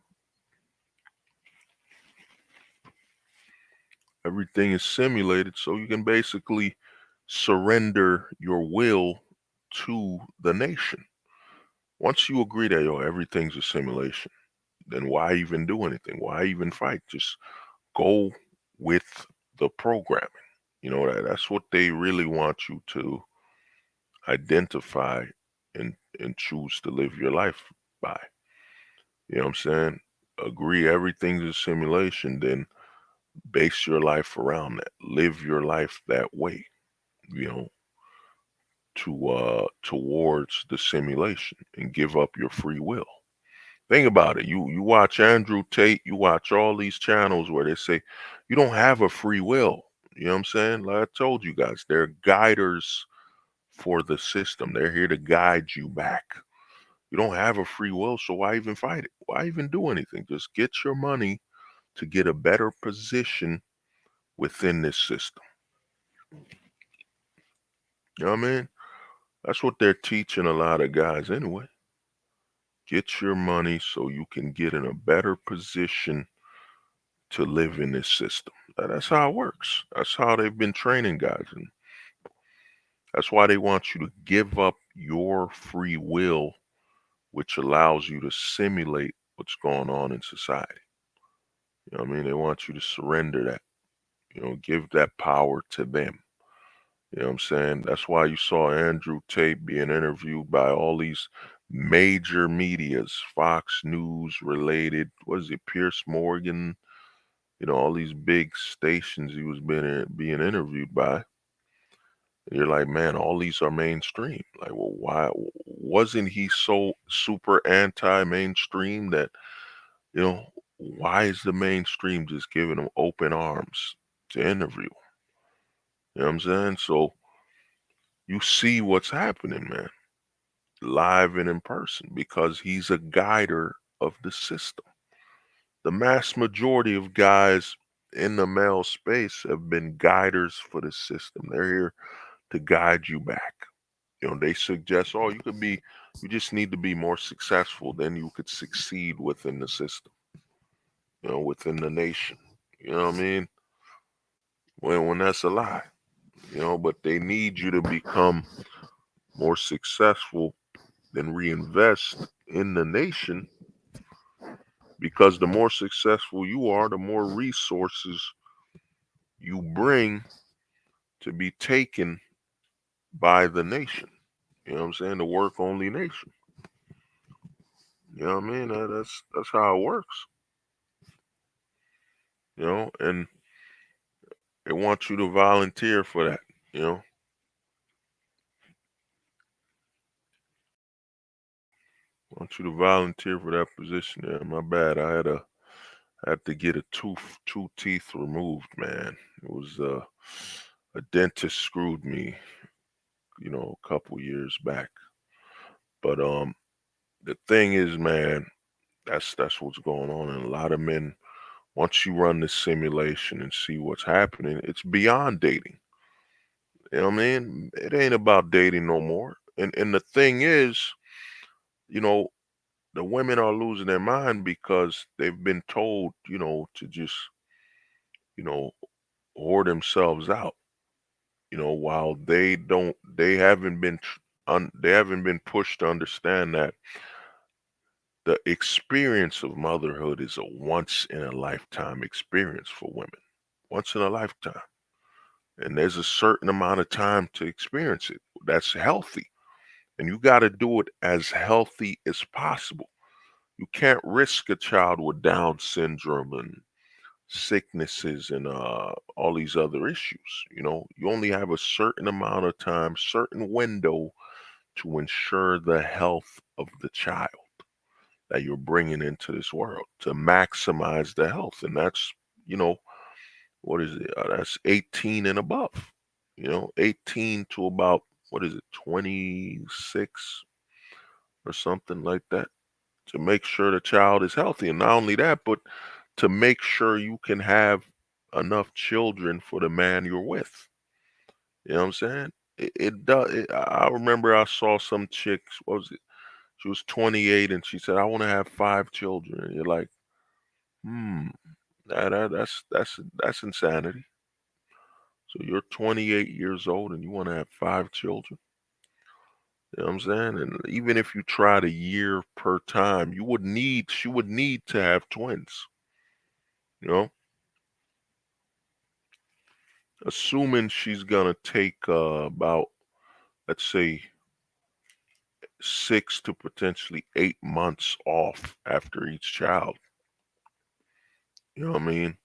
everything is simulated, so you can basically surrender your will to the nation. Once you agree that, everything's a simulation, then why even do anything? Why even fight? Just go with the programming. That's what they really want you to identify and choose to live your life by. You know what I'm saying? Agree everything's a simulation, then base your life around that. Live your life that way, you know, towards the simulation and give up your free will. Think about it. You watch Andrew Tate, you watch all these channels where they say you don't have a free will. You know what I'm saying? Like I told you guys, they're guiders for the system. They're here to guide you back. You don't have a free will, so why even fight it? Why even do anything? Just get your money to get a better position within this system. You know what I mean? That's what they're teaching a lot of guys anyway. Get your money so you can get in a better position to live in this system. That's how it works. That's how they've been training guys. And that's why they want you to give up your free will, which allows you to simulate what's going on in society. You know what I mean? They want you to surrender that, give that power to them. You know what I'm saying? That's why you saw Andrew Tate being interviewed by all these major medias, Fox News related, what is it, Pierce Morgan, all these big stations he was being interviewed by. And you're like, man, all these are mainstream. Like, well, why wasn't he so super anti-mainstream that, why is the mainstream just giving him open arms to interview? You know what I'm saying? So you see what's happening, man, live and in person, because he's a guider of the system. The mass majority of guys in the male space have been guiders for the system. They're here to guide you back. They suggest, oh, you just need to be more successful, then you could succeed within the system, within the nation. You know what I mean? When that's a lie, but they need you to become more successful than reinvest in the nation, because the more successful you are, the more resources you bring to be taken by the nation. You know what I'm saying? The work only nation. You know what I mean? That's how it works. And they want you to volunteer for that. You know, want you to volunteer for that position. Yeah, my bad. I had to get two teeth removed, man. It was a dentist screwed me, a couple years back. But the thing is, man, that's what's going on. And a lot of men, once you run this simulation and see what's happening, it's beyond dating. You know what I mean? It ain't about dating no more. And the thing is, you know, the women are losing their mind because they've been told, to just, you know, whore themselves out, while they haven't been they haven't been pushed to understand that the experience of motherhood is a once in a lifetime experience for women. Once in a lifetime. And there's a certain amount of time to experience it. That's healthy. And you got to do it as healthy as possible. You can't risk a child with Down syndrome and sicknesses and all these other issues. You only have a certain amount of time, certain window to ensure the health of the child that you're bringing into this world to maximize the health. And that's, you know, what is it? That's 18 and above, 18 to about, what is it, 26 or something like that, to make sure the child is healthy. And not only that, but to make sure you can have enough children for the man you're with. You know what I'm saying? It does. I remember I saw some chicks. What was it? She was 28 and she said, "I want to have 5 children." And you're like, hmm, that's insanity. So you're 28 years old and you want to have 5 children. You know what I'm saying? And even if you tried a year per time, she would need to have twins. You know, assuming she's gonna take about, let's say, 6 to potentially 8 months off after each child. You know what I mean?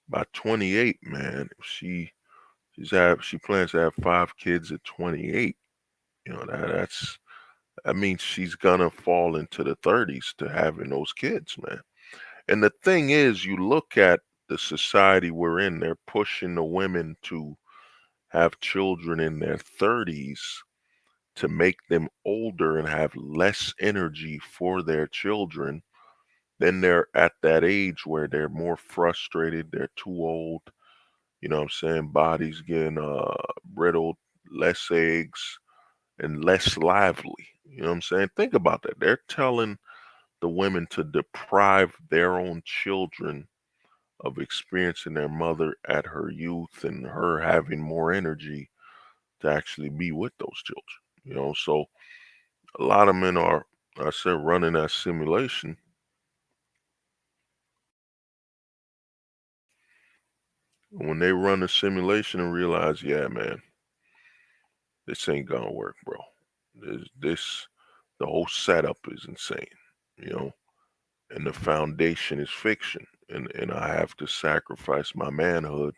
By 28, man, if she plans to have 5 kids at 28. That means she's gonna fall into the 30s to having those kids, man. And the thing is, you look at the society we're in, they're pushing the women to have children in their 30s to make them older and have less energy for their children. Then they're at that age where they're more frustrated, they're too old, you know what I'm saying? Bodies getting brittled, less eggs, and less lively. You know what I'm saying? Think about that. They're telling the women to deprive their own children of experiencing their mother at her youth and her having more energy to actually be with those children. So a lot of men are, I said, running that simulation. When they run the simulation and realize, yeah, man, this ain't gonna work, bro. The whole setup is insane, you know, and the foundation is fiction, and I have to sacrifice my manhood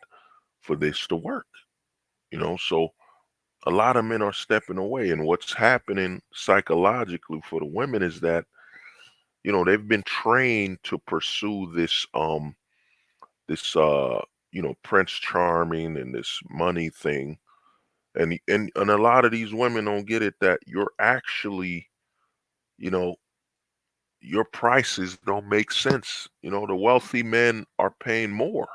for this to work, So a lot of men are stepping away, and what's happening psychologically for the women is that they've been trained to pursue this Prince Charming and this money thing. And a lot of these women don't get it, that you're actually, you know, your prices don't make sense. The wealthy men are paying more.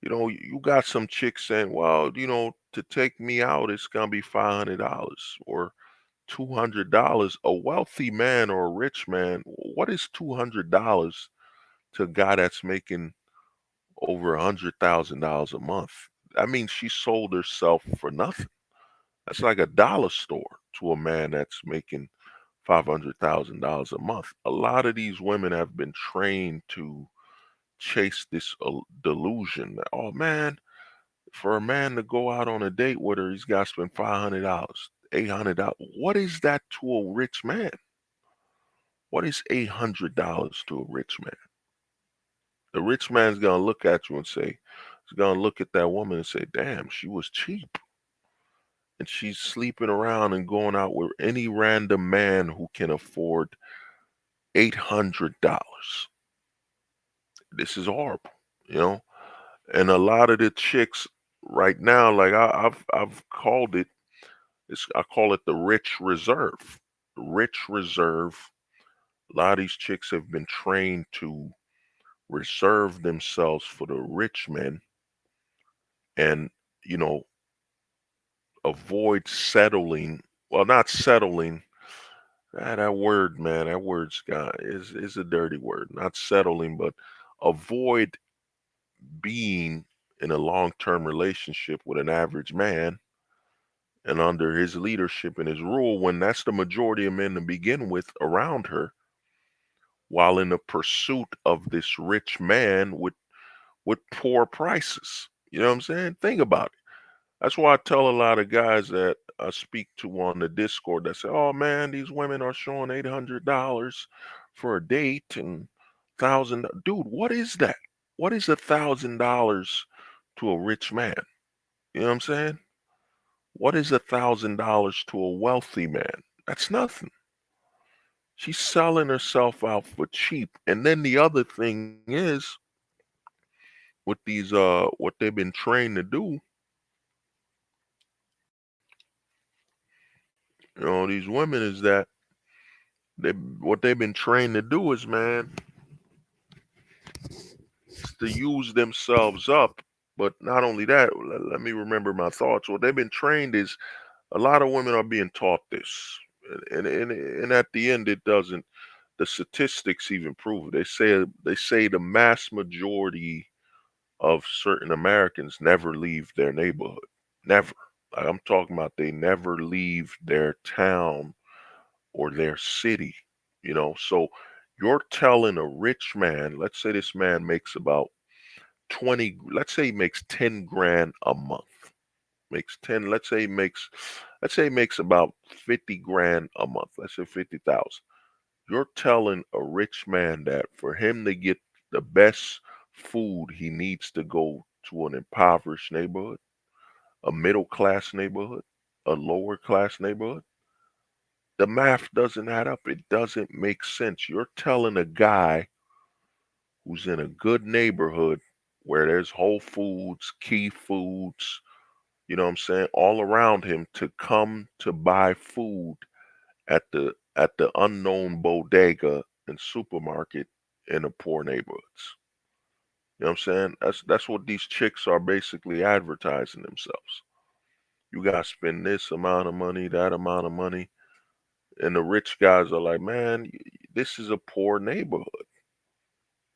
You got some chicks saying, well, to take me out, it's gonna be $500 or $200. A wealthy man or a rich man, what is $200 to a guy that's making over $100,000 a month? I mean, she sold herself for nothing. That's like a dollar store to a man that's making $500,000 a month. A lot of these women have been trained to chase this delusion that, oh man, for a man to go out on a date with her, he's got to spend $500, $800. What is that to a rich man? What is $800 to a rich man? The rich man's gonna look at you and say, he's gonna look at that woman and say, damn, she was cheap. And she's sleeping around and going out with any random man who can afford $800. This is horrible, you know? And a lot of the chicks right now, like I've called it, I call it the rich reserve. The rich reserve. A lot of these chicks have been trained to reserve themselves for the rich men and, you know, avoid settling. Well, not settling. That word, man, that word's got is a dirty word. Not settling, but avoid being in a long-term relationship with an average man and under his leadership and his rule, when that's the majority of men to begin with around her, while in the pursuit of this rich man with poor prices. You know what I'm saying? Think about it. That's why I tell a lot of guys that I speak to on the Discord that say, "Oh man, these women are showing $800 for a date and 1,000." Dude, what is that? What is $1,000 to a rich man? You know what I'm saying? What is $1,000 to a wealthy man? That's nothing. She's selling herself out for cheap. And then the other thing is with these what they've been trained to do, these women is that what they've been trained to do is, man, is to use themselves up. But not only that, let me remember my thoughts. What they've been trained is a lot of women are being taught this. And at the end it doesn't, the statistics even prove it. They say the mass majority of certain Americans never leave their neighborhood. Never. Like, I'm talking about they never leave their town or their city, So you're telling a rich man, let's say this man makes about 20, let's say he makes 10 grand a month. Makes 10, let's say he makes about 50 grand a month. Let's say 50,000. You're telling a rich man that for him to get the best food, he needs to go to an impoverished neighborhood, a middle class neighborhood, a lower class neighborhood. The math doesn't add up. It doesn't make sense. You're telling a guy who's in a good neighborhood where there's Whole Foods, Key Foods, what I'm saying, all around him to come to buy food at the unknown bodega and supermarket in the poor neighborhoods. You know what I'm saying? That's what these chicks are basically advertising themselves. You gotta spend this amount of money, that amount of money. And the rich guys are like, man, this is a poor neighborhood.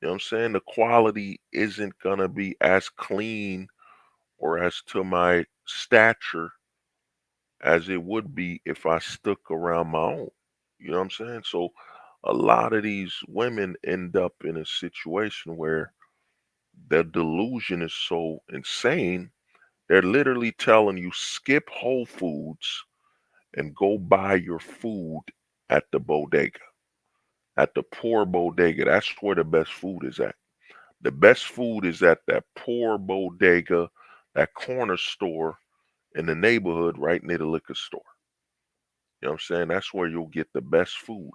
You know what I'm saying? The quality isn't gonna be as clean or as to my stature as it would be if I stuck around my own. You know what I'm saying? So a lot of these women end up in a situation where their delusion is so insane, they're literally telling you skip Whole Foods and go buy your food at the bodega, at the poor bodega. That's where the best food is at. The best food is at that poor bodega, that corner store in the neighborhood right near the liquor store. You know what I'm saying? That's where you'll get the best food.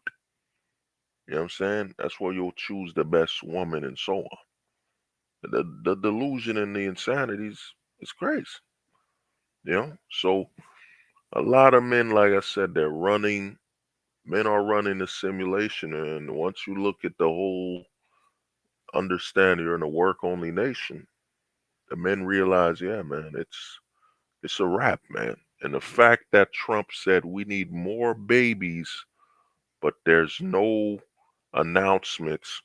You know what I'm saying? That's where you'll choose the best woman and so on. The delusion and the insanity is crazy. So a lot of men, like I said, men are running a simulation. And once you look at the whole understand you're in a work only nation, the men realize, yeah, man, it's a wrap, man. And the fact that Trump said we need more babies, but there's no announcements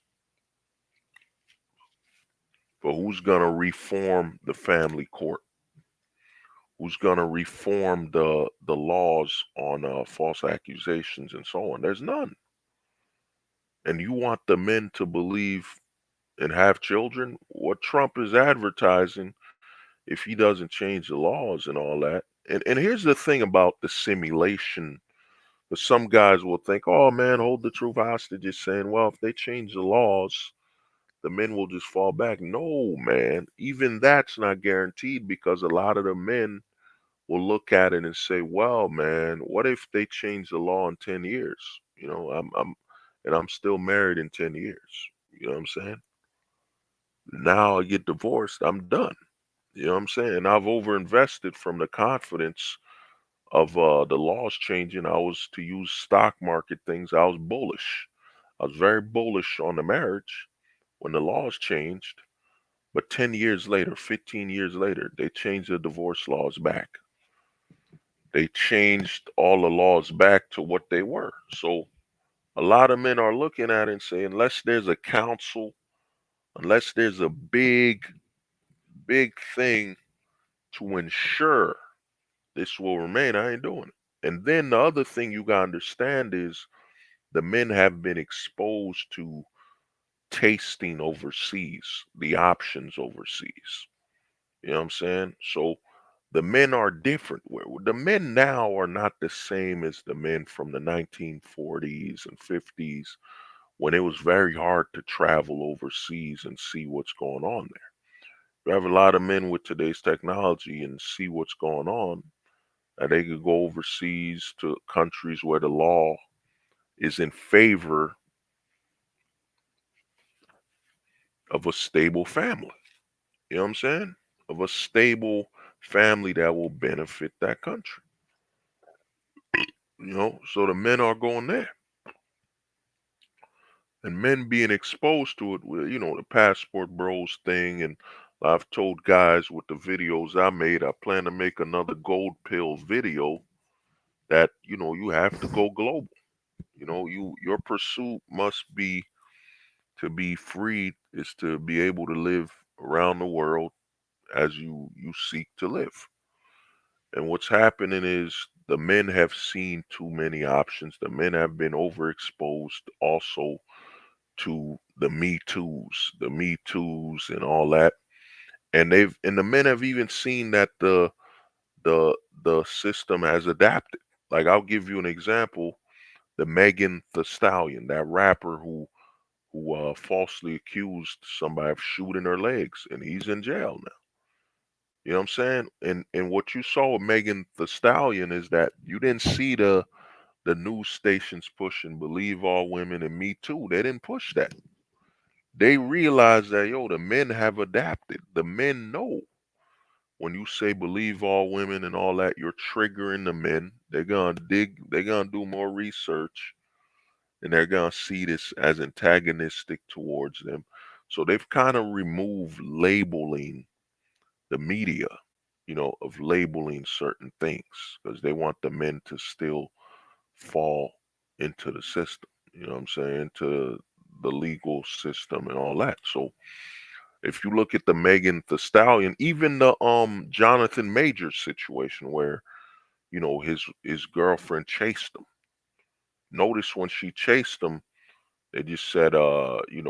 for who's gonna reform the family court, who's gonna reform the laws on false accusations and so on. There's none. And you want the men to believe and have children? What Trump is advertising, if he doesn't change the laws and all that. And here's the thing about the simulation. But some guys will think, oh man, hold the truth hostage is saying, well, if they change the laws, the men will just fall back. No, man, even that's not guaranteed because a lot of the men will look at it and say, well, man, what if they change the law in 10 years? And I'm still married in 10 years. You know what I'm saying? Now I get divorced, I'm done. You know what I'm saying? I've overinvested from the confidence of the laws changing. I was, to use stock market things, I was bullish. I was very bullish on the marriage when the laws changed. But 10 years later, 15 years later, they changed the divorce laws back. They changed all the laws back to what they were. So a lot of men are looking at it and saying, unless there's a council, unless there's a big, big thing to ensure this will remain, I ain't doing it. And then the other thing you gotta understand is the men have been exposed to tasting overseas, the options overseas. You know what I'm saying? So the men are different. The men now are not the same as the men from the 1940s and 50s when it was very hard to travel overseas and see what's going on there. You have a lot of men with today's technology and see what's going on, and they could go overseas to countries where the law is in favor of a stable family. You know what I'm saying? Of a stable family that will benefit that country. So the men are going there, and men being exposed to it with, the passport bros thing. And I've told guys with the videos I made, I plan to make another gold pill video that, you have to go global. Your pursuit must be to be free, is to be able to live around the world as you seek to live. And what's happening is the men have seen too many options. The men have been overexposed also to the Me Too's and all that. And the men have even seen that the the system has adapted. Like, I'll give you an example. The Megan the Stallion, that rapper who falsely accused somebody of shooting her legs, and he's in jail now. You know what I'm saying? And what you saw with Megan the Stallion is that you didn't see the news stations pushing believe all women and Me Too. They didn't push that. They realized that, yo, the men have adapted. The men know when you say believe all women and all that, you're triggering the men. They're gonna do more research, and they're gonna see this as antagonistic towards them. So they've kind of removed labeling the media, of labeling certain things, because they want the men to still fall into the system, you know what I'm saying, to the legal system and all that. So if you look at the Megan the Stallion, even the Jonathan Majors situation where, his girlfriend chased him. Notice when she chased him, they just said, he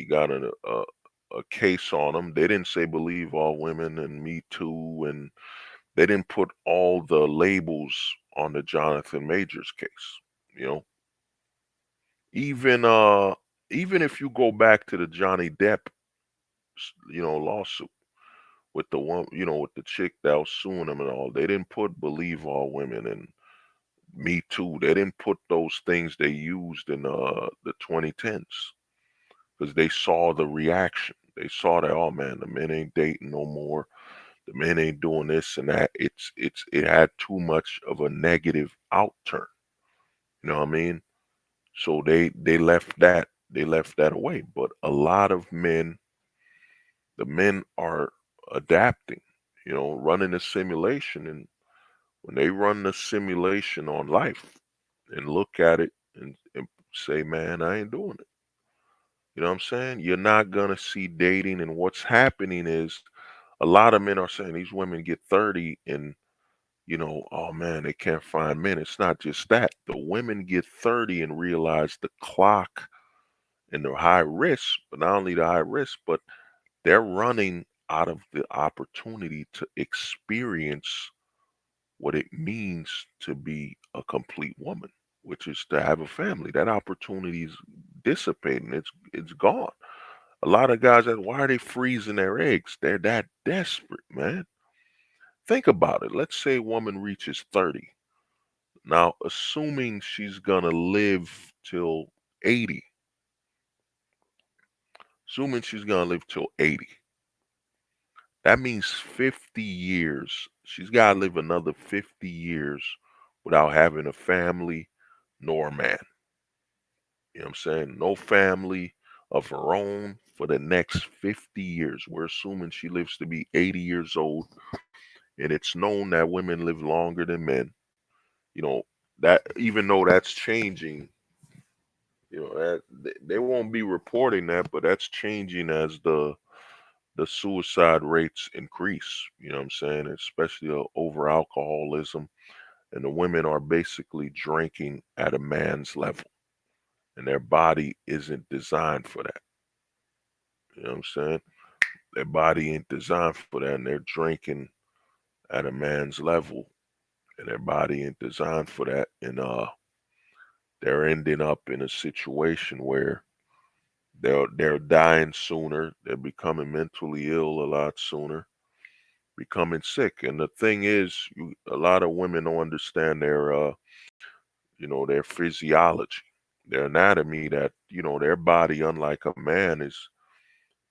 got a case on him. They didn't say believe all women and Me Too, and they didn't put all the labels on the Jonathan Majors case. You know, even even if you go back to the Johnny Depp, lawsuit with the one, with the chick that was suing him and all, they didn't put believe all women and Me Too. They didn't put those things they used in the 2010s, because they saw the reaction. They saw that, oh man, the men ain't dating no more. The men ain't doing this and that. It had too much of a negative outturn. You know what I mean? So they left that. They left that away. But a lot of men, the men are adapting, running a simulation. And when they run the simulation on life and look at it and say, man, I ain't doing it. You know what I'm saying? You're not gonna see dating. And what's happening is a lot of men are saying these women get 30 and, oh man, they can't find men. It's not just that. The women get 30 and realize the clock and the high risk, but not only the high risk, but they're running out of the opportunity to experience what it means to be a complete woman, which is to have a family. That opportunity is dissipating. It's gone. A lot of guys, why are they freezing their eggs? They're that desperate, man. Think about it. Let's say a woman reaches 30. Now, assuming she's gonna live till 80, assuming she's gonna live till 80, that means 50 years. She's gotta live another 50 years without having a family nor a man. You know what I'm saying? No family of her own for the next 50 years. We're assuming she lives to be 80 years old, and it's known that women live longer than men. You know, that even though that's changing, that they won't be reporting that, but that's changing as the suicide rates increase. You know what I'm saying? Especially over alcoholism, and the women are basically drinking at a man's level, and their body isn't designed for that. You know what I'm saying? Their body ain't designed for that, and they're drinking at a man's level, and their body ain't designed for that. And they're ending up in a situation where they're dying sooner, they're becoming mentally ill a lot sooner, becoming sick. And the thing is, a lot of women don't understand their physiology, their anatomy, that, their body, unlike a man, is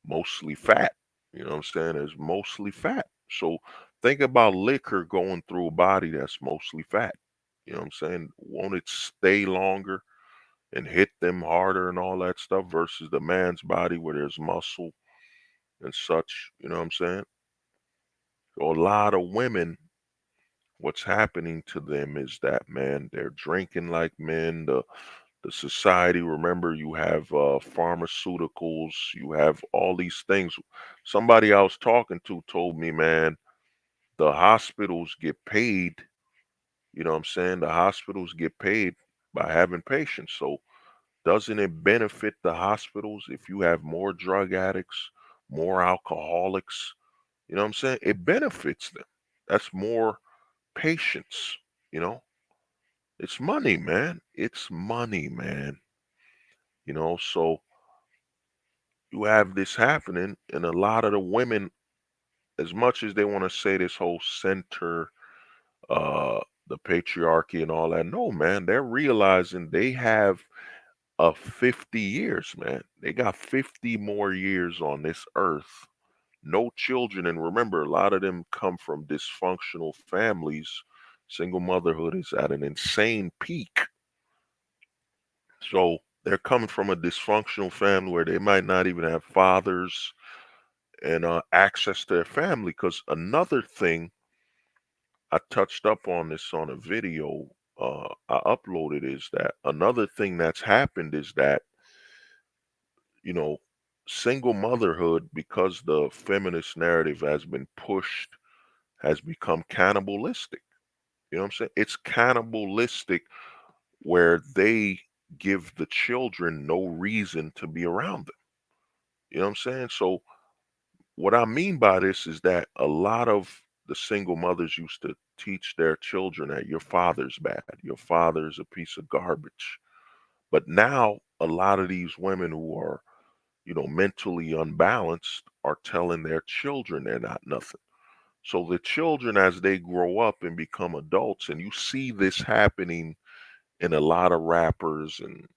mostly fat. You know what I'm saying? It's mostly fat. So think about liquor going through a body that's mostly fat. You know what I'm saying? Won't it stay longer and hit them harder and all that stuff versus the man's body where there's muscle and such? You know what I'm saying? So a lot of women, what's happening to them is that, man, they're drinking like men. The society, remember, you have pharmaceuticals, you have all these things. Somebody I was talking to told me, man, the hospitals get paid, you know what I'm saying? The hospitals get paid by having patients. So doesn't it benefit the hospitals if you have more drug addicts, more alcoholics? You know what I'm saying? It benefits them. That's more patients, you know? It's money, man. It's money, man. So you have this happening, and a lot of the women, as much as they want to say this whole center, uh, the patriarchy and all that, no, man, they're realizing they have 50 years, man. They got 50 more years on this earth. No children, and remember, a lot of them come from dysfunctional families. Single motherhood is at an insane peak. So they're coming from a dysfunctional family where they might not even have fathers and access to their family. Because another thing, I touched up on this on a video I uploaded, is that another thing that's happened is that, you know, single motherhood, because the feminist narrative has been pushed, has become cannibalistic. You know what I'm saying? It's cannibalistic where they give the children no reason to be around them. You know what I'm saying? So what I mean by this is that a lot of the single mothers used to teach their children that your father's bad, your father's a piece of garbage. But now a lot of these women who are, mentally unbalanced are telling their children they're not nothing. So the children, as they grow up and become adults, and you see this happening in a lot of rappers, and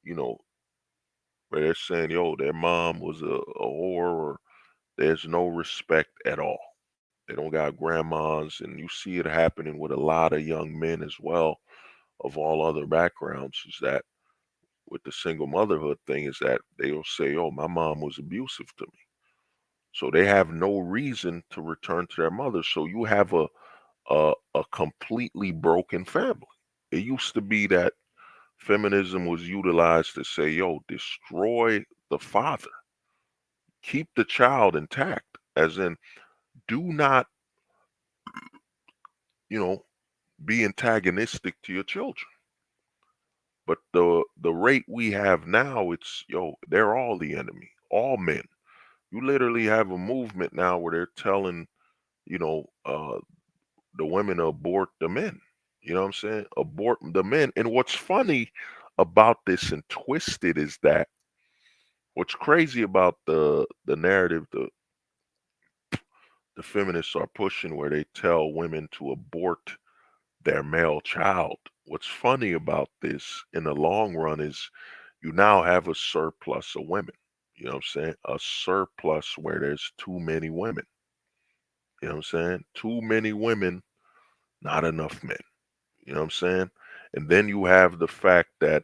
where they're saying, yo, their mom was a whore, or there's no respect at all. They don't got grandmas, and you see it happening with a lot of young men as well, of all other backgrounds. Is that with the single motherhood thing? Is that they'll say, "Oh, my mom was abusive to me," so they have no reason to return to their mother. So you have a completely broken family. It used to be that feminism was utilized to say, "Yo, destroy the father, keep the child intact," as in, do not, you know, be antagonistic to your children. But the rate we have now, it's, they're all the enemy, all men. You literally have a movement now where they're telling, you know, uh, the women to abort the men. You know what I'm saying? Abort the men. And what's funny about this and twisted is that what's crazy about the narrative the feminists are pushing, where they tell women to abort their male child. What's funny about this in the long run is you now have a surplus of women. You know what I'm saying? A surplus where there's too many women. You know what I'm saying? Too many women, not enough men. You know what I'm saying? And then you have the fact that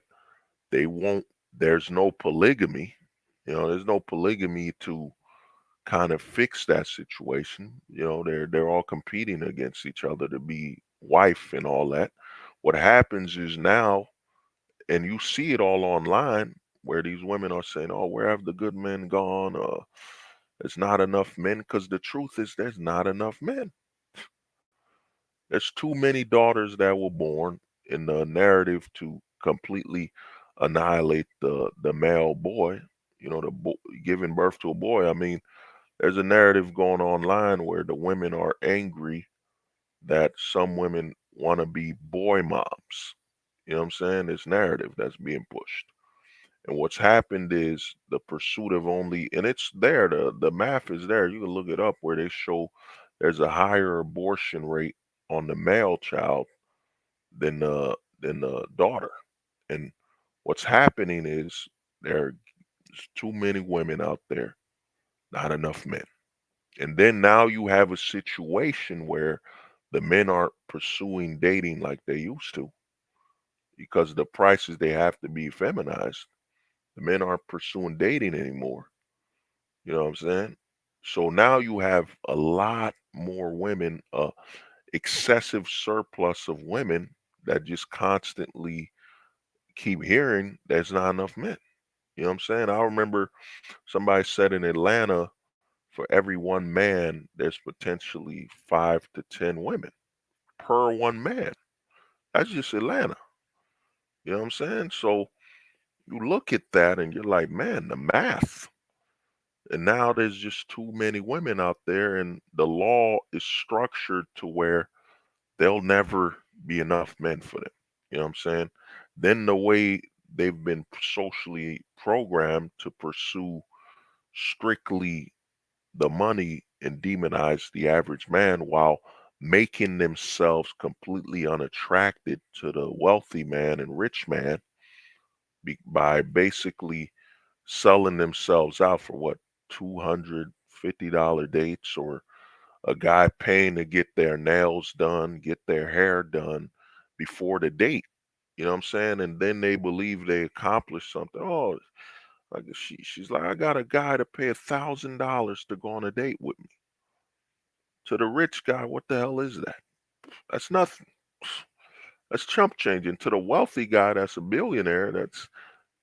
they won't, there's no polygamy. There's no polygamy to kind of fix that situation. They're all competing against each other to be wife and all that. What happens is now, and you see it all online, where these women are saying, "Oh, where have the good men gone? There's not enough men." Because the truth is, there's not enough men. There's too many daughters that were born in the narrative to completely annihilate the male boy. Giving birth to a boy. I mean, there's a narrative going online where the women are angry that some women want to be boy moms. You know what I'm saying? This narrative that's being pushed. And what's happened is the pursuit of only, and it's there, the math is there. You can look it up where they show there's a higher abortion rate on the male child than the daughter. And what's happening is there's too many women out there, not enough men. And then now you have a situation where the men aren't pursuing dating like they used to because of the prices they have to be feminized. The men aren't pursuing dating anymore. You know what I'm saying? So now you have a lot more women, excessive surplus of women that just constantly keep hearing there's not enough men. You know what I'm saying? I remember somebody said in Atlanta, for every one man, there's potentially 5 to 10 women per one man. That's just Atlanta. You know what I'm saying? So you look at that and you're like, man, the math. And now there's just too many women out there, and the law is structured to where there'll never be enough men for them. You know what I'm saying? Then the way they've been socially programmed to pursue strictly the money and demonize the average man while making themselves completely unattracted to the wealthy man and rich man by basically selling themselves out for what, $250 dates, or a guy paying to get their nails done, get their hair done before the date. You know what I'm saying? And then they believe they accomplished something. Oh, like she's like, I got a guy to pay $1,000 to go on a date with me. To the rich guy, what the hell is that? That's nothing. That's chump change. And to the wealthy guy, that's a billionaire.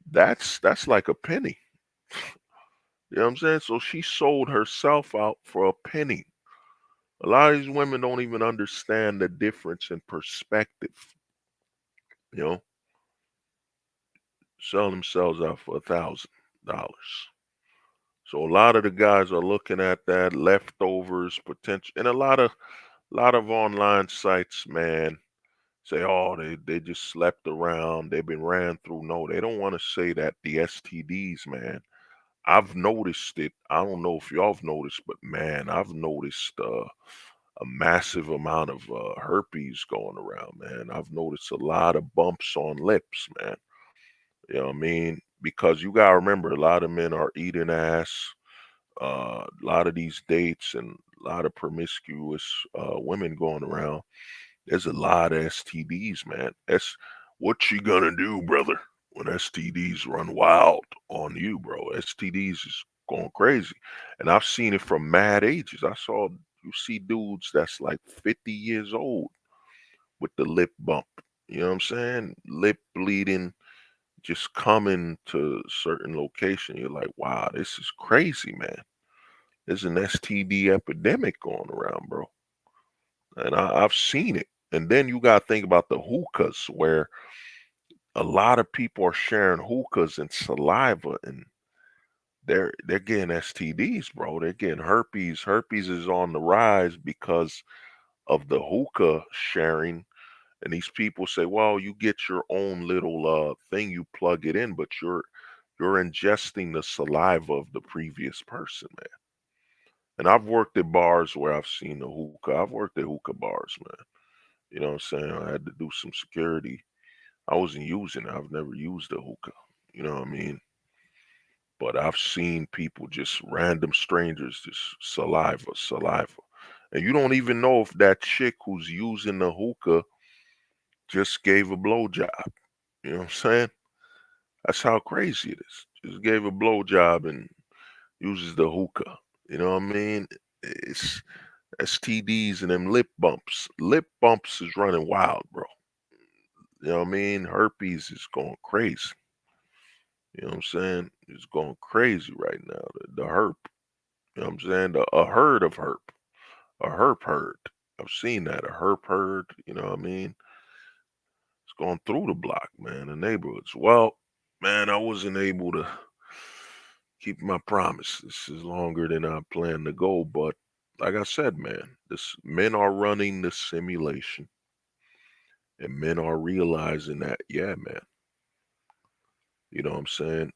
That's like a penny. You know what I'm saying? So she sold herself out for a penny. A lot of these women don't even understand the difference in perspective. You know, sell themselves out for $1,000. So a lot of the guys are looking at that leftovers potential, and a lot of online sites, man, say, oh, they just slept around, they've been ran through. No, they don't want to say that the STDs, man. I've noticed it. I don't know if y'all have noticed, but man, I've noticed a massive amount of herpes going around, man. I've noticed a lot of bumps on lips, man. You know what I mean? Because you gotta remember, a lot of men are eating ass. A lot of these dates and a lot of promiscuous women going around. There's a lot of STDs, man. That's what you gonna do, brother, when STDs run wild on you, bro. STDs is going crazy. And I've seen it from mad ages. You see dudes that's like 50 years old with the lip bump. You know what I'm saying? Lip bleeding, just coming to certain location. You're like, wow, this is crazy, man. There's an STD epidemic going around, bro. And I've seen it. And then you got to think about the hookahs, where a lot of people are sharing hookahs and saliva, and they're getting STDs, bro. They're getting herpes. Herpes is on the rise because of the hookah sharing. And these people say, well, you get your own little thing, you plug it in, but you're ingesting the saliva of the previous person, man. And I've worked at bars where I've seen the hookah. I've worked at hookah bars, man. You know what I'm saying? I had to do some security. I wasn't using it. I've never used a hookah. You know what I mean? But I've seen people, just random strangers, just saliva, saliva. And you don't even know if that chick who's using the hookah just gave a blowjob. You know what I'm saying? That's how crazy it is. Just gave a blowjob and uses the hookah. You know what I mean? It's STDs and them lip bumps. Lip bumps is running wild, bro. You know what I mean? Herpes is going crazy. You know what I'm saying? It's going crazy right now. The herp. You know what I'm saying? A herd of herp. A herp herd. I've seen that. A herp herd. You know what I mean? It's going through the block, man, the neighborhoods. Well, man, I wasn't able to keep my promise. This is longer than I planned to go, but like I said, man, this men are running the simulation. And men are realizing that, yeah, man, you know what I'm saying?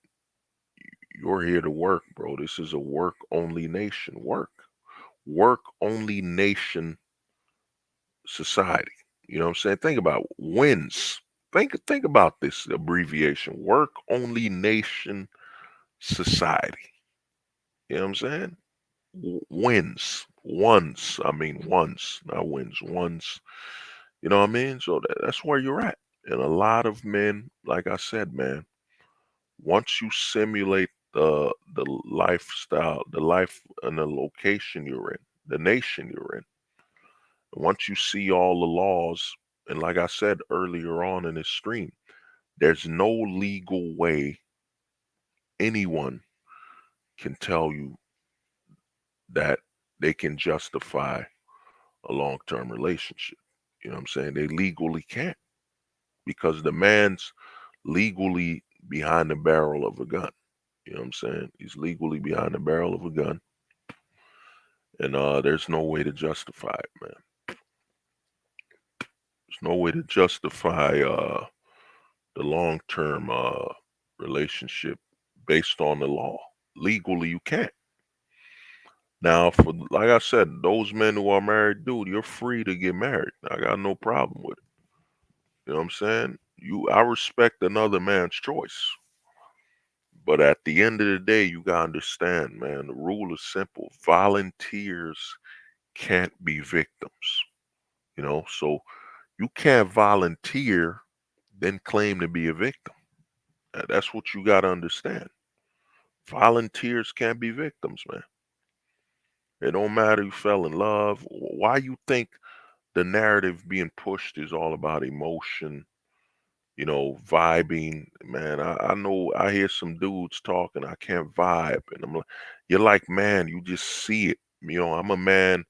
You're here to work, bro. This is a work only nation. Work only nation society. You know what I'm saying? Think about WINS. Think about this abbreviation. Work only nation society. You know what I'm saying? Wins. Ones. I mean ones. Not wins. Ones. You know what I mean? So that's where you're at. And a lot of men, like I said, man, once you simulate the lifestyle, the life and the location you're in, the nation you're in, once you see all the laws, and like I said earlier on in this stream, there's no legal way anyone can tell you that they can justify a long-term relationship. You know what I'm saying? They legally can't because the man's legally behind the barrel of a gun. You know what I'm saying? He's legally behind the barrel of a gun, and there's no way to justify it, man. There's no way to justify the long-term relationship based on the law. Legally, you can't. Now, for like I said, those men who are married, dude, you're free to get married. I got no problem with it. You know what I'm saying? I respect another man's choice. But at the end of the day, you gotta understand, man, the rule is simple. Volunteers can't be victims. You know, so you can't volunteer, then claim to be a victim. That's what you gotta understand. Volunteers can't be victims, man. It don't matter you fell in love. Why you think the narrative being pushed is all about emotion, vibing? Man, I know I hear some dudes talking, I can't vibe. And I'm like, you're like, man, you just see it. I'm a man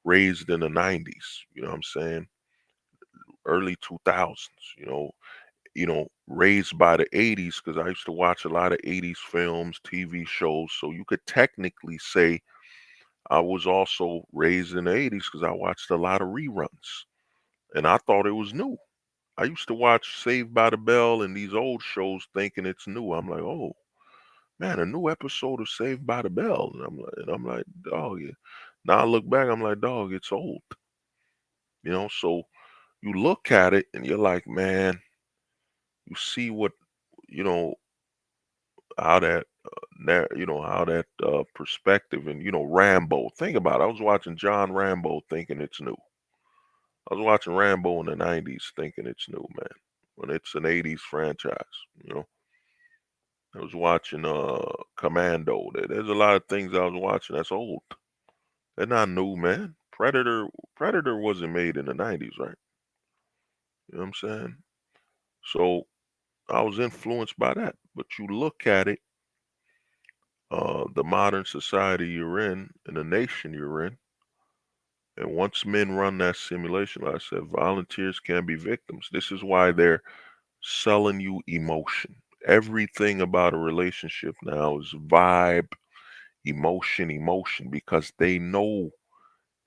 raised in the 90s, you know what I'm saying? Early 2000s, raised by the 80s because I used to watch a lot of 80s films, TV shows. So you could technically say I was also raised in the 80s because I watched a lot of reruns and I thought it was new. I used to watch Saved by the Bell and these old shows thinking it's new. I'm like, oh man, a new episode of Saved by the Bell. And I'm like, dog, yeah. Now I look back, I'm like, dog, it's old. So you look at it and you're like, man, you see what, you know, how that, how that perspective and, Rambo. Think about it. I was watching John Rambo thinking it's new. I was watching Rambo in the 90s thinking it's new, man. When it's an 80s franchise, you know. I was watching Commando. There's a lot of things I was watching that's old. They're not new, man. Predator wasn't made in the 90s, right? You know what I'm saying? So I was influenced by that. But you look at it, the modern society you're in and the nation you're in, and once men run that simulation, like I said, volunteers can be victims. This is why they're selling you emotion. Everything about a relationship now is vibe, emotion, because they know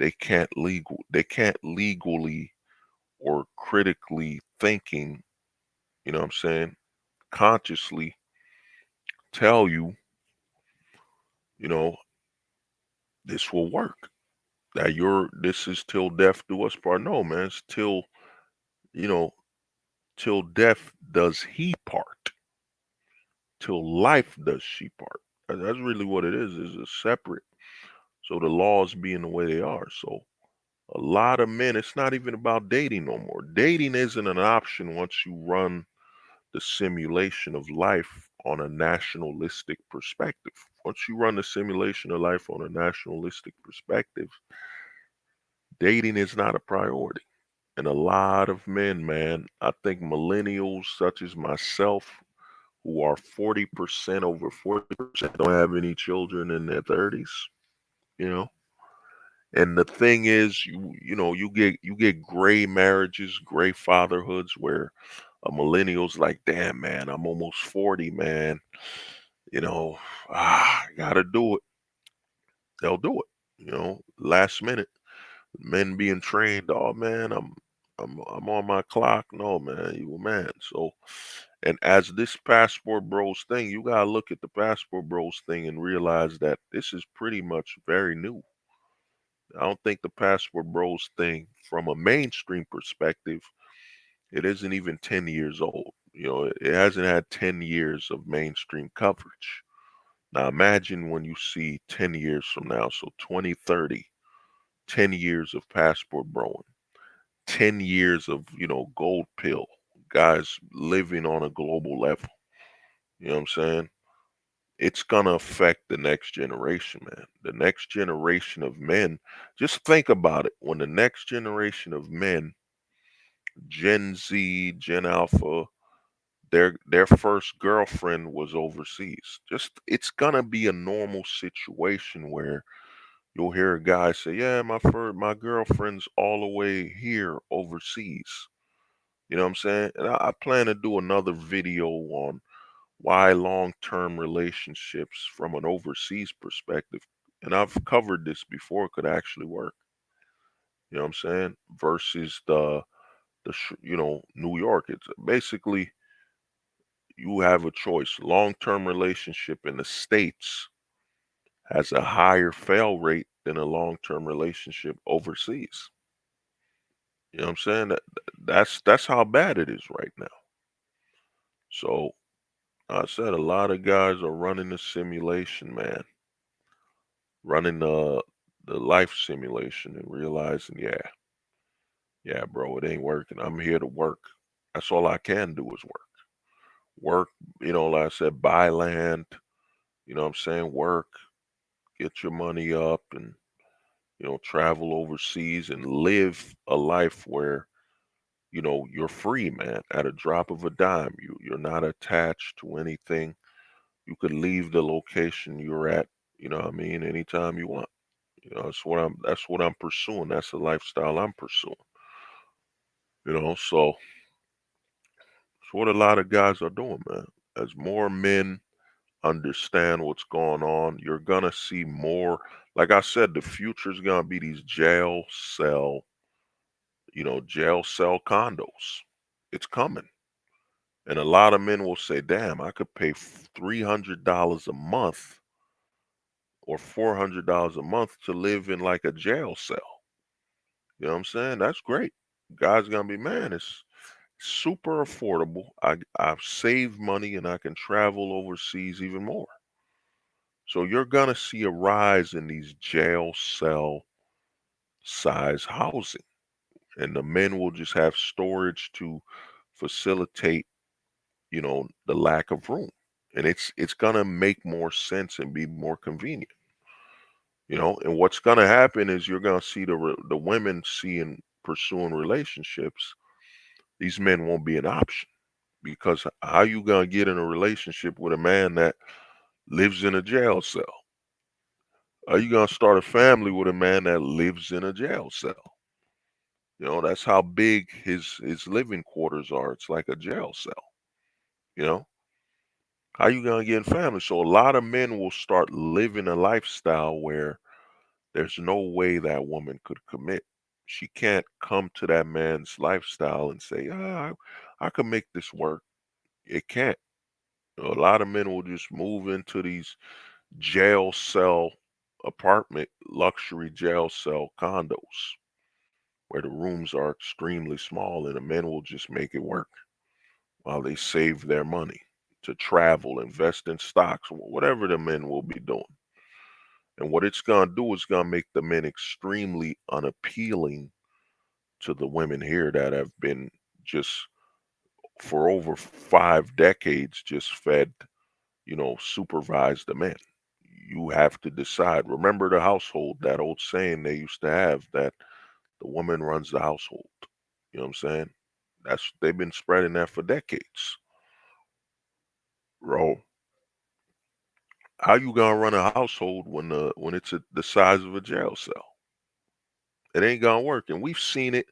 they can't legally or critically thinking, you know what I'm saying, consciously tell you, you know, this will work. That this is till death do us part. No, man, it's you know, till death does he part. Till life does she part. That's really what it is a separate. So the laws being the way they are. So a lot of men, it's not even about dating no more. Dating isn't an option once you run the simulation of life on a nationalistic perspective. Once you run the simulation of life on a nationalistic perspective, dating is not a priority. And a lot of men, man, I think millennials such as myself, who are 40%, over 40%, don't have any children in their 30s, you know. And the thing is, you get gray marriages, gray fatherhoods where a millennial's like, damn man, I'm almost 40, man. You know, I gotta do it. They'll do it, last minute. Men being trained, oh man, I'm on my clock. No, man, you a man. So, and as this Passport Bros thing, you gotta look at the Passport Bros thing and realize that this is pretty much very new. I don't think the Passport Bros thing, from a mainstream perspective, it isn't even 10 years old. It hasn't had 10 years of mainstream coverage. Now imagine when you see 10 years from now, so 2030, 10 years of Passport Broing, 10 years of, gold pill, guys living on a global level. You know what I'm saying? It's gonna affect the next generation, man. The next generation of men, just think about it. When the next generation of men, Gen Z, Gen Alpha, their first girlfriend was overseas. Just it's gonna be a normal situation where you'll hear a guy say, "Yeah, my girlfriend's all the way here overseas." You know what I'm saying? And I plan to do another video on why long-term relationships from an overseas perspective, and I've covered this before, could actually work. You know what I'm saying? Versus New York. It's basically you have a choice. Long-term relationship in the States has a higher fail rate than a long-term relationship overseas. You know what I'm saying? That's how bad it is right now. So I said a lot of guys are running the simulation, man. Running the life simulation and realizing, yeah, bro, it ain't working. I'm here to work. That's all I can do is work. Work, like I said, buy land, you know what I'm saying? Work, get your money up and, travel overseas and live a life where, you're free, man, at a drop of a dime. You're not attached to anything. You could leave the location you're at, you know what I mean, anytime you want. That's what I'm pursuing. That's the lifestyle I'm pursuing. So it's what a lot of guys are doing, man. As more men understand what's going on, you're gonna see more. Like I said, the future's gonna be these jail cell condos. It's coming. And a lot of men will say, damn, I could pay $300 a month or $400 a month to live in like a jail cell. You know what I'm saying? That's great. Guys gonna be, man, it's super affordable. I've saved money and I can travel overseas even more. So you're gonna see a rise in these jail cell size housing. And the men will just have storage to facilitate, the lack of room. And it's gonna make more sense and be more convenient. And what's gonna happen is you're gonna see the women seeing pursuing relationships. These men won't be an option because how you gonna get in a relationship with a man that lives in a jail cell? Are you gonna start a family with a man that lives in a jail cell? That's how big his living quarters are. It's like a jail cell. You know, how you gonna get in family? So a lot of men will start living a lifestyle where there's no way that woman could commit. She can't come to that man's lifestyle and say, I can make this work. It can't. A lot of men will just move into these jail cell apartment, luxury jail cell condos where the rooms are extremely small and the men will just make it work while they save their money to travel, invest in stocks, whatever the men will be doing. And what it's going to do is going to make the men extremely unappealing to the women here that have been just for over 5 decades just fed, supervised the men. You have to decide. Remember the household, that old saying they used to have that the woman runs the household. You know what I'm saying? They've been spreading that for decades. Bro, how you gonna run a household when it's the size of a jail cell? It ain't gonna work. And we've seen it.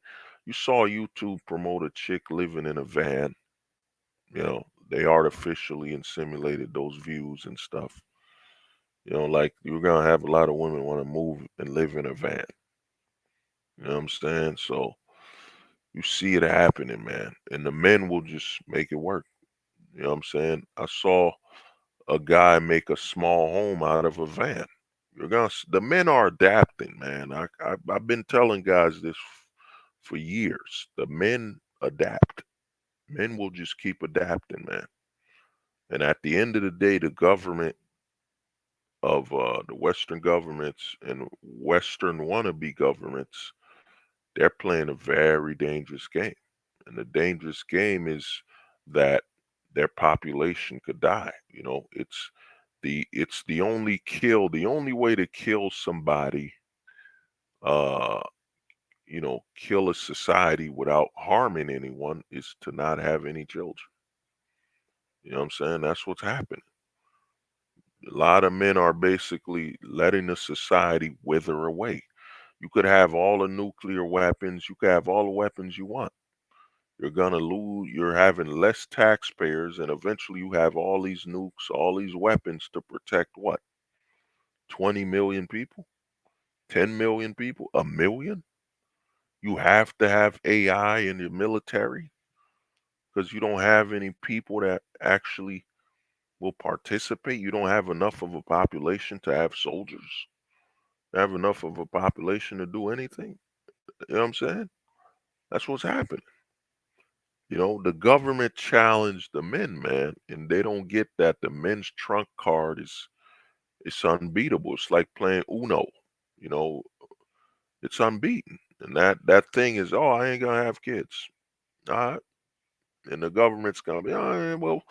You saw YouTube promote a chick living in a van. They artificially and simulated those views and stuff. Like you're gonna have a lot of women want to move and live in a van. You know what I'm saying? So You see it happening, man, and the men will just make it work. You know what I'm saying? I saw a guy make a small home out of a van. The men are adapting, man. I've been telling guys this for years. The men adapt. Men will just keep adapting, man. And at the end of the day, the government of the Western governments and Western wannabe governments, they're playing a very dangerous game. And the dangerous game is that their population could die. You know, it's the only way to kill somebody, uh, kill a society without harming anyone is to not have any children. You know what I'm saying? That's what's happening. A lot of men are basically letting the society wither away. You could have all the nuclear weapons, you could have all the weapons you want. You're gonna lose, you're having less taxpayers, and eventually you have all these nukes, all these weapons to protect what? 20 million people? 10 million people? A million? You have to have AI in the military because you don't have any people that actually will participate. You don't have enough of a population to have soldiers, have enough of a population to do anything. You know what I'm saying? That's what's happening. The government challenged the men, man, and they don't get that the men's trump card is unbeatable. It's like playing Uno. You know, it's unbeaten. And that thing is, oh, I ain't gonna have kids. All right. And the government's gonna be, all right, well,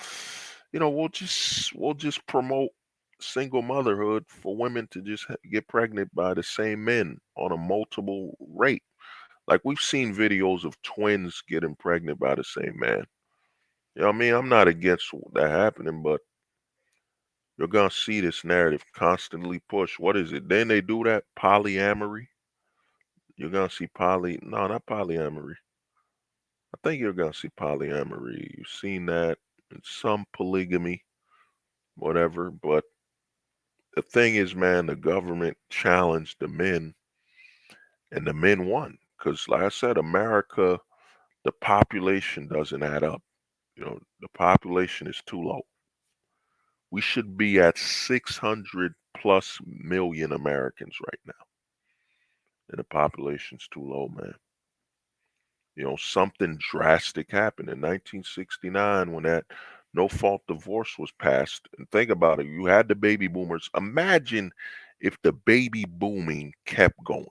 we'll just promote single motherhood for women to just get pregnant by the same men on a multiple rate. Like we've seen videos of twins getting pregnant by the same man. You know what I mean? I'm not against that happening, but you're gonna see this narrative constantly push. What is it? Then they do that polyamory. You're gonna see no, not polyamory. I think you're gonna see polyamory. You've seen that in some polygamy, whatever. But the thing is, man, the government challenged the men, and the men won. Because, like I said, America, the population doesn't add up. The population is too low. We should be at 600 plus million Americans right now, and the population's too low, man. Something drastic happened in 1969 when that no fault divorce was passed. And think about it, you had the baby boomers. Imagine if the baby booming kept going.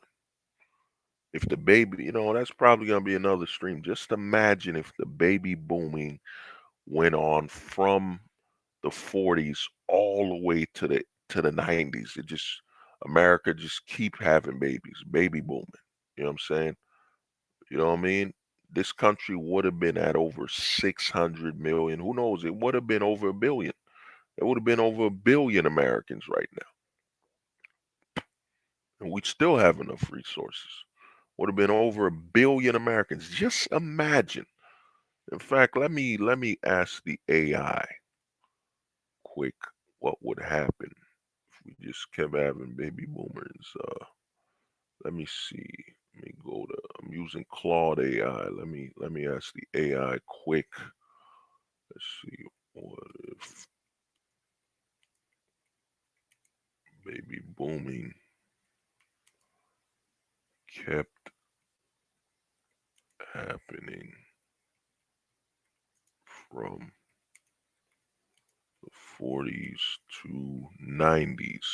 If the baby, that's probably going to be another stream. Just imagine if the baby booming went on from the 40s all the way to the 90s. It just America just keep having babies, baby booming. You know what I'm saying? You know what I mean? This country would have been at over 600 million. Who knows? It would have been over a billion. It would have been over a billion Americans right now. And we'd still have enough resources. Would have been over a billion Americans. Just imagine. In fact, let me ask the AI quick what would happen if we just kept having baby boomers. Let me see. Let me go to. I'm using Claude AI. Let me ask the AI quick. Let's see. What if baby booming kept happening from the 40s to 90s?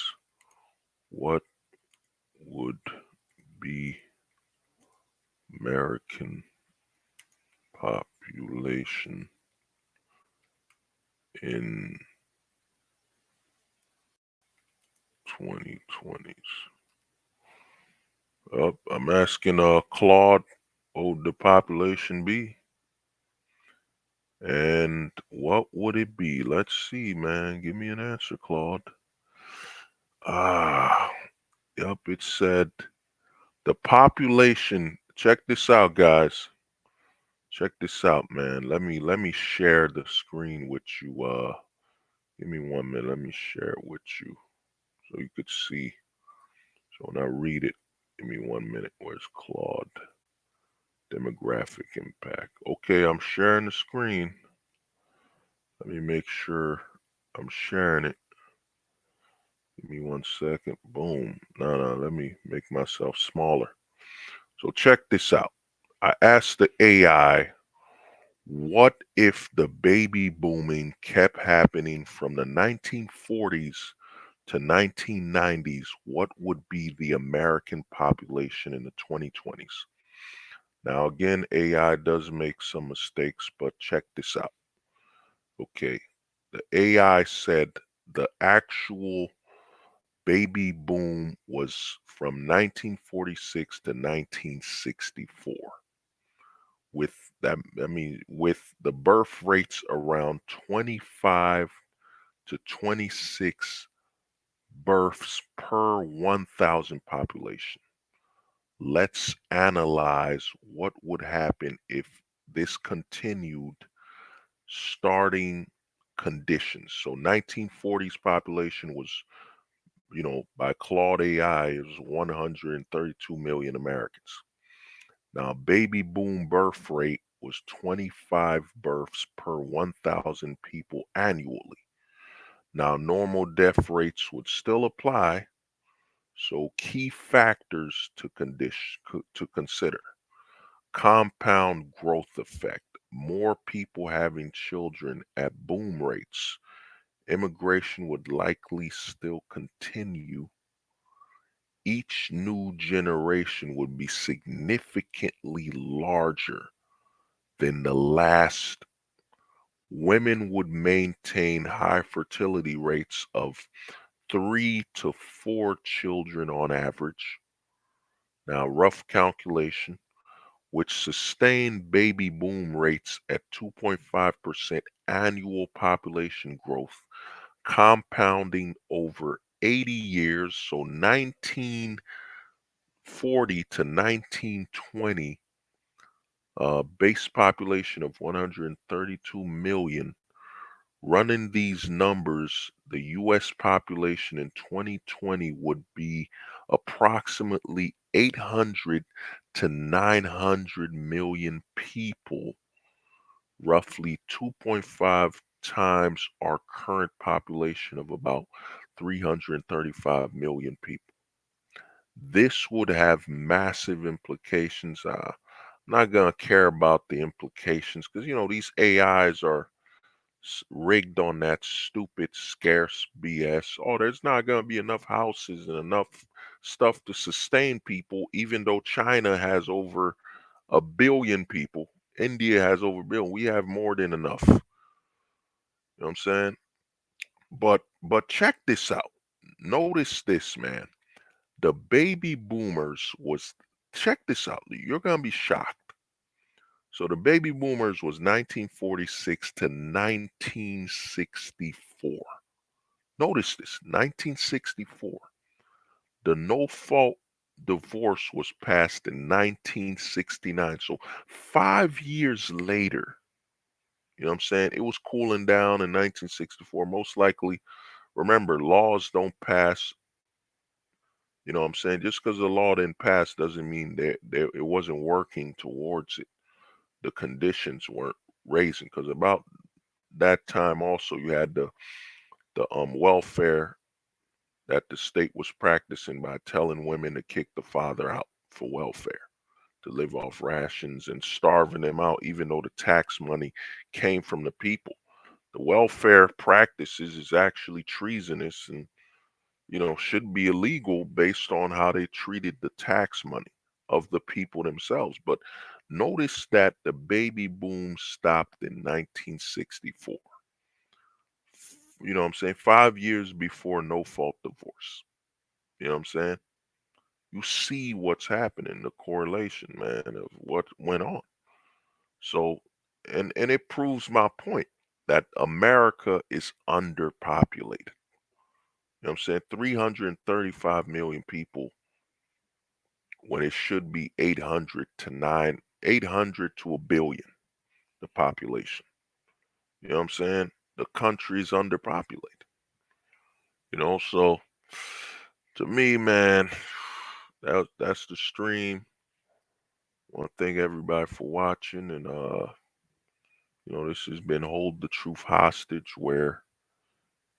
What would be American population in 2020s? I'm asking Claude, what would the population be? And what would it be? Let's see, man. Give me an answer, Claude. Ah, yep, it said the population. Check this out, guys. Check this out, man. Let me share the screen with you. Give me 1 minute. Let me share it with you so you could see. So when I read it, give me 1 minute. Where's Claude? Demographic impact. Okay, I'm sharing the screen. Let me make sure I'm sharing it. Give me 1 second. Boom. No, let me make myself smaller. So check this out. I asked the AI, what if the baby booming kept happening from the 1940s to 1990s? What would be the American population in the 2020s? Now, again, AI does make some mistakes, but check this out. Okay, the AI said the actual baby boom was from 1946 to 1964. With that, I mean, with the birth rates around 25 to 26 births per 1,000 population. Let's analyze what would happen if this continued starting conditions. So 1940s population was, by Claude AI, it was 132 million Americans. Now, baby boom birth rate was 25 births per 1,000 people annually. Now, normal death rates would still apply, so key factors to consider. Compound growth effect. More people having children at boom rates. Immigration would likely still continue. Each new generation would be significantly larger than the last. Women would maintain high fertility rates of 3 to 4 children on average. Now, rough calculation, which sustained baby boom rates at 2.5% annual population growth, compounding over 80 years, so 1940 to 1920, base population of 132 million. Running these numbers, the US population in 2020 would be approximately 800 to 900 million people, roughly 2.5 times our current population of about 335 million people. This would have massive implications. I'm not going to care about the implications because, these AIs are rigged on that stupid, scarce BS. Oh, there's not going to be enough houses and enough stuff to sustain people, even though China has over 1 billion people. India has over 1 billion. We have more than enough. You know what I'm saying? But check this out. Notice this, man. The baby boomers was, check this out. You're gonna be shocked. So the baby boomers was 1946 to 1964. Notice this, 1964. The no fault divorce was passed in 1969. So 5 years later, you know what I'm saying? It was cooling down in 1964. Most likely, remember, laws don't pass. You know what I'm saying? Just because the law didn't pass doesn't mean that it wasn't working towards it. The conditions weren't raising. Because about that time also you had the welfare that the state was practicing by telling women to kick the father out for welfare, to live off rations and starving them out, even though the tax money came from the people. The welfare practices is actually treasonous and, should be illegal based on how they treated the tax money of the people themselves. But notice that the baby boom stopped in 1964. You know what I'm saying? 5 years before no fault divorce. You know what I'm saying? You see what's happening, the correlation, man, of what went on. So, and it proves my point that America is underpopulated. You know what I'm saying? 335 million people when it should be 800 to 1 billion, the population. You know what I'm saying? The country is underpopulated. So to me, man, that's the stream. I want to thank everybody for watching, and this has been Hold the Truth Hostage, where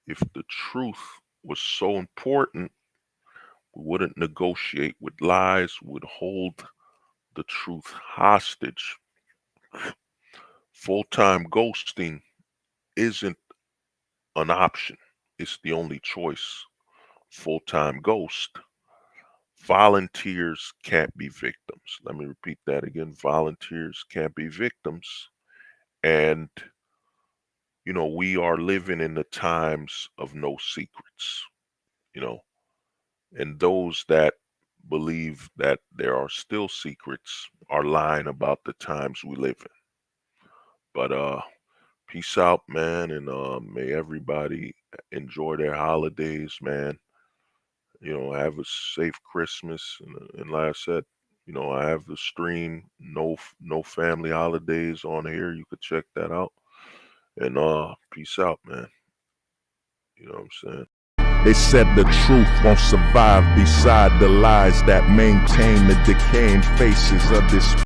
if the truth was so important, we wouldn't negotiate with lies, we would hold the truth hostage. Full-time ghosting isn't an option, it's the only choice. Full-time ghost. Volunteers can't be victims. Let me repeat that again. Volunteers can't be victims. And, we are living in the times of no secrets, you know, and those that believe that there are still secrets are lying about the times we live in. But peace out, man, and may everybody enjoy their holidays, man. Have a safe Christmas, and like I said, I have the stream, no family holidays on here. You could check that out. And peace out, man. You know what I'm saying? They said the truth won't survive beside the lies that maintain the decaying faces of this